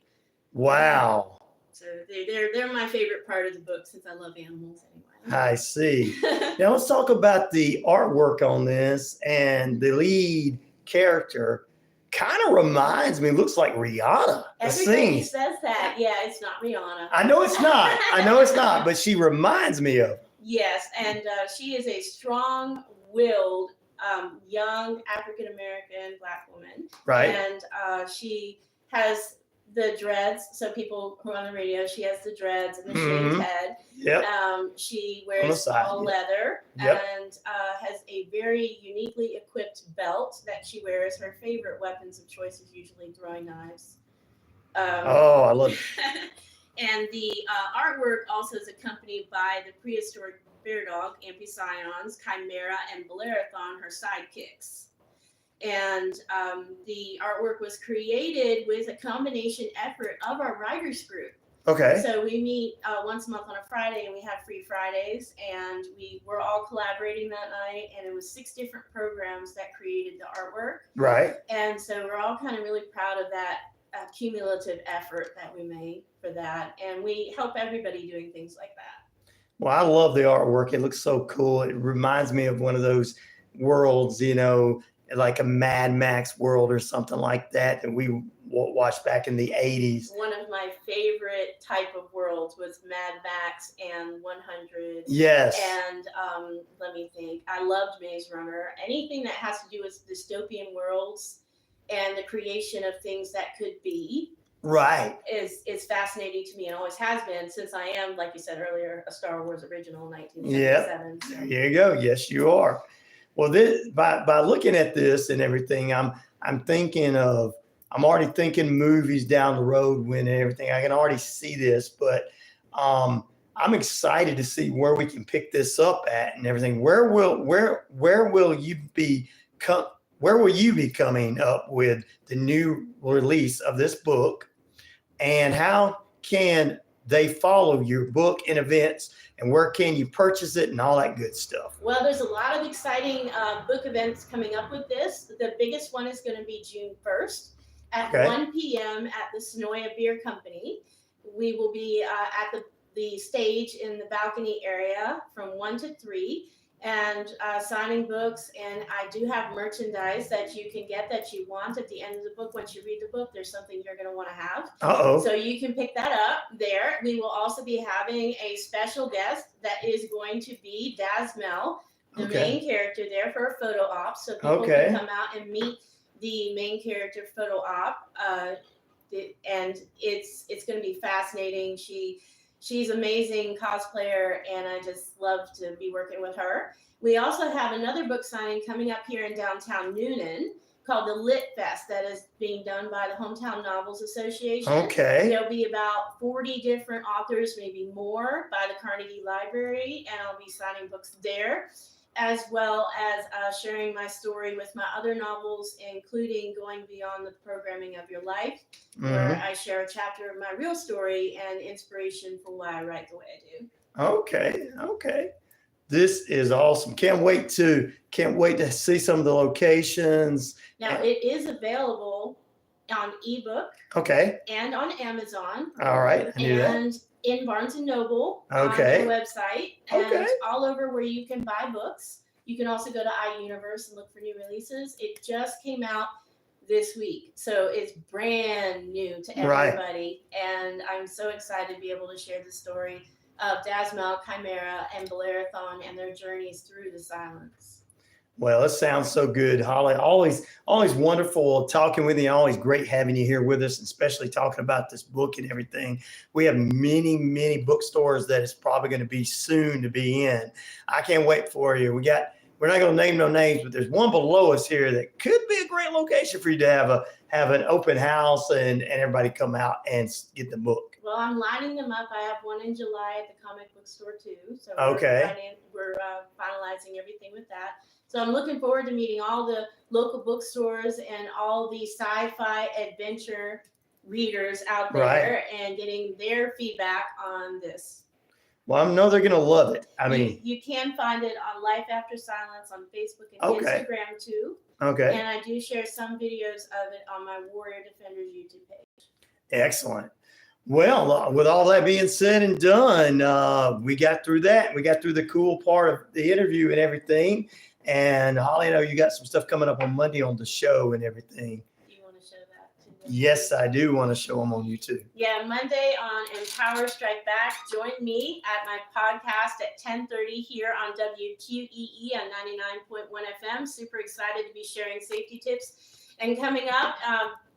Wow. So they're my favorite part of the book, since I love animals anyway. I see. Now let's talk about the artwork on this. And the lead character kind of reminds me, looks like Rihanna. Everybody says that. Yeah, it's not Rihanna. I know it's not. I know it's not, but she reminds me of. Yes, and she is a strong-willed, young African-American Black woman. Right. And she has the dreads. So people who are on the radio, she has the dreads and the shaved head. Yep. She wears all leather and has a very uniquely equipped belt that she wears. Her favorite weapons of choice is usually throwing knives. I love it. And the artwork also is accompanied by the prehistoric bear dog, amphicyons, Chimera, and Bellerothon, her sidekicks. And the artwork was created with a combination effort of our writers group. Okay. So we meet once a month on a Friday, and we have free Fridays, and we were all collaborating that night, and it was 6 different programs that created the artwork. Right. And so we're all kind of really proud of that cumulative effort that we made for that, and we help everybody doing things like that. Well, I love the artwork. It looks so cool. It reminds me of one of those worlds, like a Mad Max world or something like that we watched back in the 80s. One of my favorite type of worlds was Mad Max and 100. Yes. And let me think. I loved Maze Runner. Anything that has to do with dystopian worlds and the creation of things that could be. Right. Is fascinating to me and always has been, since I am, like you said earlier, a Star Wars original in 1977. Yeah. There you go. Yes, you are. Well, this by looking at this and everything, I'm already thinking movies down the road when everything. I can already see this, but I'm excited to see where we can pick this up at and everything. Where will you be coming up with the new release of this book, and how can they follow your book and events, and where can you purchase it and all that good stuff? Well, there's a lot of exciting book events coming up with this. The biggest one is going to be June 1st at 1 p.m. at the Sonoya Beer Company. We will be at the stage in the balcony area from 1 to 3 and signing books. And I do have merchandise that you can get that you want at the end of the book. Once you read the book, there's something you're going to want to have. Uh-oh. So you can pick that up there. We will also be having a special guest that is going to be Dasmel, the main character, there for a photo op. So people can come out and meet the main character photo op. And it's going to be fascinating. She's amazing cosplayer, and I just love to be working with her. We also have another book signing coming up here in downtown Noonan called the Lit Fest that is being done by the Hometown Novels Association. Okay. There'll be about 40 different authors, maybe more, by the Carnegie Library, and I'll be signing books there. as well as sharing my story with my other novels, including Going Beyond the Programming of Your Life, where I share a chapter of my real story and inspiration for why I write the way I do. Okay. This is awesome. Can't wait to see some of the locations. Now it is available on ebook. Okay. And on Amazon. All right. I knew and in Barnes and Noble on Okay. their website. Okay. And all over where you can buy books. You can also go to iUniverse and look for new releases. It just came out this week. So it's brand new to everybody. Right. And I'm so excited to be able to share the story of Dasmal, Chimera, and Bellerothon and their journeys through the silence. Well, it sounds so good, Holly. Always wonderful talking with you. Always great having you here with us, especially talking about this book and everything. We have many bookstores that it's probably going to be soon to be in. I can't wait for you. We're not going to name no names, but there's one below us here that could be a great location for you to have an open house and everybody come out and get the book. Well, I'm lining them up. I have one in July at the comic book store too. So we're finalizing everything with that. So I'm looking forward to meeting all the local bookstores and all the sci-fi adventure readers out there and getting their feedback on this. Well, I know they're going to love it. I mean, you can find it on Life After Silence on Facebook and Instagram too. Okay. And I do share some videos of it on my Warrior Defenders YouTube page. Excellent. Well, with all that being said and done, we got through that. We got through the cool part of the interview and everything. And Holly, I know you got some stuff coming up on Monday on the show and everything. You want to show that too? Yes, I do want to show them on YouTube. Yeah, Monday on Empower Strike Back. Join me at my podcast at 10:30 here on WQEE on 99.1 FM. Super excited to be sharing safety tips. And coming up,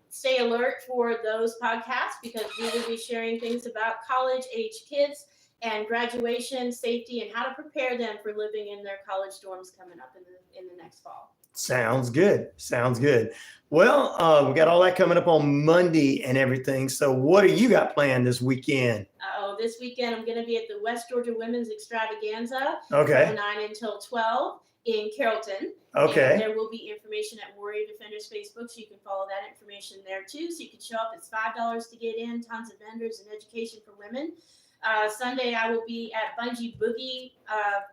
stay alert for those podcasts because we will be sharing things about college-age kids and graduation, safety, and how to prepare them for living in their college dorms coming up in the next fall. Sounds good. Well, we got all that coming up on Monday and everything. So what do you got planned this weekend? This weekend I'm going to be at the West Georgia Women's Extravaganza from 9 until 12 in Carrollton. Okay. And there will be information at Warrior Defenders Facebook, so you can follow that information there too. So you can show up. It's $5 to get in, tons of vendors and education for women. Sunday, I will be at Bungee Boogie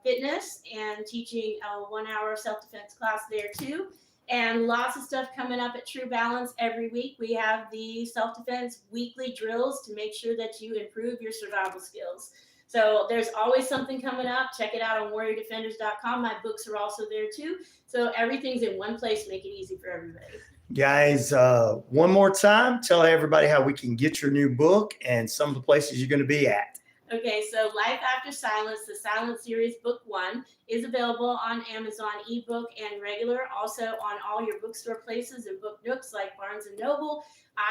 Fitness and teaching a 1-hour self-defense class there too. And lots of stuff coming up at True Balance every week. We have the self-defense weekly drills to make sure that you improve your survival skills. So there's always something coming up. Check it out on warriordefenders.com. My books are also there too. So everything's in one place. Make it easy for everybody. Guys, one more time, tell everybody how we can get your new book and some of the places you're going to be at. Okay, so Life After Silence, the Silent Series Book 1, is available on Amazon ebook and regular, also on all your bookstore places and book nooks like Barnes & Noble,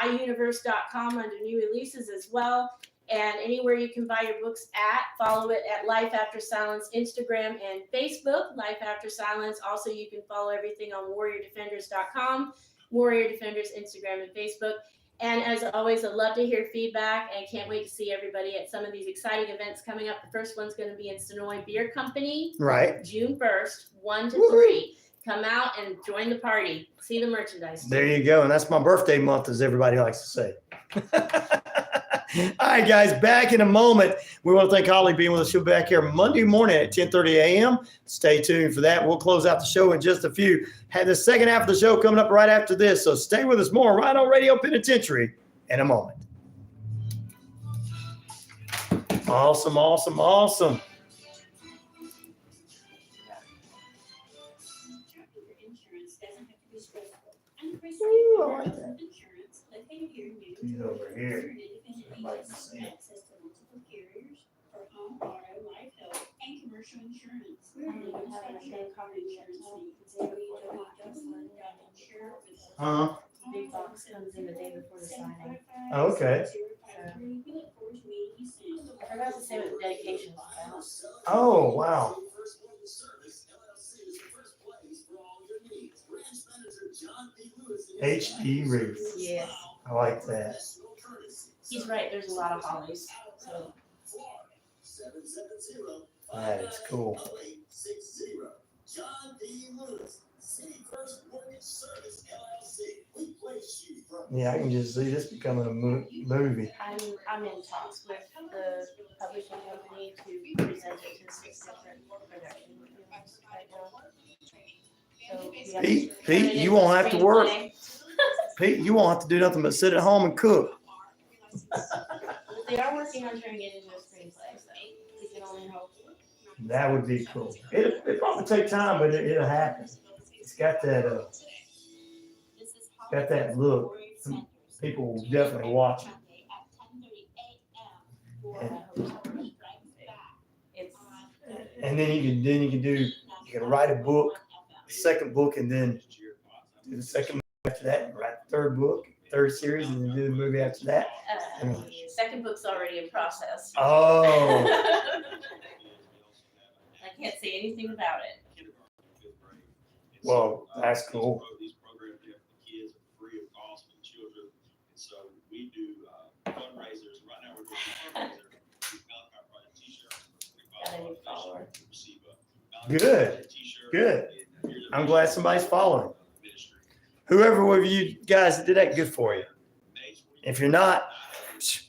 iUniverse.com under new releases as well, and anywhere you can buy your books at. Follow it at Life After Silence, Instagram and Facebook, Life After Silence. Also, you can follow everything on WarriorDefenders.com, Warrior Defenders, Instagram and Facebook. And as always, I'd love to hear feedback and can't wait to see everybody at some of these exciting events coming up. The first one's going to be in Sonoy Beer Company. Right. June 1st, 1 to 3. Come out and join the party. See the merchandise. There you go. And that's my birthday month, as everybody likes to say. All right, guys, back in a moment. We want to thank Holly being with us. She'll be back here Monday morning at 10:30 a.m. Stay tuned for that. We'll close out the show in just a few. Have the second half of the show coming up right after this. So stay with us more. RyanoRadio Penitentiary in a moment. Awesome. Shopping for insurance doesn't have to be stressful. Ooh, I like that. Insurance, located here in Newton, He's over here. Independent agents with access to multiple carriers for home, auto, life, health, and commercial insurance. We're the one-stop shop for insurance needs. www.insure with Big box comes in the day before the signing. Okay. We look forward to meeting you soon. I forgot to say what the dedication was about. Oh, wow. H.E. Reese. Yeah. I like that. He's right. There's a lot of Hollies. So. That is cool. Yeah, I can just see this becoming a movie. I'm in talks with the publishing company to present it to 6 different production units right now. So we have to turn Pete, it you into a won't have to work. screenplay. Pete, you won't have to do nothing but sit at home and cook. They are working on turning it into a screenplay, so we can only hope. That would be cool. It'll probably take time, but it'll happen. It's got that look. Some people will definitely watch it. And then you can write a book, the second book, and then do the second book after that, and write the third book, third series, and then do the movie after that. Second book's already in process. Oh. I can't say anything about it. Well, that's cool. These programs there for the kids are free of cost for the children. And so we do fundraisers. Right now we're doing a fundraiser. Malachi Project t-shirts for Good. Good. I'm glad somebody's following. Whoever of you guys did that, good for you. If you're not, just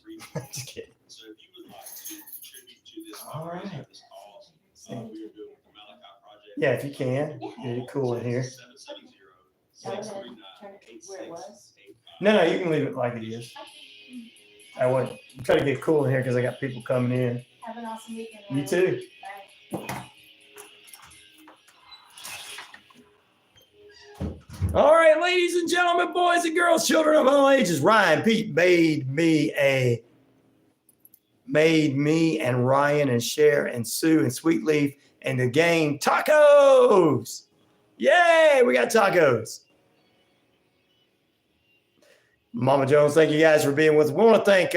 kidding. So if you would like to contribute to this All right. this cause, we are doing with the Malachi Project. Yeah, if you can, get it cool in here. 770-639-8685. Where it was. No, you can leave it like it is. I want to try to get cool in here because I got people coming in. Have an awesome weekend. You too. Bye. All right, ladies and gentlemen, boys and girls, children of all ages, Ryan, Pete made me and Ryan and Cher and Sue and Sweetleaf and the gang tacos. Yay, we got tacos. Mama Jones, thank you guys for being with us. We want to thank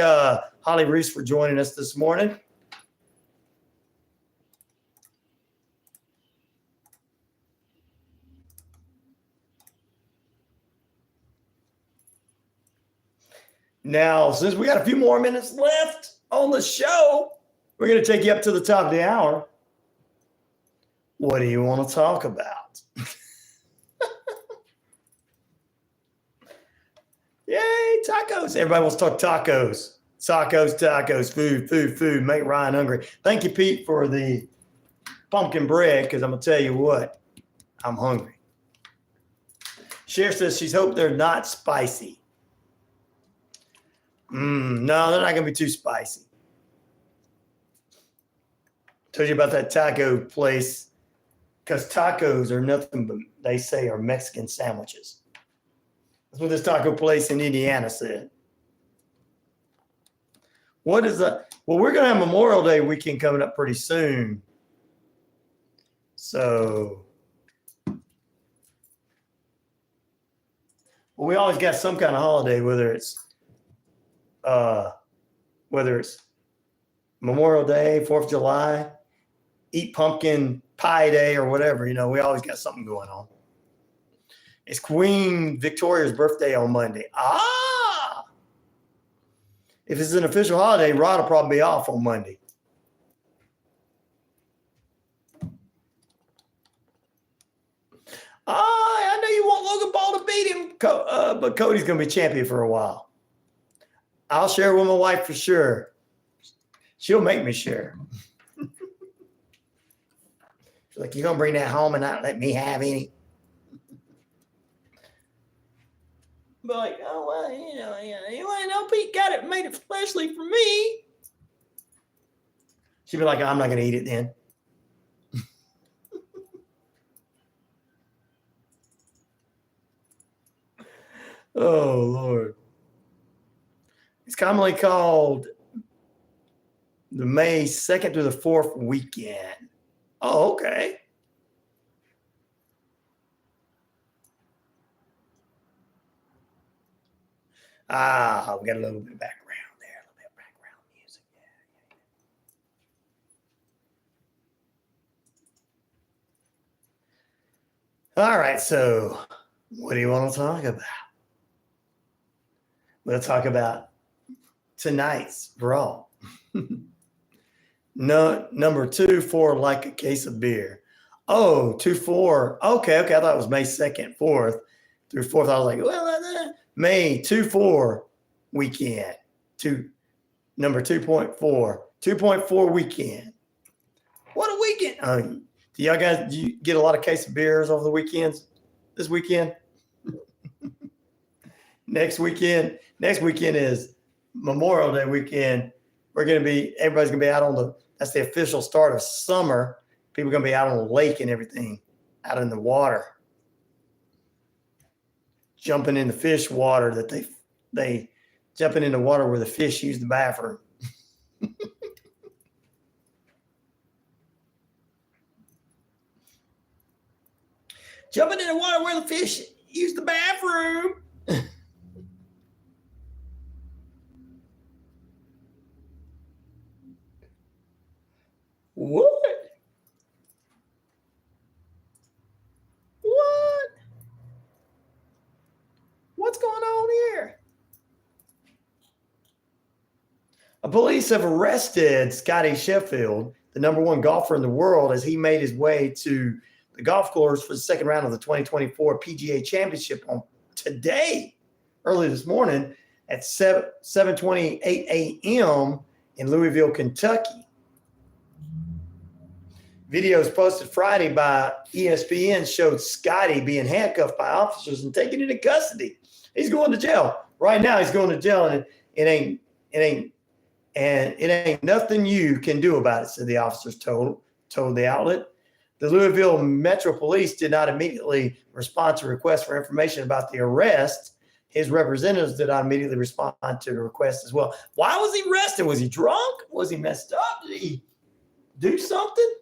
Holly Reese for joining us this morning. Now, since we got a few more minutes left on the show, we're going to take you up to the top of the hour. What do you want to talk about? Yay, tacos. Everybody wants to talk tacos. Tacos, food, make Ryan hungry. Thank you, Pete, for the pumpkin bread, because I'm going to tell you what, I'm hungry. Cher says she's hoped they're not spicy. No, they're not going to be too spicy. Told you about that taco place, because tacos are nothing but, they say, are Mexican sandwiches. That's what this taco place in Indiana said. What is that? Well, we're going to have Memorial Day weekend coming up pretty soon. So, well, we always got some kind of holiday, whether it's Memorial Day, 4th of July, eat pumpkin pie day or whatever, we always got something going on. It's Queen Victoria's birthday on Monday. If it's an official holiday, Rod will probably be off on Monday. I know you want Logan Paul to beat him, but Cody's going to be champion for a while. I'll share with my wife for sure. She'll make me share. She's like, you going to bring that home and not let me have any? But like, oh, well, Pete got it, made it especially for me. She'd be like, I'm not going to eat it then. Oh, Lord. It's commonly called the May 2nd through the 4th weekend. Oh, okay. We got a little bit of background there, a little bit of background music. Yeah. All right, so what do you want to talk about? We'll talk about tonight's Raw. No, number 2 for like a case of beer. Oh, 2-4. Okay. I thought it was May 2nd, 4th through 4th. I was like, well, May 2-4 weekend. Number 2.4 weekend. What a weekend. Do y'all guys, do you get a lot of case of beers over the weekends this weekend? Next weekend is Memorial Day weekend. Everybody's gonna be out that's the official start of summer. People are gonna be out on the lake and everything, out in the water, jumping in the fish water that they jumping in the water where the fish use the bathroom. Jumping in the water where the fish use the bathroom. What? What's going on here? Police have arrested Scotty Sheffield, the number one golfer in the world, as he made his way to the golf course for the second round of the 2024 PGA Championship on today, early this morning at 7:28 a.m. in Louisville, Kentucky. Videos posted Friday by ESPN showed Scotty being handcuffed by officers and taken into custody. He's going to jail. Right now he's going to jail, and it ain't nothing you can do about it, said the officers told the outlet. The Louisville Metro Police did not immediately respond to requests for information about the arrest. His representatives did not immediately respond to the request as well. Why was he arrested? Was he drunk? Was he messed up? Did he do something?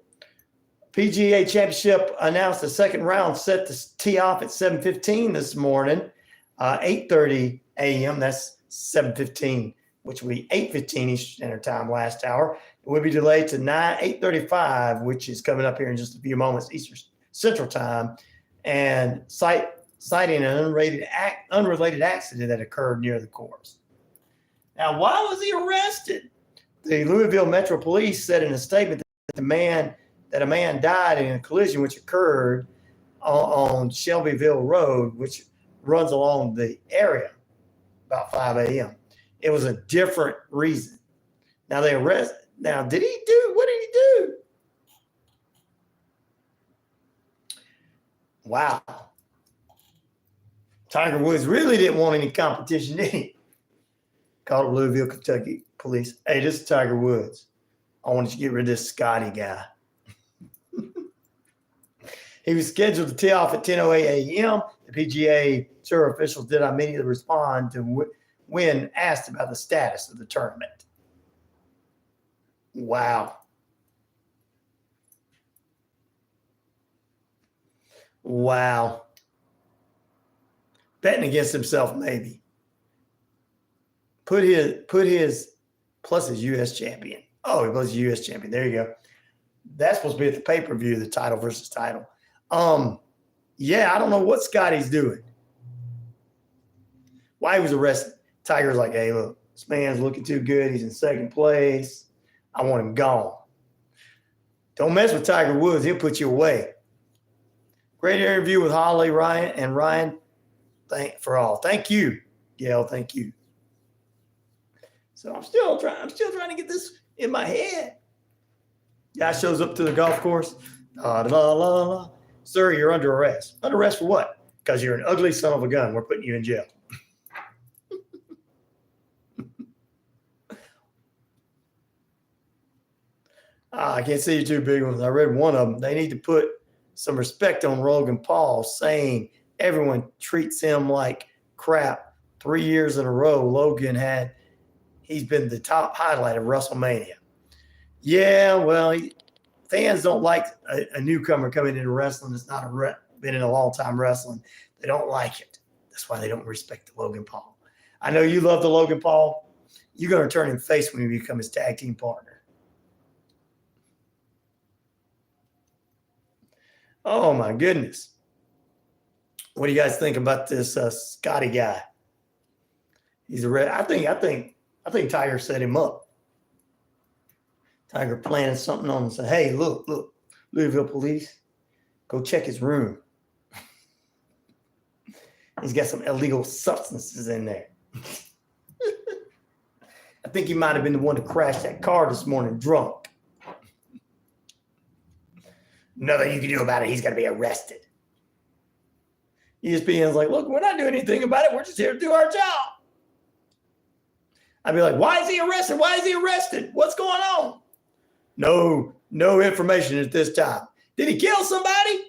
PGA Championship announced the second round set to tee off at 7:15 this morning, 8:30 a.m. That's 7:15, which will be 8:15 Eastern Standard Time last hour. It will be delayed to 8:35, which is coming up here in just a few moments Eastern Central Time, and citing an unrelated accident that occurred near the course. Now, why was he arrested? The Louisville Metro Police said in a statement that a man died in a collision which occurred on Shelbyville Road, which runs along the area about 5 a.m. It was a different reason. Now what did he do? Wow. Tiger Woods really didn't want any competition, did he? Called Louisville, Kentucky police. Hey, this is Tiger Woods. I want you to get rid of this Scotty guy. He was scheduled to tee off at 10:08 a.m. The PGA Tour officials did not immediately respond to when asked about the status of the tournament. Wow. Betting against himself, maybe. Put his plus his U.S. champion. Oh, he was a U.S. champion. There you go. That's supposed to be at the pay-per-view, the title versus title. Yeah, I don't know what Scotty's doing. Why he was arrested. Tiger's like, hey, look, this man's looking too good. He's in second place. I want him gone. Don't mess with Tiger Woods. He'll put you away. Great interview with Holly, Ryan, and Ryan. Thank you, Gail. Thank you. So I'm still trying to get this in my head. Guy shows up to the golf course. Sir, you're under arrest. Under arrest for what? Because you're an ugly son of a gun. We're putting you in jail. I can't see you two big ones. I read one of them. They need to put some respect on Logan Paul, saying everyone treats him like crap. 3 years in a row, he's been the top highlight of WrestleMania. Yeah, well, fans don't like a newcomer coming into wrestling that's not been in a long time wrestling. They don't like it. That's why they don't respect the Logan Paul. I know you love the Logan Paul. You're going to turn him face when you become his tag team partner. Oh my goodness. What do you guys think about this Scotty guy? He's I think Tiger set him up. Tiger planted something on him and said, hey, look, Louisville police, go check his room. He's got some illegal substances in there. I think he might have been the one to crash that car this morning drunk. Nothing you can do about it. He's got to be arrested. ESPN's like, look, we're not doing anything about it. We're just here to do our job. I'd be like, why is he arrested? Why is he arrested? What's going on? No information at this time. Did he kill somebody?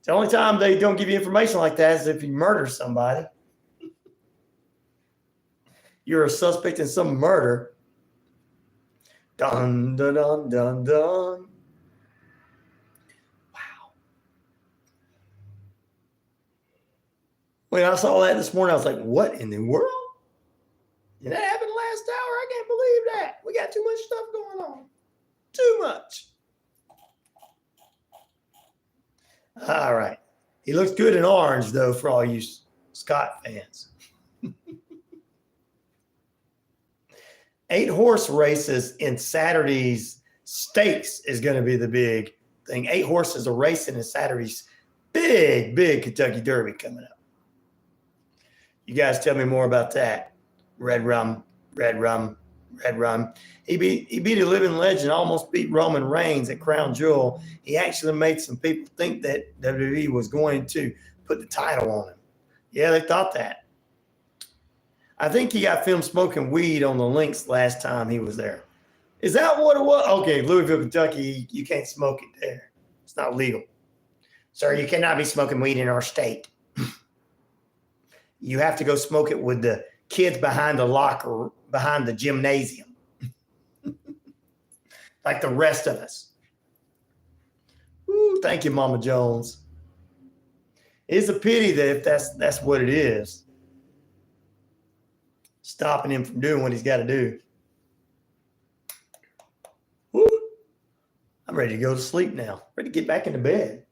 The only time they don't give you information like that is if you murder somebody. You're a suspect in some murder. Dun, dun, dun, dun, dun. Wow. When I saw that this morning, I was like, what in the world? Did that happen last hour? I can't believe that. We got too much stuff going on. Too much. All right. He looks good in orange, though, for all you Scott fans. 8 horse races in Saturday's stakes is going to be the big thing. 8 horses are racing in Saturday's big Kentucky Derby coming up. You guys tell me more about that. Red Rum. He beat a living legend, almost beat Roman Reigns at Crown Jewel. He actually made some people think that WWE was going to put the title on him. Yeah, they thought that. I think he got filmed smoking weed on the links last time he was there. Is that what it was? Okay, Louisville, Kentucky, you can't smoke it there. It's not legal. Sir, you cannot be smoking weed in our state. You have to go smoke it with the kids behind the locker, behind the gymnasium. Like the rest of us. Ooh, thank you, Mama Jones. It's a pity that if that's what it is, stopping him from doing what he's got to do. Woo. I'm ready to go to sleep now. Ready to get back into bed.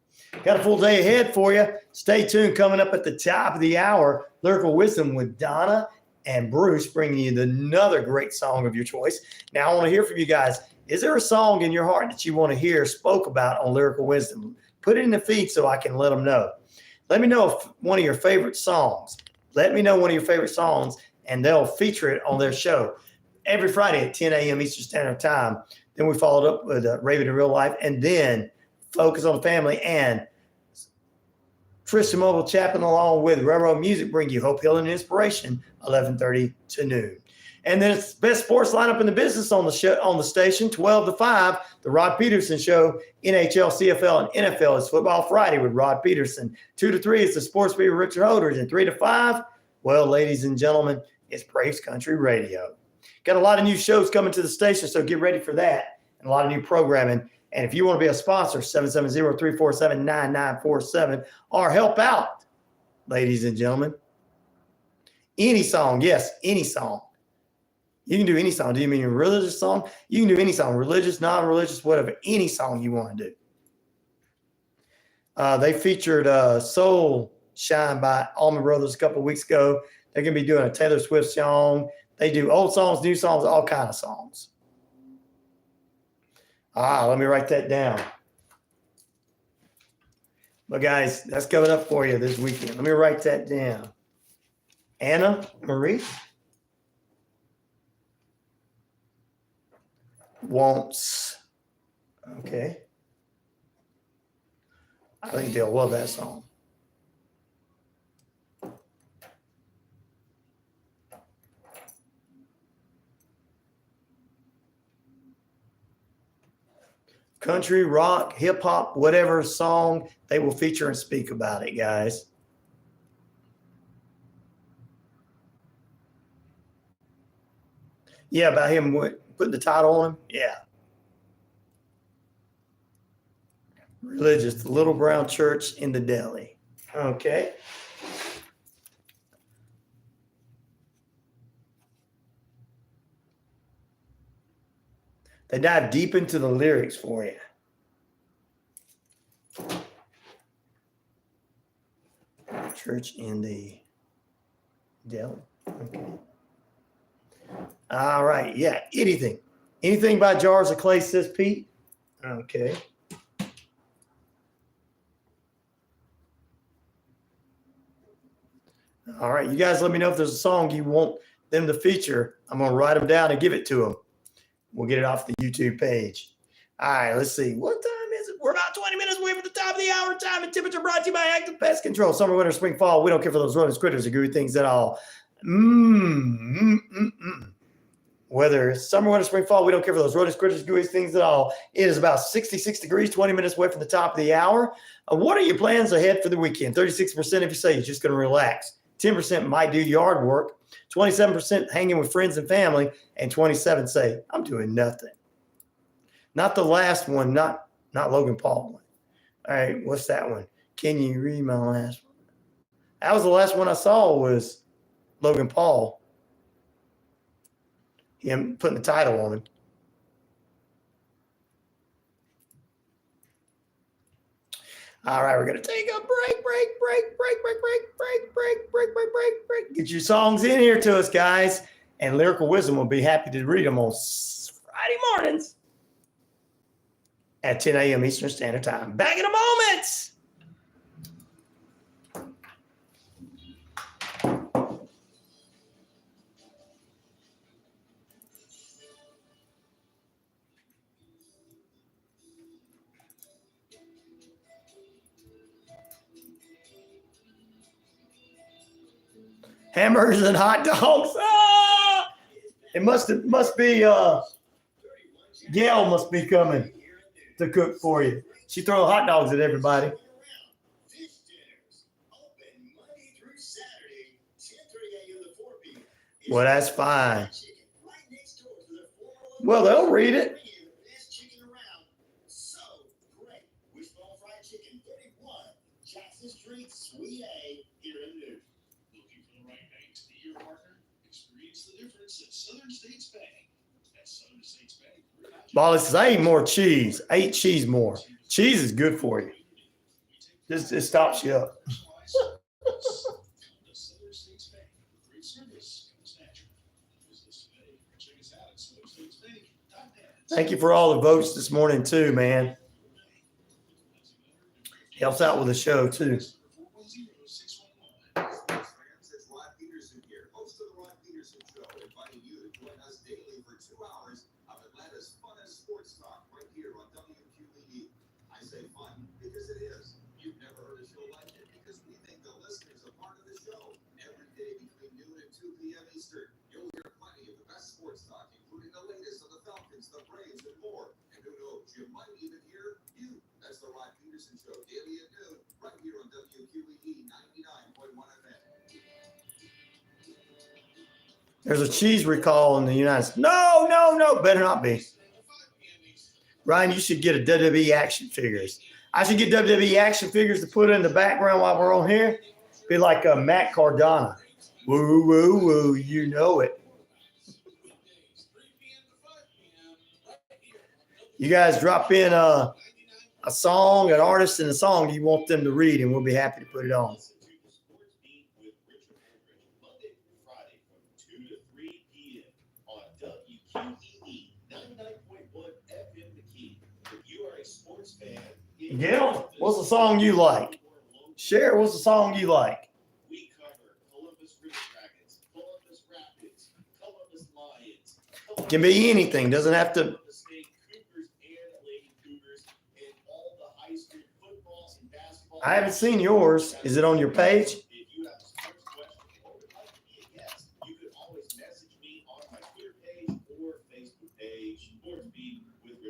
Got a full day ahead for you. Stay tuned. Coming up at the top of the hour, Lyrical Wisdom with Donna and Bruce, bringing you another great song of your choice. Now, I want to hear from you guys. Is there a song in your heart that you want to hear spoke about on Lyrical Wisdom? Put it in the feed so I can let them know. Let me know if one of your favorite songs. Let me know one of your favorite songs, and they'll feature it on their show every Friday at 10 a.m. Eastern Standard Time. Then we followed up with Raven in Real Life, and then Focus on the Family and Christian Mobile Chaplain along with Railroad Music bring you Hope, Healing, and Inspiration, 11:30 to noon. And then it's best sports lineup in the business on the show, on the station, 12 to 5, the Rod Peterson Show, NHL, CFL, and NFL is Football Friday with Rod Peterson. 2 to 3 is the Sports Beat with Richard Hoders. And 3 to 5, well, ladies and gentlemen, it's Braves Country Radio. Got a lot of new shows coming to the station, so get ready for that. And a lot of new programming. And if you want to be a sponsor, 770-347-9947, or help out, ladies and gentlemen. Any song, yes, any song. You can do any song. Do you mean a religious song? You can do any song, religious, non-religious, whatever, any song you want to do. They featured Soul Shine by Allman Brothers a couple of weeks ago. They're going to be doing a Taylor Swift song. They do old songs, new songs, all kind of songs. Let me write that down. But guys, that's coming up for you this weekend. Let me write that down. Anna Marie wants. Okay. I think they'll love that song. Country, rock, hip hop, whatever song, they will feature and speak about it, guys. Yeah, about him putting the title on him. Yeah. Religious, the Little Brown Church in the Deli. Okay. They dive deep into the lyrics for you. Church in the Deli. Okay. All right. Yeah. Anything. Anything by Jars of Clay, says Pete. Okay. All right. You guys let me know if there's a song you want them to feature. I'm going to write them down and give it to them. We'll get it off the YouTube page. All right. Let's see. What time is it? We're about 20 minutes away from the top of the hour. Time and temperature brought to you by Active Pest Control. Summer, winter, spring, fall. We don't care for those rodents, critters, or gooey things at all. Whether it's summer, winter, spring, fall, we don't care for those rodents, critters, gooey things at all. It is about 66 degrees, 20 minutes away from the top of the hour. What are your plans ahead for the weekend? 36% if you say you're just going to relax. 10% might do yard work. 27% hanging with friends and family. And 27% say, I'm doing nothing. Not the last one, not Logan Paul one. All right, what's that one? Can you read my last one? That was the last one I saw was Logan Paul. Him putting the title on him. All right, we're going to take a break. Get your songs in here to us, guys. And Lyrical Wisdom will be happy to read them on Friday mornings at 10 a.m. Eastern Standard Time. Back in a moment. Hamburgers and hot dogs. Ah! It must be Gail must be coming to cook for you. She throws hot dogs at everybody. Well, that's fine. Well, they'll read it. Molly says, I eat more cheese. I eat cheese more. Cheese is good for you. It stops you up. Thank you for all the votes this morning, too, man. Helps out with the show, too. You might even hear you. That's the Rod Peterson Show, daily at noon, right here on WQEE 99.1 FM. There's a cheese recall in the United States. No, better not be. Ryan, you should get a WWE action figures. I should get WWE action figures to put in the background while we're on here. Be like a Matt Cardona. Woo, woo, woo, you know it. You guys drop in a song, an artist, and a song you want them to read, and we'll be happy to put it on. Gail, what's the song you like? Share, what's the song you like? We cover Columbus River Dragons, Columbus Rapids, Columbus Lions. Can be anything. Doesn't have to. I haven't seen yours. Is it on your page?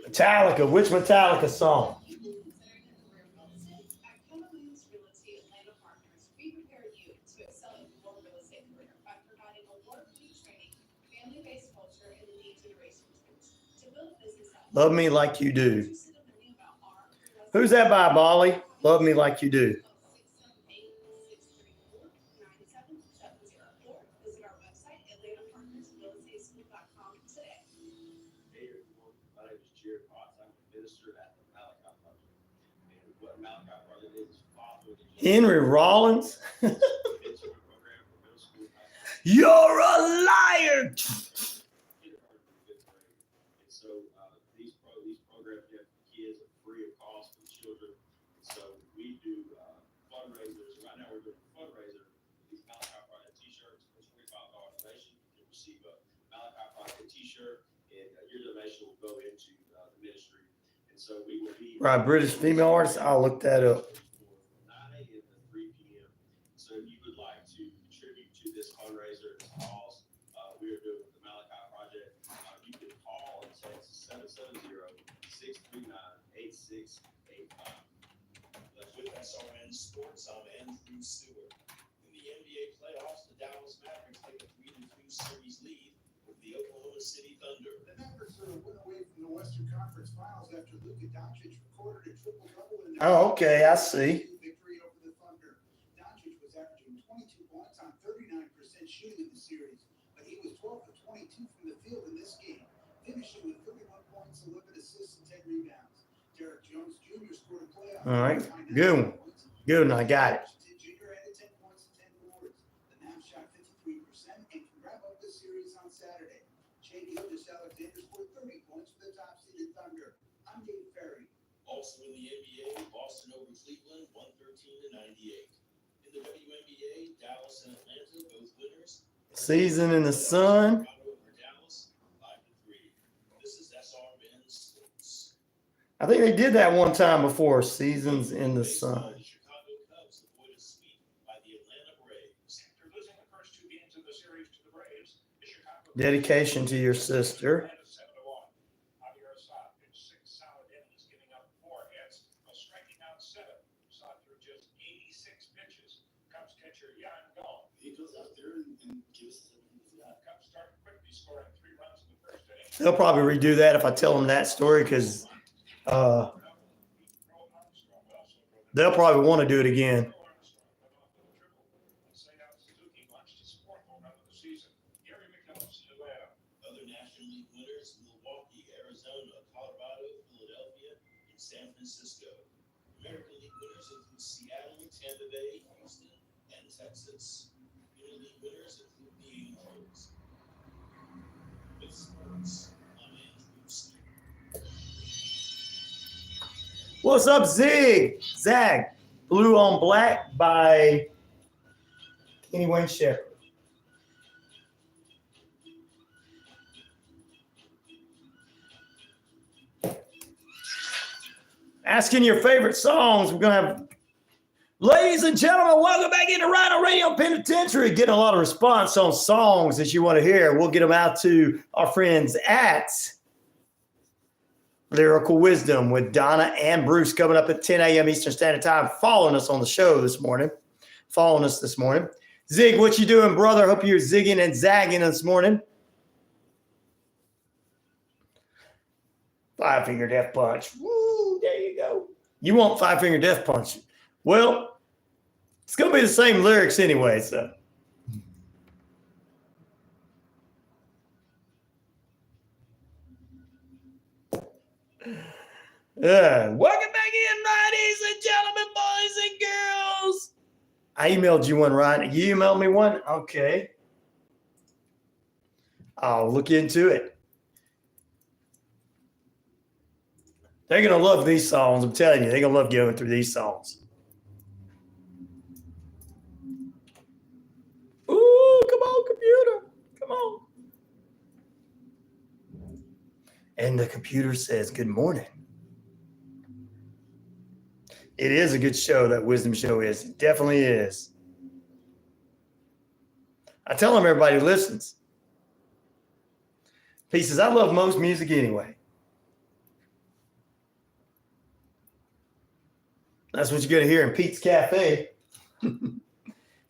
Metallica. Which Metallica song? Love Me Like You Do. Who's that by, Molly? Love Me Like You Do. Henry Rollins? You're a liar! your donation will go into the ministry. And so we will be Right, British female artist. I'll look that up. 9 a.m. to 3 p.m. So if you would like to contribute to this fundraiser, this cause we are doing with the Malachi Project, you can call and text 770-639-8685. With SRN Sports, I'm Andrew Stewart. In the NBA playoffs, the Dallas Mavericks take a 3-2 series lead with the Oklahoma City Thunder. The Mavericks are a win away from the Western Conference Finals after Luka Doncic recorded a triple-double in their Oh, okay, I see. victory over the Thunder. Doncic was averaging 22 points on 39% shooting in the series, but he was 12 for 22 from the field in this game, finishing with 31 points, 11 assists, and 10 rebounds. Derek Jones Jr. scored a playoff. All right, good one. Good one, I got it. Jr. added 10 points and 10 boards. The Mavs shot 53% and can wrap up the series on Saturday. Shea Gilgeous-Alexander scored 30 points for the top-seeded Thunder. I'm Dave Ferry. Also in the NBA, Boston over Cleveland, 113-98. In the WNBA, Dallas and Atlanta, both winners. Season in the sun. Colorado over Dallas, 5-3. This is SR Men's Sports. I think they did that one time before. Seasons in the sun. The Chicago Cubs avoid a sweep by the Atlanta Braves. After losing the first two games of the series to the Braves, the Chicago Dedication to your sister. 7-1. Javier Assad pitched 6 solid innings, giving up 4 hits, while striking out 7. Assad threw just 86 pitches. Cubs catcher Yan Gong. He goes out there and gives us everything he's got. Cubs started quickly, scoring 3 runs in the first inning. They'll probably redo that if I tell them that story because they'll probably want to do it again. Other National League winners, Milwaukee, Arizona, Colorado, Philadelphia, and San Francisco. American League winners include Seattle, Tampa Bay, Houston, and Texas. Interleague winners include the Angels. With sports, I'm Andrew Stewart. What's up, Zag? Blue on Black by Kenny Wayne Shepherd. Asking your favorite songs. We're going to have, ladies and gentlemen, welcome back into RyanoRadio Penitentiary. Getting a lot of response on songs that you want to hear. We'll get them out to our friends at Lyrical Wisdom with Donna and Bruce coming up at 10 a.m. Eastern Standard Time, following us on the show this morning. Zig, what you doing, brother? Hope you're zigging and zagging this morning. 5-finger death punch. Woo, there you go. You want 5-finger death punch. Well, it's going to be the same lyrics anyway, so. Welcome back in, ladies and gentlemen, boys and girls. I emailed you one, Ryan. You emailed me one? Okay. I'll look into it. They're going to love these songs. I'm telling you, they're going to love going through these songs. Ooh, come on, computer. Come on. And the computer says, good morning. It is a good show, that Wisdom Show is. It definitely is. I tell them, everybody who listens. He says, I love most music anyway. That's what you're going to hear in Pete's Cafe.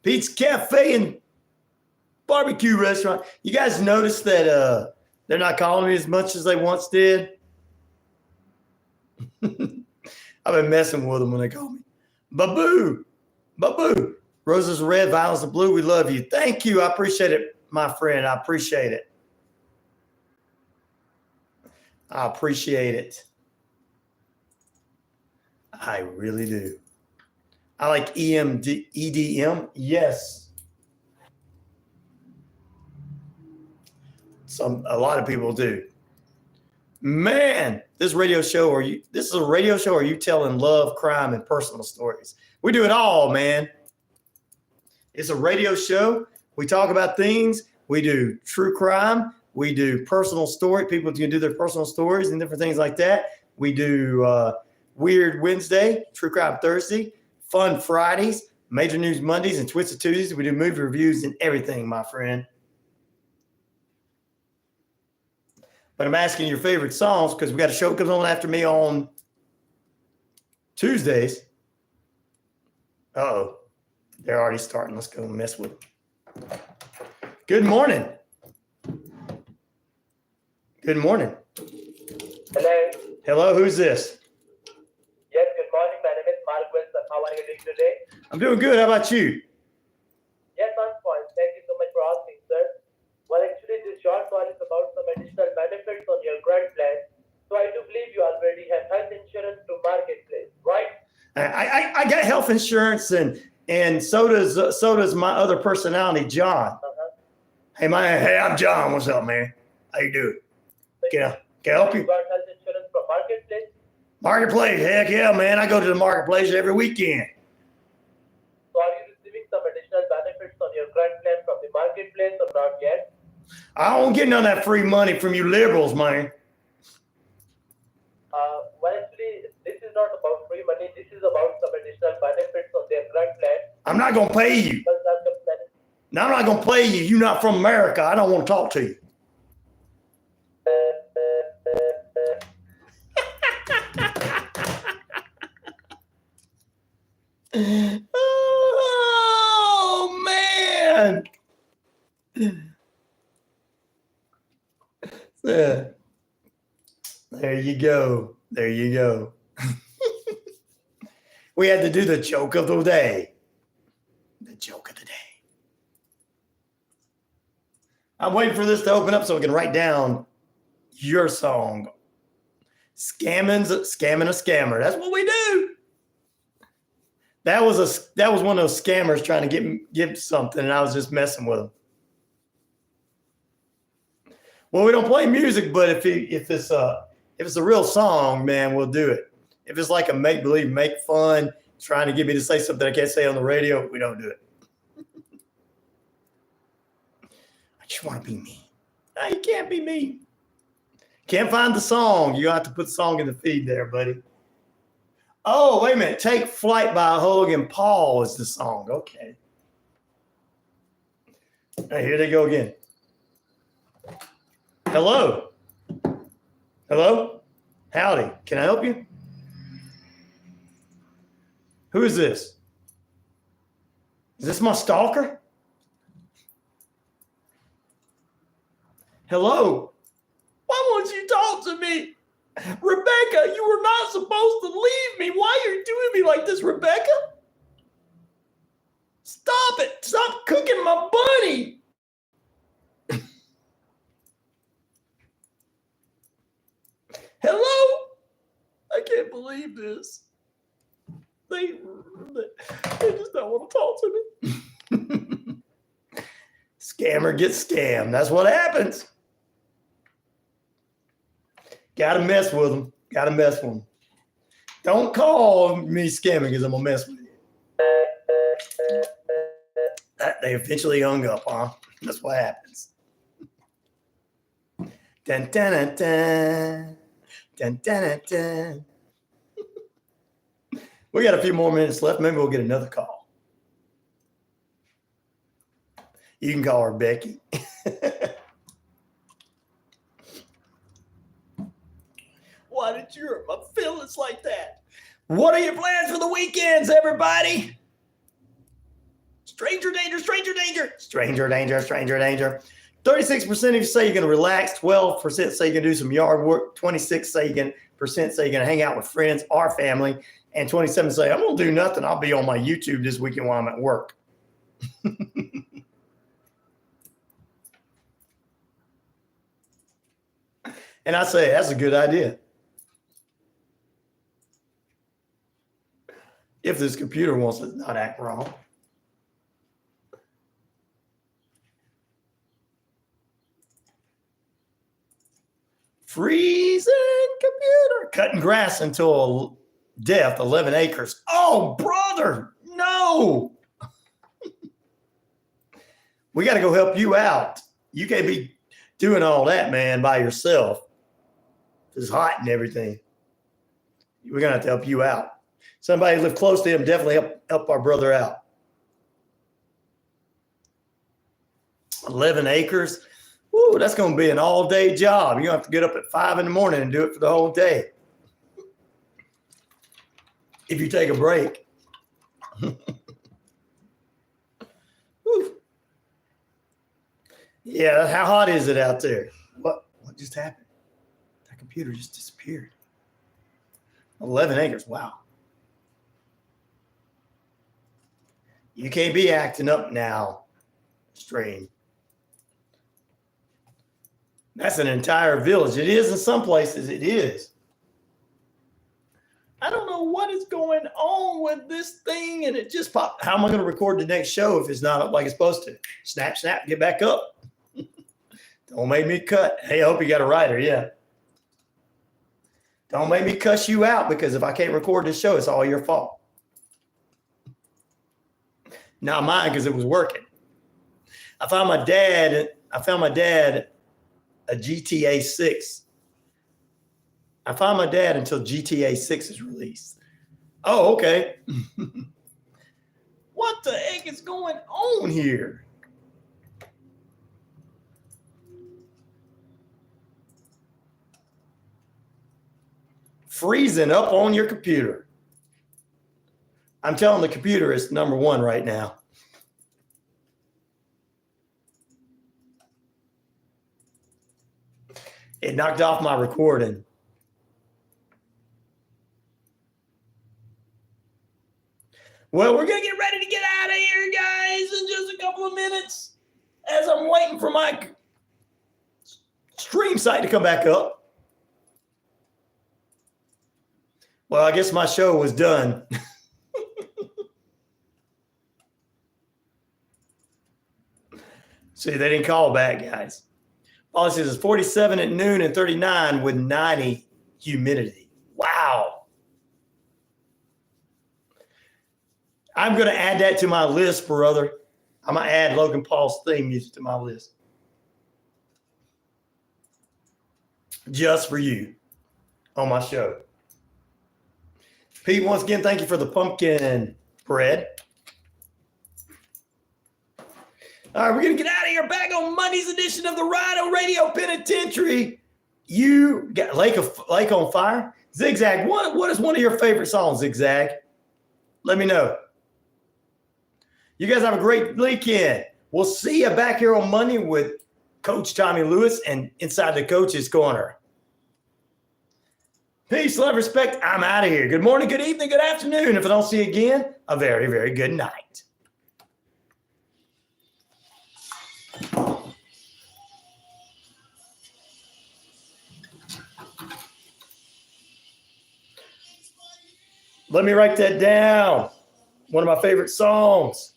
Pete's Cafe and Barbecue Restaurant. You guys notice that they're not calling me as much as they once did? I've been messing with them when they call me. Babu. Roses are red, violets are blue. We love you. Thank you. I appreciate it, my friend. I appreciate it. I really do. I like EDM. Yes. A lot of people do. Man, this is a radio show. Are you telling love, crime, and personal stories? We do it all, man. It's a radio show. We talk about things. We do true crime. We do personal story. People can do their personal stories and different things like that. We do Weird Wednesday, True Crime Thursday, Fun Fridays, Major News Mondays, and Twisted Tuesdays. We do movie reviews and everything, my friend. But I'm asking your favorite songs because we got a show that comes on after me on Tuesdays. Uh-oh. They're already starting. Let's go mess with them. Good morning. Good morning. Hello. Hello, who's this? Yes, good morning. My name is Mark Wilson. How are you doing today? I'm doing good. How about you? Yes, I'm fine. Thank you so much for asking, sir. Well, actually, this short call is about some additional benefits on your grant plan. So I do believe you already have health insurance through Marketplace, right? I got health insurance and so does my other personality, John. Hey, I'm John. What's up, man? How you doing? Can I help you? You got health insurance from Marketplace? Marketplace, heck yeah, man. I go to the marketplace every weekend. So are you receiving some additional benefits on your grant plan from the Marketplace or not yet? I don't get none of that free money from you liberals, man. Well, actually, this is not about free money. This is about some additional benefits on their grant plan. I'm not going to pay you. No, I'm not going to pay you. You're not from America. I don't want to talk to you. Oh, man. There you go. There you go. We had to do the joke of the day. The joke of the day. I'm waiting for this to open up so I can write down your song. Scamming a scammer. That's what we do. That was one of those scammers trying to get something, and I was just messing with them. Well, we don't play music, but if it's a real song, man, we'll do it. If it's like a make believe, make fun, trying to get me to say something I can't say on the radio, we don't do it. I just want to be me. No, you can't be me. Can't find the song. You have to put the song in the feed there, buddy. Oh, wait a minute. Take Flight by Hogan Paul is the song. Okay. Right, here they go again. Hello. Hello? Howdy. Can I help you? Who is this? Is this my stalker? Hello? Why won't you talk to me? Rebecca, you were not supposed to leave me. Why are you doing me like this, Rebecca? Stop it. Stop cooking my bunny. Hello? I can't believe this. They just don't want to talk to me. Scammer gets scammed. That's what happens. Gotta mess with them. Gotta mess with them. Don't call me scamming because I'm gonna mess with you. They eventually hung up, huh? That's what happens. Dun, dun, dun, dun. Dun, dun, dun, dun. We got a few more minutes left. Maybe we'll get another call. You can call her Becky. Why did you hurt my feelings like that? What are your plans for the weekends, everybody? Stranger danger, stranger danger. Stranger danger, stranger danger. 36% of you say you're going to relax. 12% say you're going to do some yard work. 26% say you're going to hang out with friends or family. And 27% say, I'm going to do nothing. I'll be on my YouTube this weekend while I'm at work. And I say, that's a good idea. If this computer wants to not act wrong. Freezing computer. Cutting grass until death, 11 acres. Oh, brother, no. We got to go help you out. You can't be doing all that, man, by yourself. It's hot and everything. We're going to have to help you out. Somebody live close to him, definitely help our brother out. 11 acres. Woo, that's going to be an all-day job. You're going to have to get up at 5 in the morning and do it for the whole day. If you take a break. Yeah, how hot is it out there? What just happened? That computer just disappeared. 11 acres, wow. You can't be acting up now, stream. That's an entire village. It is in some places, it is. I don't know what is going on with this thing, and it just popped. How am I going to record the next show if it's not up like it's supposed to? Snap, snap, get back up. Don't make me cut. Hey, I hope you got a writer, yeah. Don't make me cuss you out, because if I can't record this show, it's all your fault. Not mine, because it was working. I found my dad a GTA 6. I found my dad until GTA 6 is released. Oh, okay. What the heck is going on here? Freezing up on your computer. I'm telling the computer it's number one right now. It knocked off my recording. Well, we're going to get ready to get out of here, guys, in just a couple of minutes as I'm waiting for my stream site to come back up. Well, I guess my show was done. See, they didn't call back, guys. Policy is 47 at noon and 39 with 90 humidity. Wow. I'm going to add that to my list, brother. I'm going to add Logan Paul's theme music to my list. Just for you on my show. Pete, once again, thank you for the pumpkin bread. All right, we're going to get out of here. Back on Monday's edition of the RyanoRadio Penitentiary. You got Lake on Fire? Zigzag, what is one of your favorite songs, Zigzag? Let me know. You guys have a great weekend. We'll see you back here on Monday with Coach Tommy Lewis and Inside the Coach's Corner. Peace, love, respect. I'm out of here. Good morning, good evening, good afternoon. If I don't see you again, a very, very good night. Let me write that down. One of my favorite songs.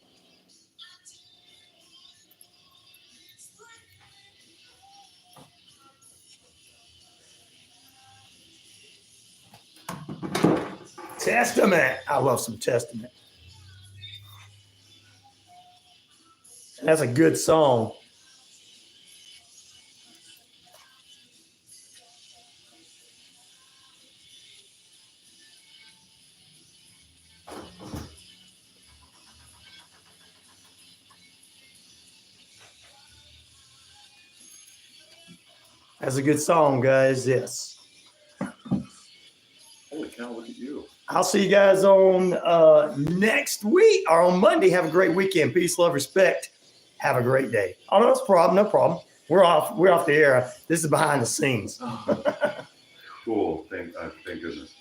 Testament. I love some Testament. That's a good song. That's a good song, guys. Yes. Holy cow, look at you. I'll see you guys on next week or on Monday. Have a great weekend. Peace, love, respect. Have a great day. Oh, no problem. No problem. We're off the air. This is behind the scenes. Cool. Thank goodness.